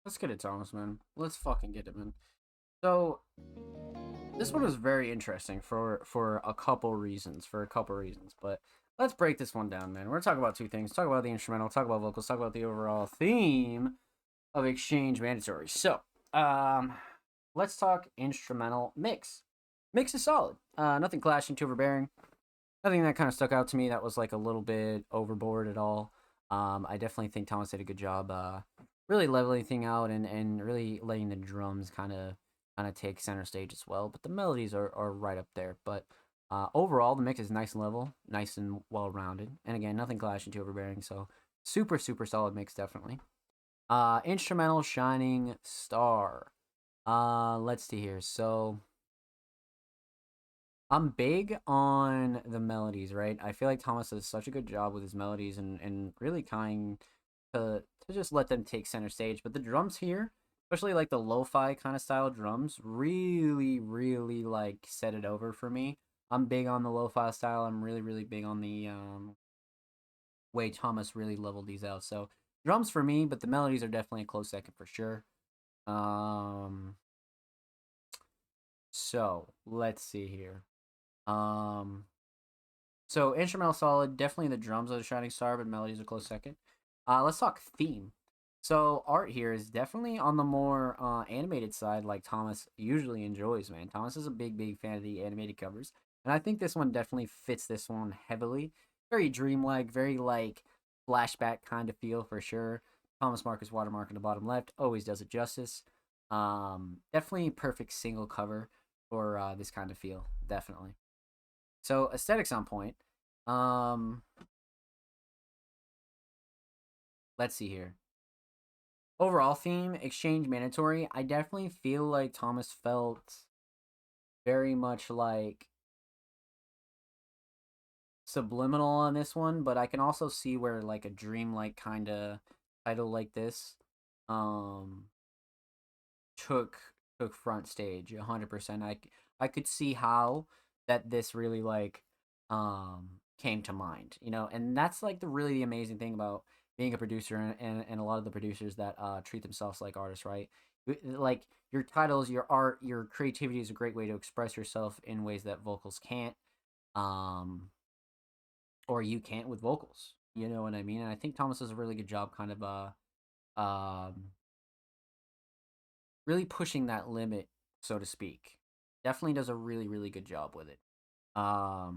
Let's get it, Thomas, man. Let's fucking get it, man. So, this one was very interesting for a couple reasons. But let's break this one down, man. We're gonna talk about two things. Talk about the instrumental, talk about vocals, talk about the overall theme of Exchange Mandatory. So, let's talk instrumental mix. Mix is solid. Nothing clashing, too overbearing. Nothing that kind of stuck out to me that was like a little bit overboard at all. I definitely think Thomas did a good job really leveling thing out and really letting the drums kind of take center stage as well. But the melodies are right up there. But overall, the mix is nice and level, nice and well-rounded. And again, nothing clashing, too overbearing. So super, super solid mix, definitely. Instrumental Shining Star. Let's see here. So I'm big on the melodies, right? I feel like Thomas does such a good job with his melodies and really kind to just let them take center stage. But the drums here, especially like the lo-fi kind of style drums, really, really like set it over for me. I'm big on the lo-fi style. I'm really, really big on the way Thomas really leveled these out. So drums for me, but the melodies are definitely a close second for sure. So let's see here. So instrumental solid, definitely the drums are the shining star, but melodies a close second. Let's talk theme. So art here is definitely on the more animated side, like Thomas usually enjoys. Man, Thomas is a big fan of the animated covers, and I think this one definitely fits this one heavily. Very dreamlike, very like flashback kind of feel for sure. Thomas Marcus watermark in the bottom left always does it justice. Definitely perfect single cover for this kind of feel, definitely. So aesthetics on point. Let's see here. Overall theme, exchange mandatory. I definitely feel like Thomas felt very much like subliminal on this one, but I can also see where like a dreamlike kind of title like this took front stage 100%. I could see how that this really like came to mind, you know, and that's like the really amazing thing about being a producer and a lot of the producers that treat themselves like artists, right? Like your titles, your art, your creativity is a great way to express yourself in ways that vocals can't, or you can't with vocals. You know what I mean? And I think Thomas does a really good job, kind of really pushing that limit, so to speak. Definitely does a really good job with it. So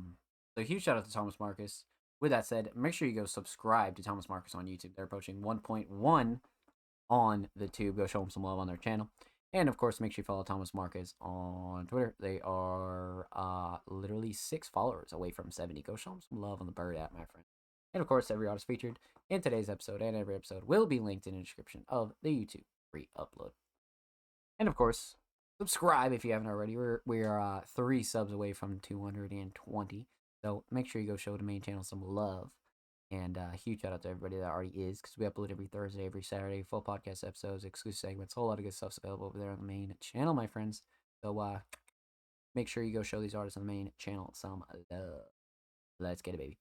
huge shout out to Thomas Marcus. With that said, make sure you go subscribe to Thomas Marcus on YouTube. They're approaching 1.1 on the tube. Go show them some love on their channel. And of course, make sure you follow Thomas Marcus on Twitter. They are literally 6 followers away from 70. Go show them some love on the Bird app, my friend. And of course, every artist featured in today's episode and every episode will be linked in the description of the YouTube free upload. And of course, subscribe if you haven't already. We're 3 subs away from 220. So make sure you go show the main channel some love. And huge shout out to everybody that already is, because we upload every Thursday, every Saturday, full podcast episodes, exclusive segments, a whole lot of good stuff's available over there on the main channel, my friends. So make sure you go show these artists on the main channel some love. Let's get it, baby.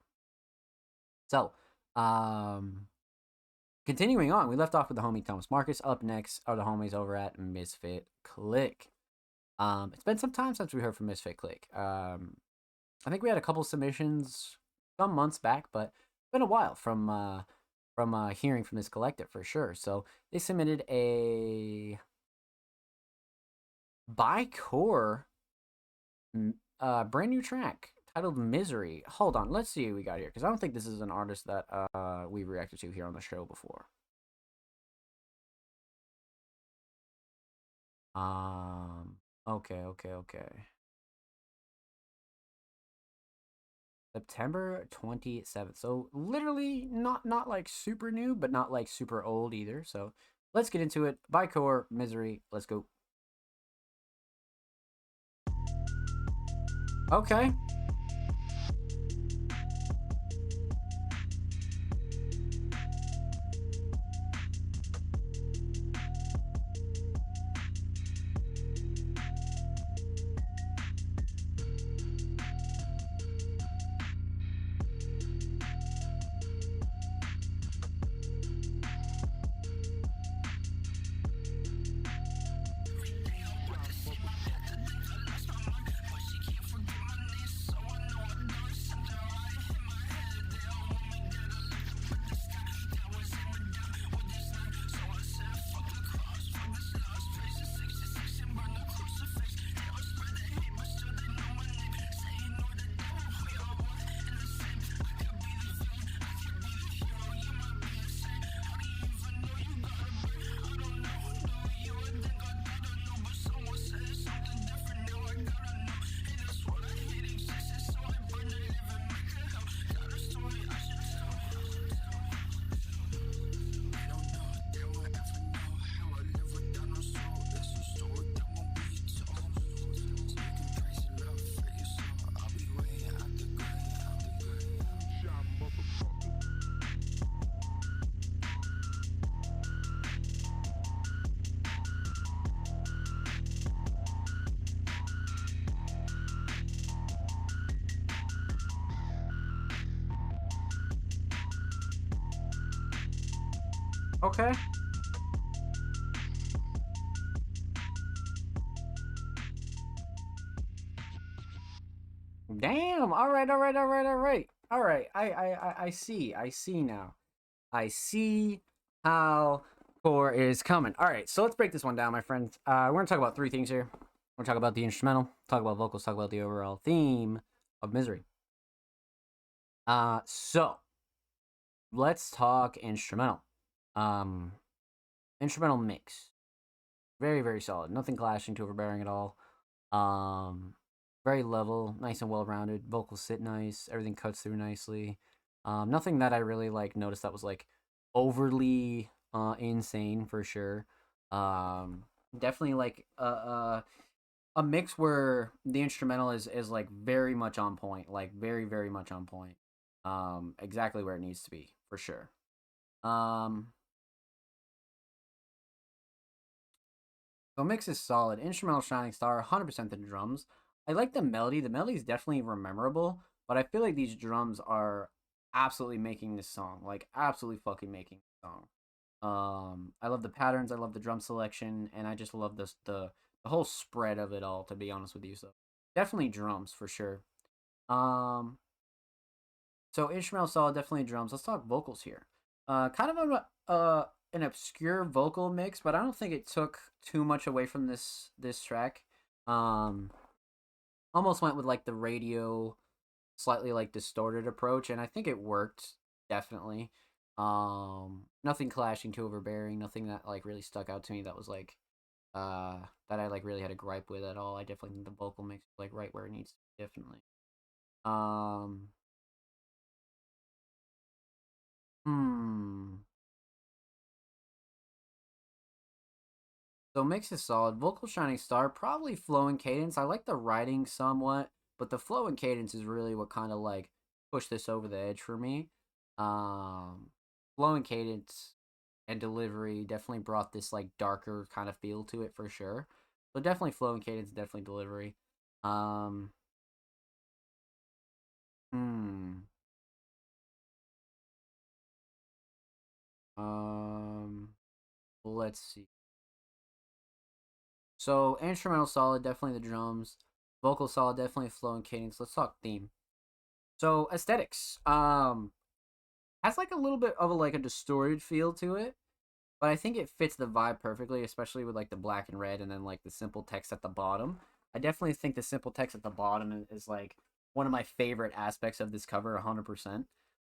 So, continuing on, we left off with the homie Thomas Marcus. Up next are the homies over at Misfit Click. It's been some time since we heard from Misfit Click. I think we had a couple submissions some months back, but it's been a while from hearing from this collective for sure. So they submitted a bi-core brand new track titled Misery. Hold on, let's see what we got here, because I don't think this is an artist that we reacted to here on the show before. Okay. September 27th. So literally not like super new, but not like super old either. So let's get into it. bi-core, Misery. Let's go. Okay. Okay. Damn. All right. All right. All right. All right. All right. I see. I see now. I see how core is coming. All right. So let's break this one down, my friends. We're gonna talk about three things here. We're gonna talk about the instrumental, talk about vocals, talk about the overall theme of Misery. So let's talk instrumental. Instrumental mix. Very, very solid. Nothing clashing, too overbearing at all. Very level, nice and well rounded. Vocals sit nice. Everything cuts through nicely. Nothing that I really like noticed that was like overly insane for sure. Definitely like a mix where the instrumental is like very much on point, like very, very much on point. Exactly where it needs to be for sure. So mix is solid. Instrumental Shining Star, 100% the drums. I like the melody. The melody is definitely memorable, but I feel like these drums are absolutely making this song. Like absolutely fucking making the song. I love the patterns. I love the drum selection, and I just love this the whole spread of it all. To be honest with you, so definitely drums for sure. Um, so instrumental solid, definitely drums. Let's talk vocals here. Kind of an obscure vocal mix, but I don't think it took too much away from this track. Um, Almost went with like the radio, slightly like distorted approach, and I think it worked definitely. Nothing clashing too overbearing, nothing that like really stuck out to me that was like that I like really had a gripe with at all. I definitely think the vocal mix is like right where it needs to be, definitely. Um, hmm. So mix is solid. Vocal Shining Star, probably flow and cadence. I like the writing somewhat, but the flow and cadence is really what kind of like pushed this over the edge for me. Um, Flow and cadence and delivery definitely brought this like darker kind of feel to it for sure. So definitely flow and cadence, definitely delivery. Um, hmm. Um, let's see. So instrumental solid, definitely the drums. Vocal solid, definitely flow and cadence. Let's talk theme. So aesthetics, has like a little bit of a like a distorted feel to it, but I think it fits the vibe perfectly, especially with like the black and red and then like the simple text at the bottom. I definitely think the simple text at the bottom is like one of my favorite aspects of this cover, 100%.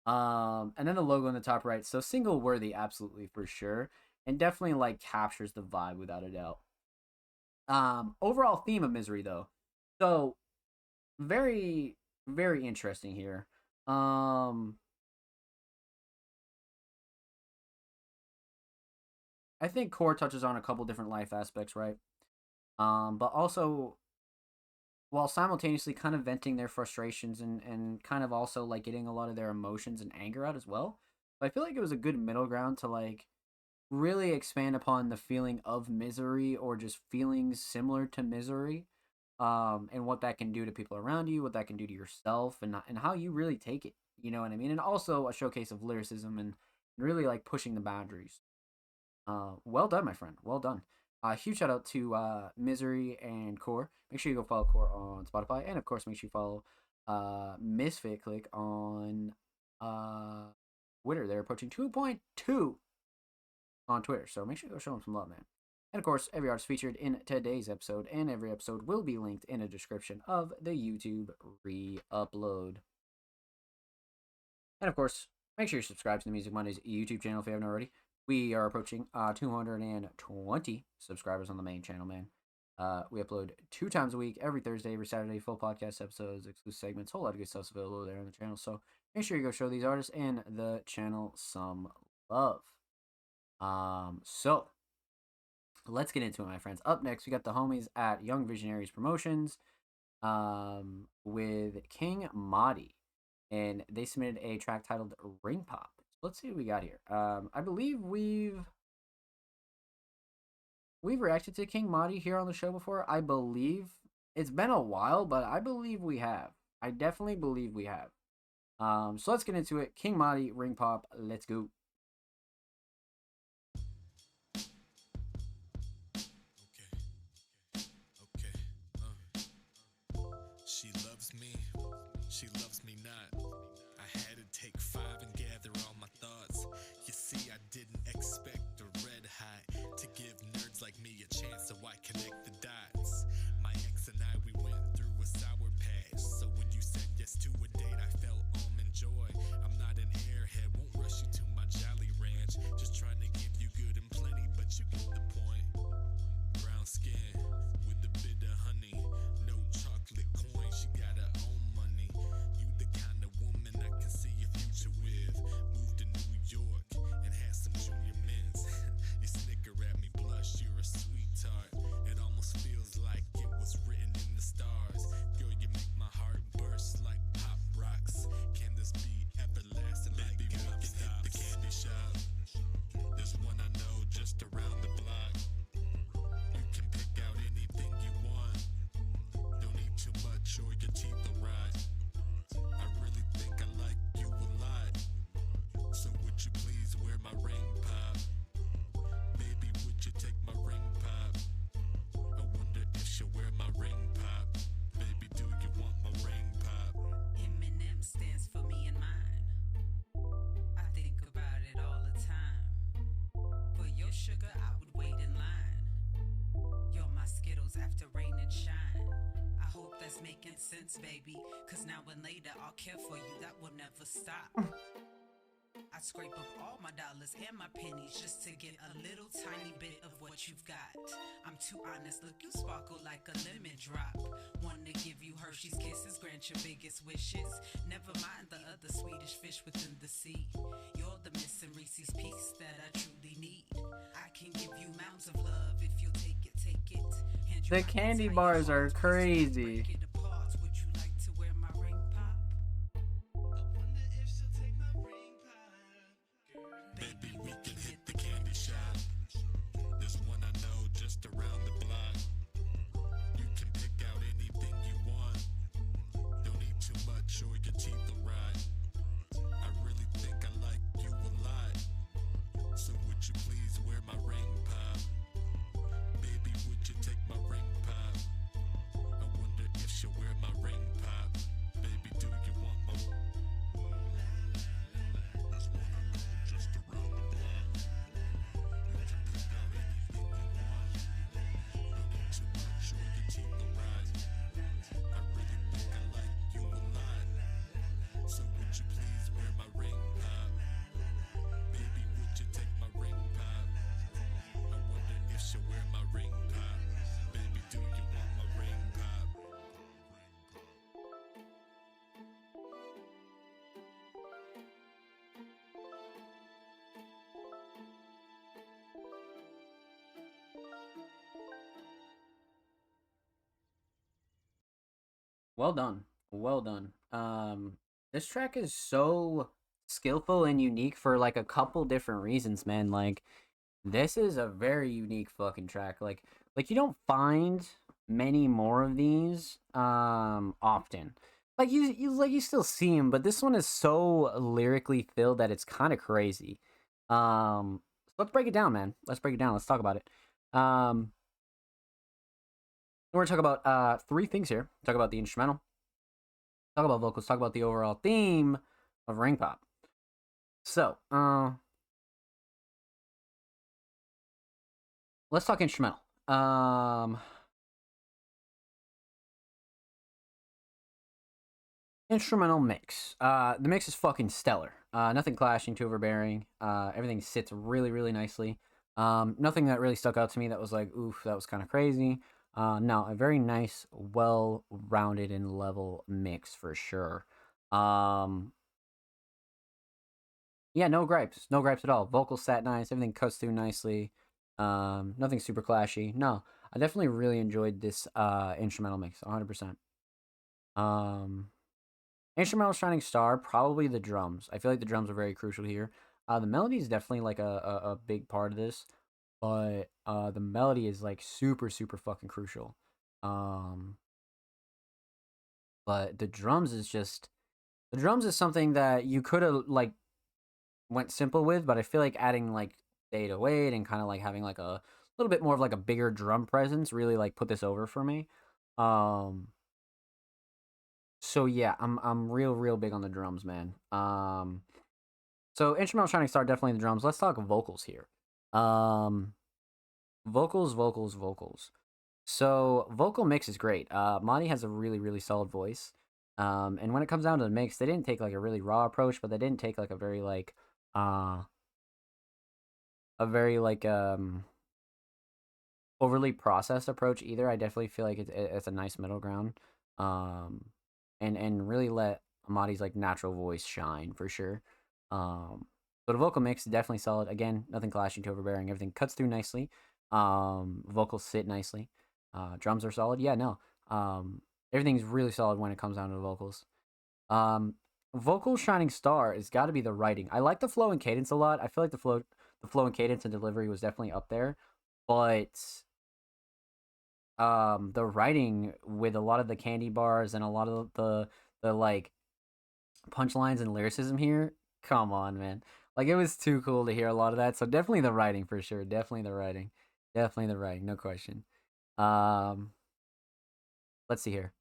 And then the logo in the top right, so single worthy, absolutely for sure, and definitely like captures the vibe without a doubt. Overall theme of Misery though, so very, very interesting here. Um, I think Core touches on a couple different life aspects, right? But also while simultaneously kind of venting their frustrations and kind of also like getting a lot of their emotions and anger out as well. But I feel like it was a good middle ground to like really expand upon the feeling of misery or just feelings similar to misery, and what that can do to people around you, what that can do to yourself, and how you really take it. You know what I mean? And also a showcase of lyricism and really like pushing the boundaries. Well done, my friend. Well done. Huge shout out to Misery and Core. Make sure you go follow Core on Spotify, and of course, make sure you follow Misfit Click on Twitter. They're approaching 2.2 on Twitter, so make sure you go show them some love, man. And of course, every artist featured in today's episode and every episode will be linked in a description of the YouTube re-upload. And of course, make sure you subscribe to the Music Mondays YouTube channel if you haven't already. We are approaching 220 subscribers on the main channel, man. We upload 2 times a week, every Thursday, every Saturday, full podcast episodes, exclusive segments, whole lot of good stuff available there on the channel. So make sure you go show these artists and the channel some love. So let's get into it, my friends. Up next, we got the homies at Young Visionaries Promotions, with King Madi, and they submitted a track titled Ring Pop. Let's see what we got here. I believe we've reacted to King Madi here on the show before. I believe it's been a while, but I believe we have. I definitely believe we have. So let's get into it. King Madi, Ring Pop. Let's go. She loves me, she loves me not. I had to take 5 and gather all my thoughts. You see, I didn't expect a red hot to give nerds like me a chance, so I connect the dots. My ex and I, we went through a sour patch. So when you said yes to a date, I felt almond joy. I'm not an airhead, won't rush you to my Jolly Ranch. Just trying to give you good and plenty, but you get the point. Brown skin with a bit of honey, no chocolate coin, she got her own money. You the kind of woman I can see your future with. Moved to New York and had some junior mints. You snicker at me, blush, you're a sweet tart. It almost feels like it was written in the stars. Girl, you make my heart burst like pop rocks. Can this be everlasting? Baby, we can hit the candy shop. There's one I know just around the block. You can pick out anything you want. Don't eat too much or your teeth will rot. I really think I like you a lot. So would you please wear my ring pop? Baby, would you take my ring pop? I wonder if she'll wear my ring pop. Baby, do you want my ring pop? Eminem stands for me and mine. I think about it all the time. For your sugar, I would wait in line. You're my Skittles after rain and shine. I hope that's making sense, baby. Cause now and later I'll care for you, that will never stop. I scrape up all my dollars and my pennies just to get a little tiny bit of what you've got. I'm too honest, look, you sparkle like a lemon drop. Wanna give you Hershey's kisses, grant your biggest wishes. Never mind the other Swedish fish within the sea. You're the missing Reese's piece that I truly need. I can give you mounds of love if you'll take it, take it. Hand you The my candy entire bars heart, are twist it, crazy. break it apart. Would you like to wear my ring pop? I wonder if she'll take my ring pop. Baby, we can hit the candy shop. There's one I know just around the block. You can pick out anything you want. Don't eat too much or your teeth will rot. I really think I like you a lot. So would you please wear my ring pop? Baby, would you take my ring pop? I wonder if she'll wear my ring pop. Baby, do you want my There's one I know just around the block. You can pick out anything you want. Don't eat too much or your teeth will rot. I really think I like you a lot. So would you please wear my ring pop? Baby, would you take my ring pop? I wonder if she'll wear my ring pop. Baby, do you want my ring pop? Well done. Well done. This track is so skillful and unique for like a couple different reasons, man. Like this is a very unique fucking track. Like you don't find many more of these often. Like you still see them, but this one is so lyrically filled that it's kind of crazy. So let's break it down, man. Let's break it down. Let's talk about it. We're gonna talk about 3 things here. Talk about the instrumental, talk about vocals, talk about the overall theme of Ring Pop. So, let's talk instrumental. Instrumental mix. The mix is fucking stellar. Nothing clashing, too overbearing. Everything sits really, really nicely. Nothing that really stuck out to me that was like, oof, that was kind of crazy. No, a very nice, well-rounded and level mix for sure. Yeah, no gripes at all. Vocals sat nice, everything cuts through nicely. Nothing super clashy. No, I definitely really enjoyed this instrumental mix, 100%. Instrumental shining star, probably the drums. I feel like the drums are very crucial here. The melody is definitely like a big part of this, but the melody is like super fucking crucial. But the drums is something that you could have like went simple with, but I feel like adding like 808 and kind of like having like a little bit more of like a bigger drum presence really like put this over for me. So yeah, I'm real big on the drums, man. So instrumental shining star, definitely the drums. Let's talk vocals here. Vocals. So vocal mix is great. Monty has a really solid voice. And when it comes down to the mix, they didn't take like a really raw approach, but they didn't take like a very like overly processed approach either. I definitely feel like it's a nice middle ground. And really let Amadi's like natural voice shine for sure. But a vocal mix definitely solid. Again, nothing clashing to overbearing. Everything cuts through nicely. Vocals sit nicely. Drums are solid. Yeah, no. Everything's really solid when it comes down to the vocals. Vocal shining star has got to be the writing. I like the flow and cadence a lot. I feel like the flow and cadence and delivery was definitely up there, but the writing with a lot of the candy bars and a lot of the like punchlines and lyricism here, come on, man. Like, it was too cool to hear a lot of that. So definitely the writing for sure. Definitely the writing, no question. Let's see here.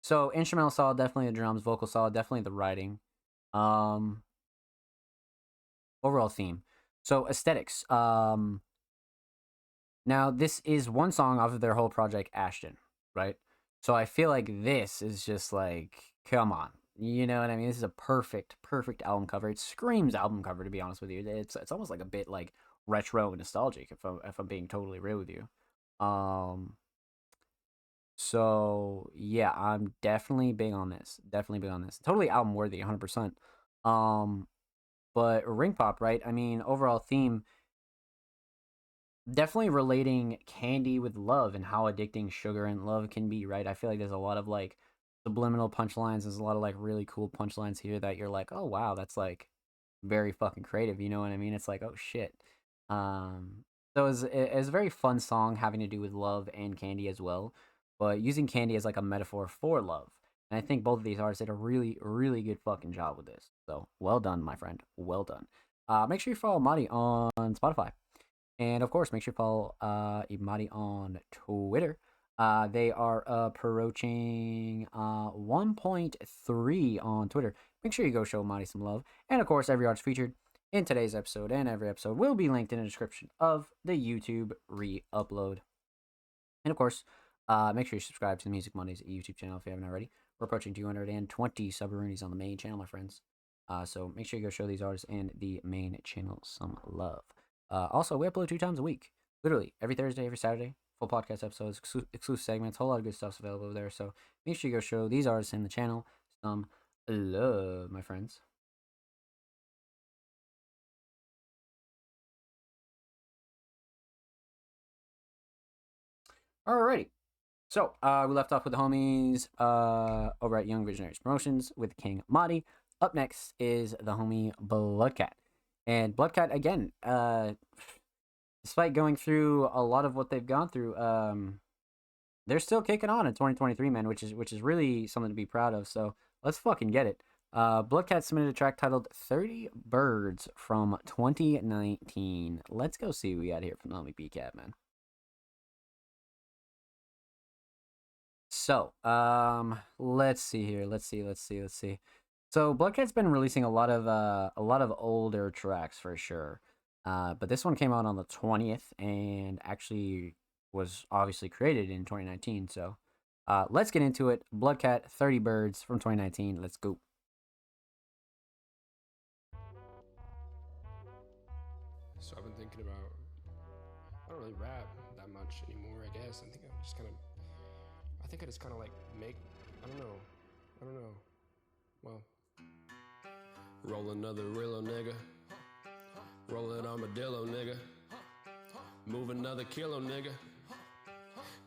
So instrumental solid, definitely the drums. Vocal solid, definitely the writing. Overall theme. So aesthetics. Now this is one song off of their whole project, Ashton, right? So I feel like this is just like, come on, you know what I mean? This is a perfect album cover. It screams album cover, to be honest with you. It's almost like a bit like retro and nostalgic, if I'm being totally real with you. So yeah, I'm definitely big on this. Totally album worthy, 100%. But Ring Pop, right? I mean, overall theme, definitely relating candy with love and how addicting sugar and love can be, right? I feel like there's a lot of like subliminal punchlines. There's a lot of like really cool punchlines here that you're like, oh wow, that's like very fucking creative. You know what I mean? It's like, oh shit. So it's a very fun song having to do with love and candy as well, but using candy as like a metaphor for love. And I think both of these artists did a really good fucking job with this. So well done, my friend. Well done. Make sure you follow Madi on Spotify. And of course, make sure you follow Imadi on Twitter. They are approaching 1.3 on Twitter. Make sure you go show Imadi some love. And of course, every artist featured in today's episode and every episode will be linked in the description of the YouTube re-upload. And of course, make sure you subscribe to the Music Mondays YouTube channel if you haven't already. We're approaching 220 sub-roonies on the main channel, my friends. So make sure you go show these artists and the main channel some love. Also, we upload 2 times a week. Literally, every Thursday, every Saturday. Full podcast episodes, exclusive segments, whole lot of good stuff's available over there. So make sure you go show these artists in the channel some love, my friends. Alrighty. So, we left off with the homies over at Young Visionaries Promotions with King Madi. Up next is the homie Bloodcat. And Bloodcat, again, despite going through a lot of what they've gone through, they're still kicking on in 2023, man, which is really something to be proud of. So let's fucking get it. Bloodcat submitted a track titled 30 Birds from 2019. Let's go see what we got here from the homie BCat, man. So, let's see here. Let's see. So Bloodcat's been releasing a lot of older tracks for sure. But this one came out on the 20th and actually was obviously created in 2019. So, let's get into it. Bloodcat, 30 Birds from 2019. Let's go. So I've been thinking about, I don't really rap that much anymore, I guess. I think I just kind of like make, I don't know. Well, roll another Rillo, nigga. Roll an armadillo, nigga. Move another kilo, nigga.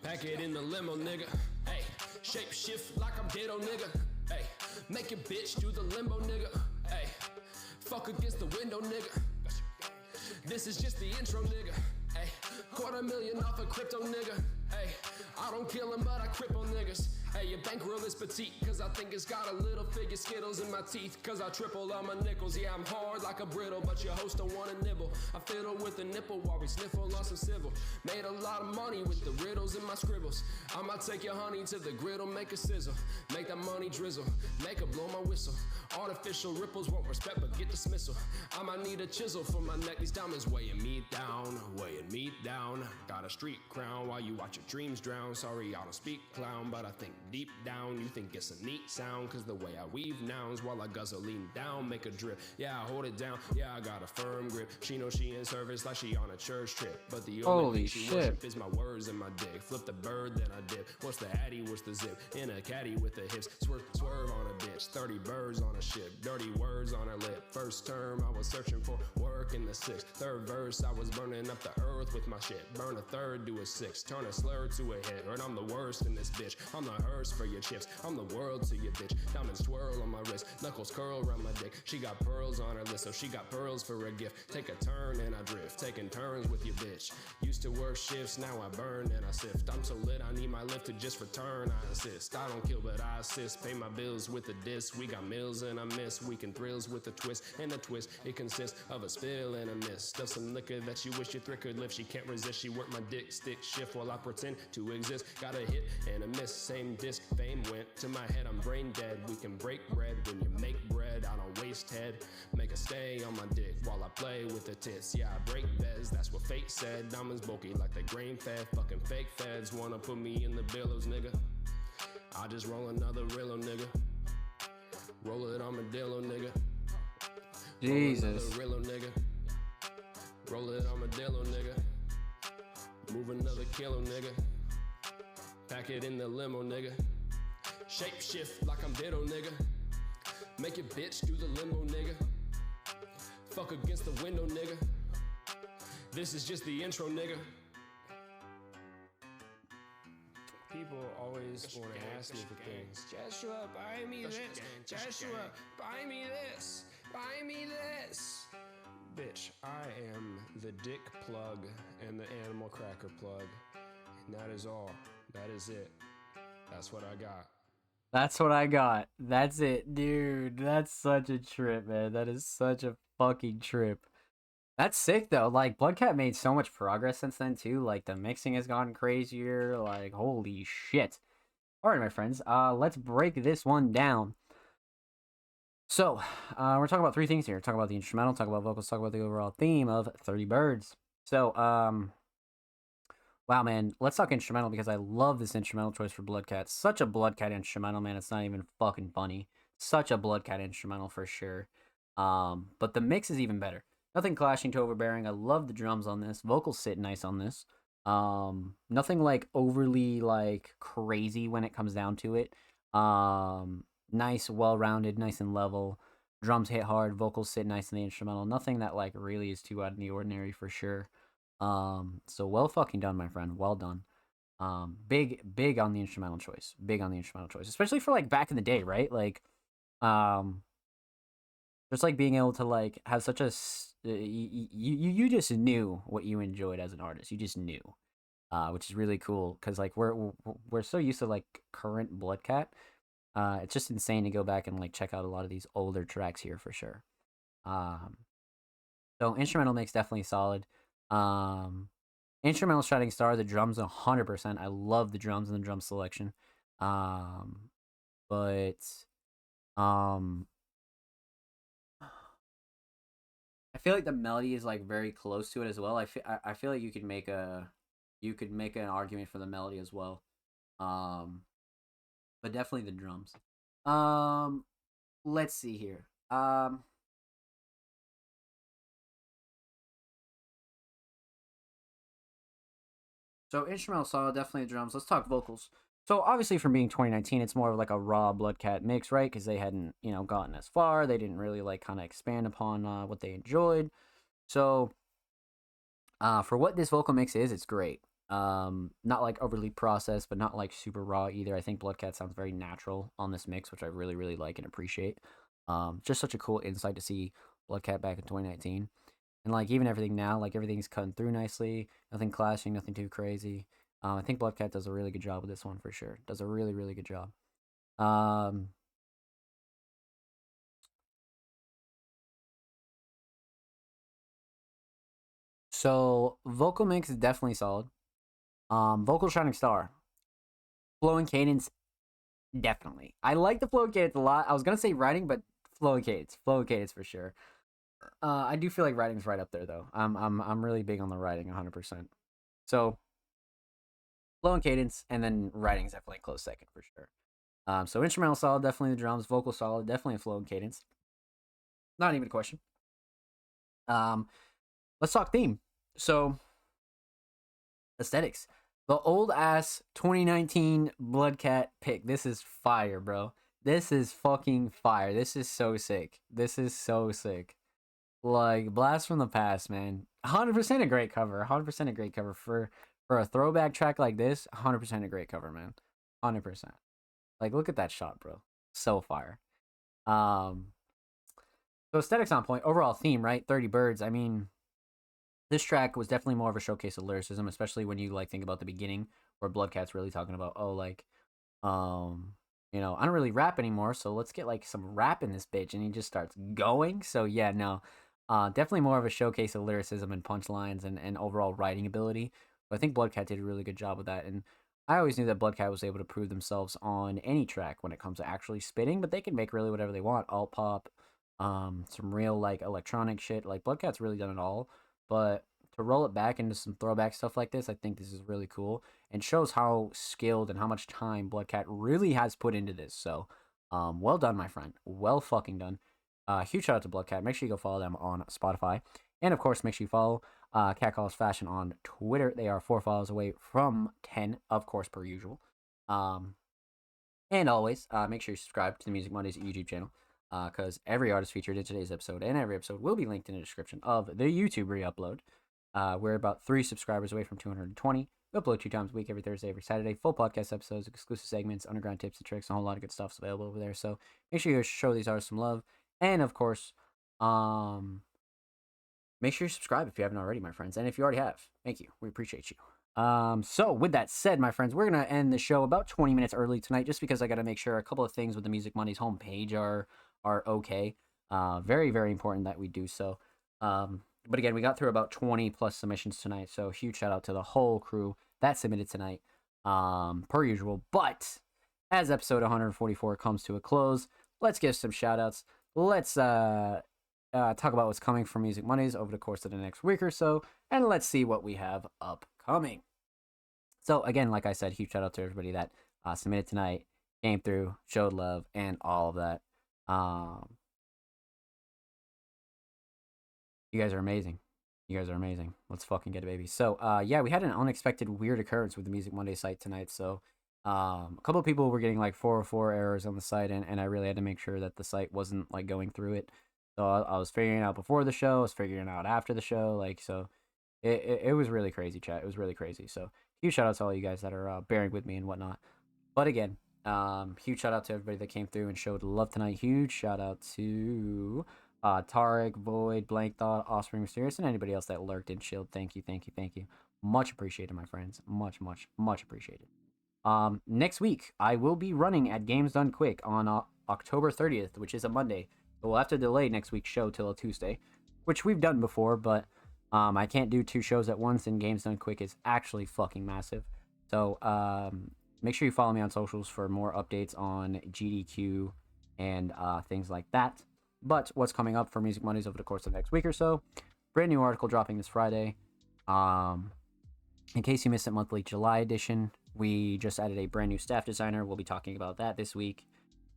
Pack it in the limo, nigga. Hey, shape shift like I'm Gato, nigga. Hey, make a bitch do the limbo, nigga. Hey, fuck against the window, nigga. This is just the intro, nigga. Hey, $250,000 off a crypto, nigga. Hey, I don't kill him, but I cripple niggas. Hey, your bankroll is petite, cause I think it's got a little figure Skittles in my teeth, cause I triple on my nickels. Yeah, I'm hard like a brittle, but your host don't wanna nibble. I fiddle with the nipple while we sniffle on some civil. Made a lot of money with the riddles in my scribbles. I might take your honey to the griddle, make a sizzle. Make that money drizzle, make her blow my whistle. Artificial ripples won't respect, but get dismissal. I might need a chisel for my neck, these diamonds weighing me down, weighing me down. Got a street crown while you watch your dreams drown. Sorry, I don't speak clown, but I think deep down you think it's a neat sound, cause the way I weave nouns while I guzzle lean down, make a drip. Yeah, I hold it down, yeah, I got a firm grip. She knows she in service like she on a church trip, but the only thing she worship is my words and my dick. Flip the bird, then I dip. What's the addy, what's the zip? In a caddy with the hips, swerve on a bitch. 30 birds on a ship, dirty words on her lip. First term I was searching for work in the sixth. Third verse I was burning up the earth with my shit. Burn a third, do a six, turn a slur to a hit. And I'm the worst in this bitch, I'm the hearse for your chips. I'm the world to your bitch, diamonds twirl on my wrist. Knuckles curl around my dick, she got pearls on her list, so she got pearls for a gift. Take a turn and I drift, taking turns with your bitch. Used to work shifts, now I burn and I sift. I'm so lit, I need my lift to just return, I insist. I don't kill but I assist, pay my bills with the disc. We got meals and I miss, weekend thrills with a twist. And a twist, it consists of a spill and a miss. Stuff some liquor that you wish your thrick could lift. She can't resist, she worked my dick stick shift while I pretend to exist. Got a hit and a miss, same disc, fame went to my head. I'm brain dead, we can break bread when you make bread. I don't waste head, make a stay on my dick while I play with the tits. Yeah, I break beds, that's what fate said. Diamonds bulky like they grain fed, fucking fake feds wanna put me in the billows, nigga. I just roll another Rillo, nigga. Roll it armadillo, nigga. Jesus. Roll another Rillo, nigga. Roll it armadillo, nigga. Move another kilo, nigga. Pack it in the limo, nigga. Shape shift like I'm Ditto, nigga. Make your bitch do the limbo, nigga. Fuck against the window, nigga. This is just the intro, nigga. People always want to ask me for things. Joshua, buy me this. Joshua, buy me this. Buy me this. Bitch, I am the dick plug and the animal cracker plug. And that is all. That is it. That's what I got. That's what I got. That's it, dude. That's such a trip, man. That is such a fucking trip. That's sick though. Like Bloodcat made so much progress since then too. Like the mixing has gotten crazier. Like holy shit. All right, my friends. Let's break this one down. So, we're talking about three things here. Talk about the instrumental, talk about vocals, talk about the overall theme of 30 Birds. So, wow, man. Let's talk instrumental because I love this instrumental choice for Bloodcat. Such a Bloodcat instrumental, man. It's not even fucking funny. Such a Bloodcat instrumental for sure. But the mix is even better. Nothing clashing to overbearing. I love the drums on this. Vocals sit nice on this. Nothing like overly like crazy when it comes down to it. Nice, well-rounded, nice and level. Drums hit hard. Vocals sit nice in the instrumental. Nothing that like really is too out of the ordinary for sure. So well fucking done, my friend. Well done. Big on the instrumental choice. Big on the instrumental choice, especially for like back in the day, right? Like, just like being able to like have such a you just knew what you enjoyed as an artist. You just knew, which is really cool because like we're so used to like current Bloodcat. It's just insane to go back and like check out a lot of these older tracks here for sure. So instrumental mix definitely solid. Instrumental shining star. The drums 100%. I love the drums and the drum selection. But I feel like the melody is like very close to it as well. I feel like you could make an argument for the melody as well. But definitely the drums. Let's see here. So instrumental solid, definitely the drums. Let's talk vocals. So obviously from being 2019, it's more of like a raw Bloodcat mix, right? Because they hadn't, gotten as far. They didn't really like kind of expand upon what they enjoyed. So for what this vocal mix is, it's great. Not like overly processed, but not like super raw either. I think Bloodcat sounds very natural on this mix, which I really, really like and appreciate. Just such a cool insight to see Bloodcat back in 2019. And like even everything now, like everything's cutting through nicely. Nothing clashing, nothing too crazy. I think Bloodcat does a really good job with this one for sure. Does a really, really good job. Um, so vocal mix is definitely solid. Vocal shining star, flow and cadence, definitely. I like the flow and cadence a lot. I was gonna say writing, but flow and cadence for sure. I do feel like writing's right up there though. I'm really big on the writing, 100%. So flow and cadence, and then writing's definitely a close second for sure. So instrumental solid, definitely the drums. Vocal solid, definitely a flow and cadence. Not even a question. Let's talk theme. So aesthetics. The old ass 2019 Bloodcat pick. This is fire, bro. This is fucking fire. This is so sick. This is so sick. Like, blast from the past, man. 100% a great cover. 100% a great cover for a throwback track like this. 100% a great cover, man. 100%. Like, look at that shot, bro. So fire. So aesthetics on point. Overall theme, right? 30 Birds. I mean, this track was definitely more of a showcase of lyricism, especially when you like think about the beginning where Bloodcat's really talking about, oh, like, you know, I don't really rap anymore, so let's get like some rap in this bitch, and he just starts going. So yeah, no, definitely more of a showcase of lyricism and punchlines and overall writing ability. But I think Bloodcat did a really good job with that, and I always knew that Bloodcat was able to prove themselves on any track when it comes to actually spitting, but they can make really whatever they want, alt pop, some real like electronic shit. Like Bloodcat's really done it all. But to roll it back into some throwback stuff like this, I think this is really cool and shows how skilled and how much time Bloodcat really has put into this. So, well done, my friend. Well fucking done. Huge shout out to Bloodcat. Make sure you go follow them on Spotify. And of course, make sure you follow Cat Calls Fashion on Twitter. They are 4 follows away from 10, of course, per usual. And always, make sure you subscribe to the Music Mondays YouTube channel. Because every artist featured in today's episode and every episode will be linked in the description of the YouTube re-upload. We're about 3 subscribers away from 220. We upload 2 times a week, every Thursday, every Saturday. Full podcast episodes, exclusive segments, underground tips and tricks, a whole lot of good stuff's available over there. So make sure you show these artists some love. And of course, make sure you subscribe if you haven't already, my friends. And if you already have, thank you. We appreciate you. So with that said, my friends, we're going to end the show about 20 minutes early tonight just because I got to make sure a couple of things with the Music Mondays homepage are okay. Very, very important that we do so. But again, we got through about 20 plus submissions tonight, so huge shout out to the whole crew that submitted tonight, per usual. But as episode 144 comes to a close, let's give some shout outs. Let's talk about what's coming from Music Mondays over the course of the next week or so, and let's see what we have upcoming. So again, like I said, huge shout out to everybody that submitted tonight, came through, showed love, and all of that. You guys are amazing. You guys are amazing. Let's fucking get it, baby. So, yeah, we had an unexpected weird occurrence with the Music Monday site tonight. So, a couple of people were getting like 404 errors on the site, and I really had to make sure that the site wasn't like going through it. So I was figuring it out before the show. I was figuring it out after the show. Like, so it was really crazy, chat. It was really crazy. So huge shout out to all you guys that are bearing with me and whatnot. But again, huge shout out to everybody that came through and showed love tonight. Huge shout out to Tarek, Void, Blank Thought, Offspring Mysterious, and anybody else that lurked and chilled. Thank you, thank you, thank you. Much appreciated, my friends. Much, much, much appreciated. Next week, I will be running at Games Done Quick on October 30th, which is a Monday. So we'll have to delay next week's show till a Tuesday, which we've done before, but I can't do 2 shows at once, and Games Done Quick is actually fucking massive. So make sure you follow me on socials for more updates on GDQ and things like that. But what's coming up for Music Mondays over the course of the next week or so? Brand new article dropping this Friday. In case you missed it, monthly July edition. We just added a brand new staff designer. We'll be talking about that this week.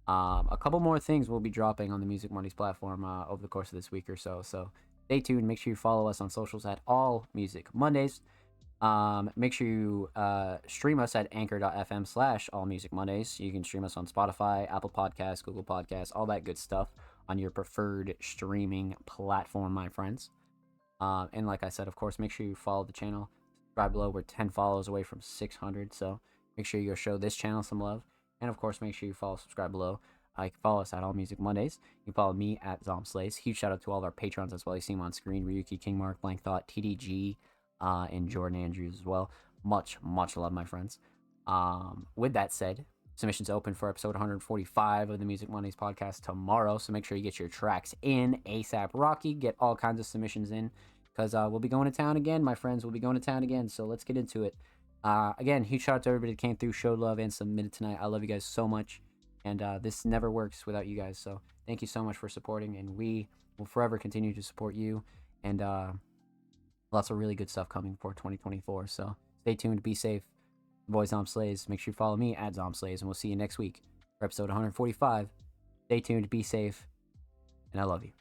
A couple more things will be dropping on the Music Mondays platform over the course of this week or so. So stay tuned. Make sure you follow us on socials at All Music Mondays. Make sure you stream us at anchor.fm/allmusicmondays. You can stream us on Spotify, Apple Podcasts, Google Podcasts, all that good stuff on your preferred streaming platform, my friends. And like I said, of course, make sure you follow the channel. Subscribe below. We're 10 follows away from 600, so make sure you go show this channel some love. And of course, make sure you subscribe below. You can follow us at All Music Mondays. You can follow me at ZomSlays. Huge shout out to all of our patrons as well. You see them on screen: Ryuki, King Mark, Blank Thought, TDG, and Jordan Andrews as well. Much love, my friends. With that said, submissions open for episode 145 of the Music Mondays podcast tomorrow, so make sure you get your tracks in ASAP Rocky. Get all kinds of submissions in, because we'll be going to town again, my friends. We'll be going to town again, so let's get into it. Again, huge shout out to everybody that came through, showed love, and submitted tonight. I love you guys so much, and this never works without you guys, so thank you so much for supporting, and we will forever continue to support you, and lots of really good stuff coming for 2024, so stay tuned, be safe. Boys Zomslays, make sure you follow me at Zomslays, and we'll see you next week for episode 145. Stay tuned, be safe, and I love you.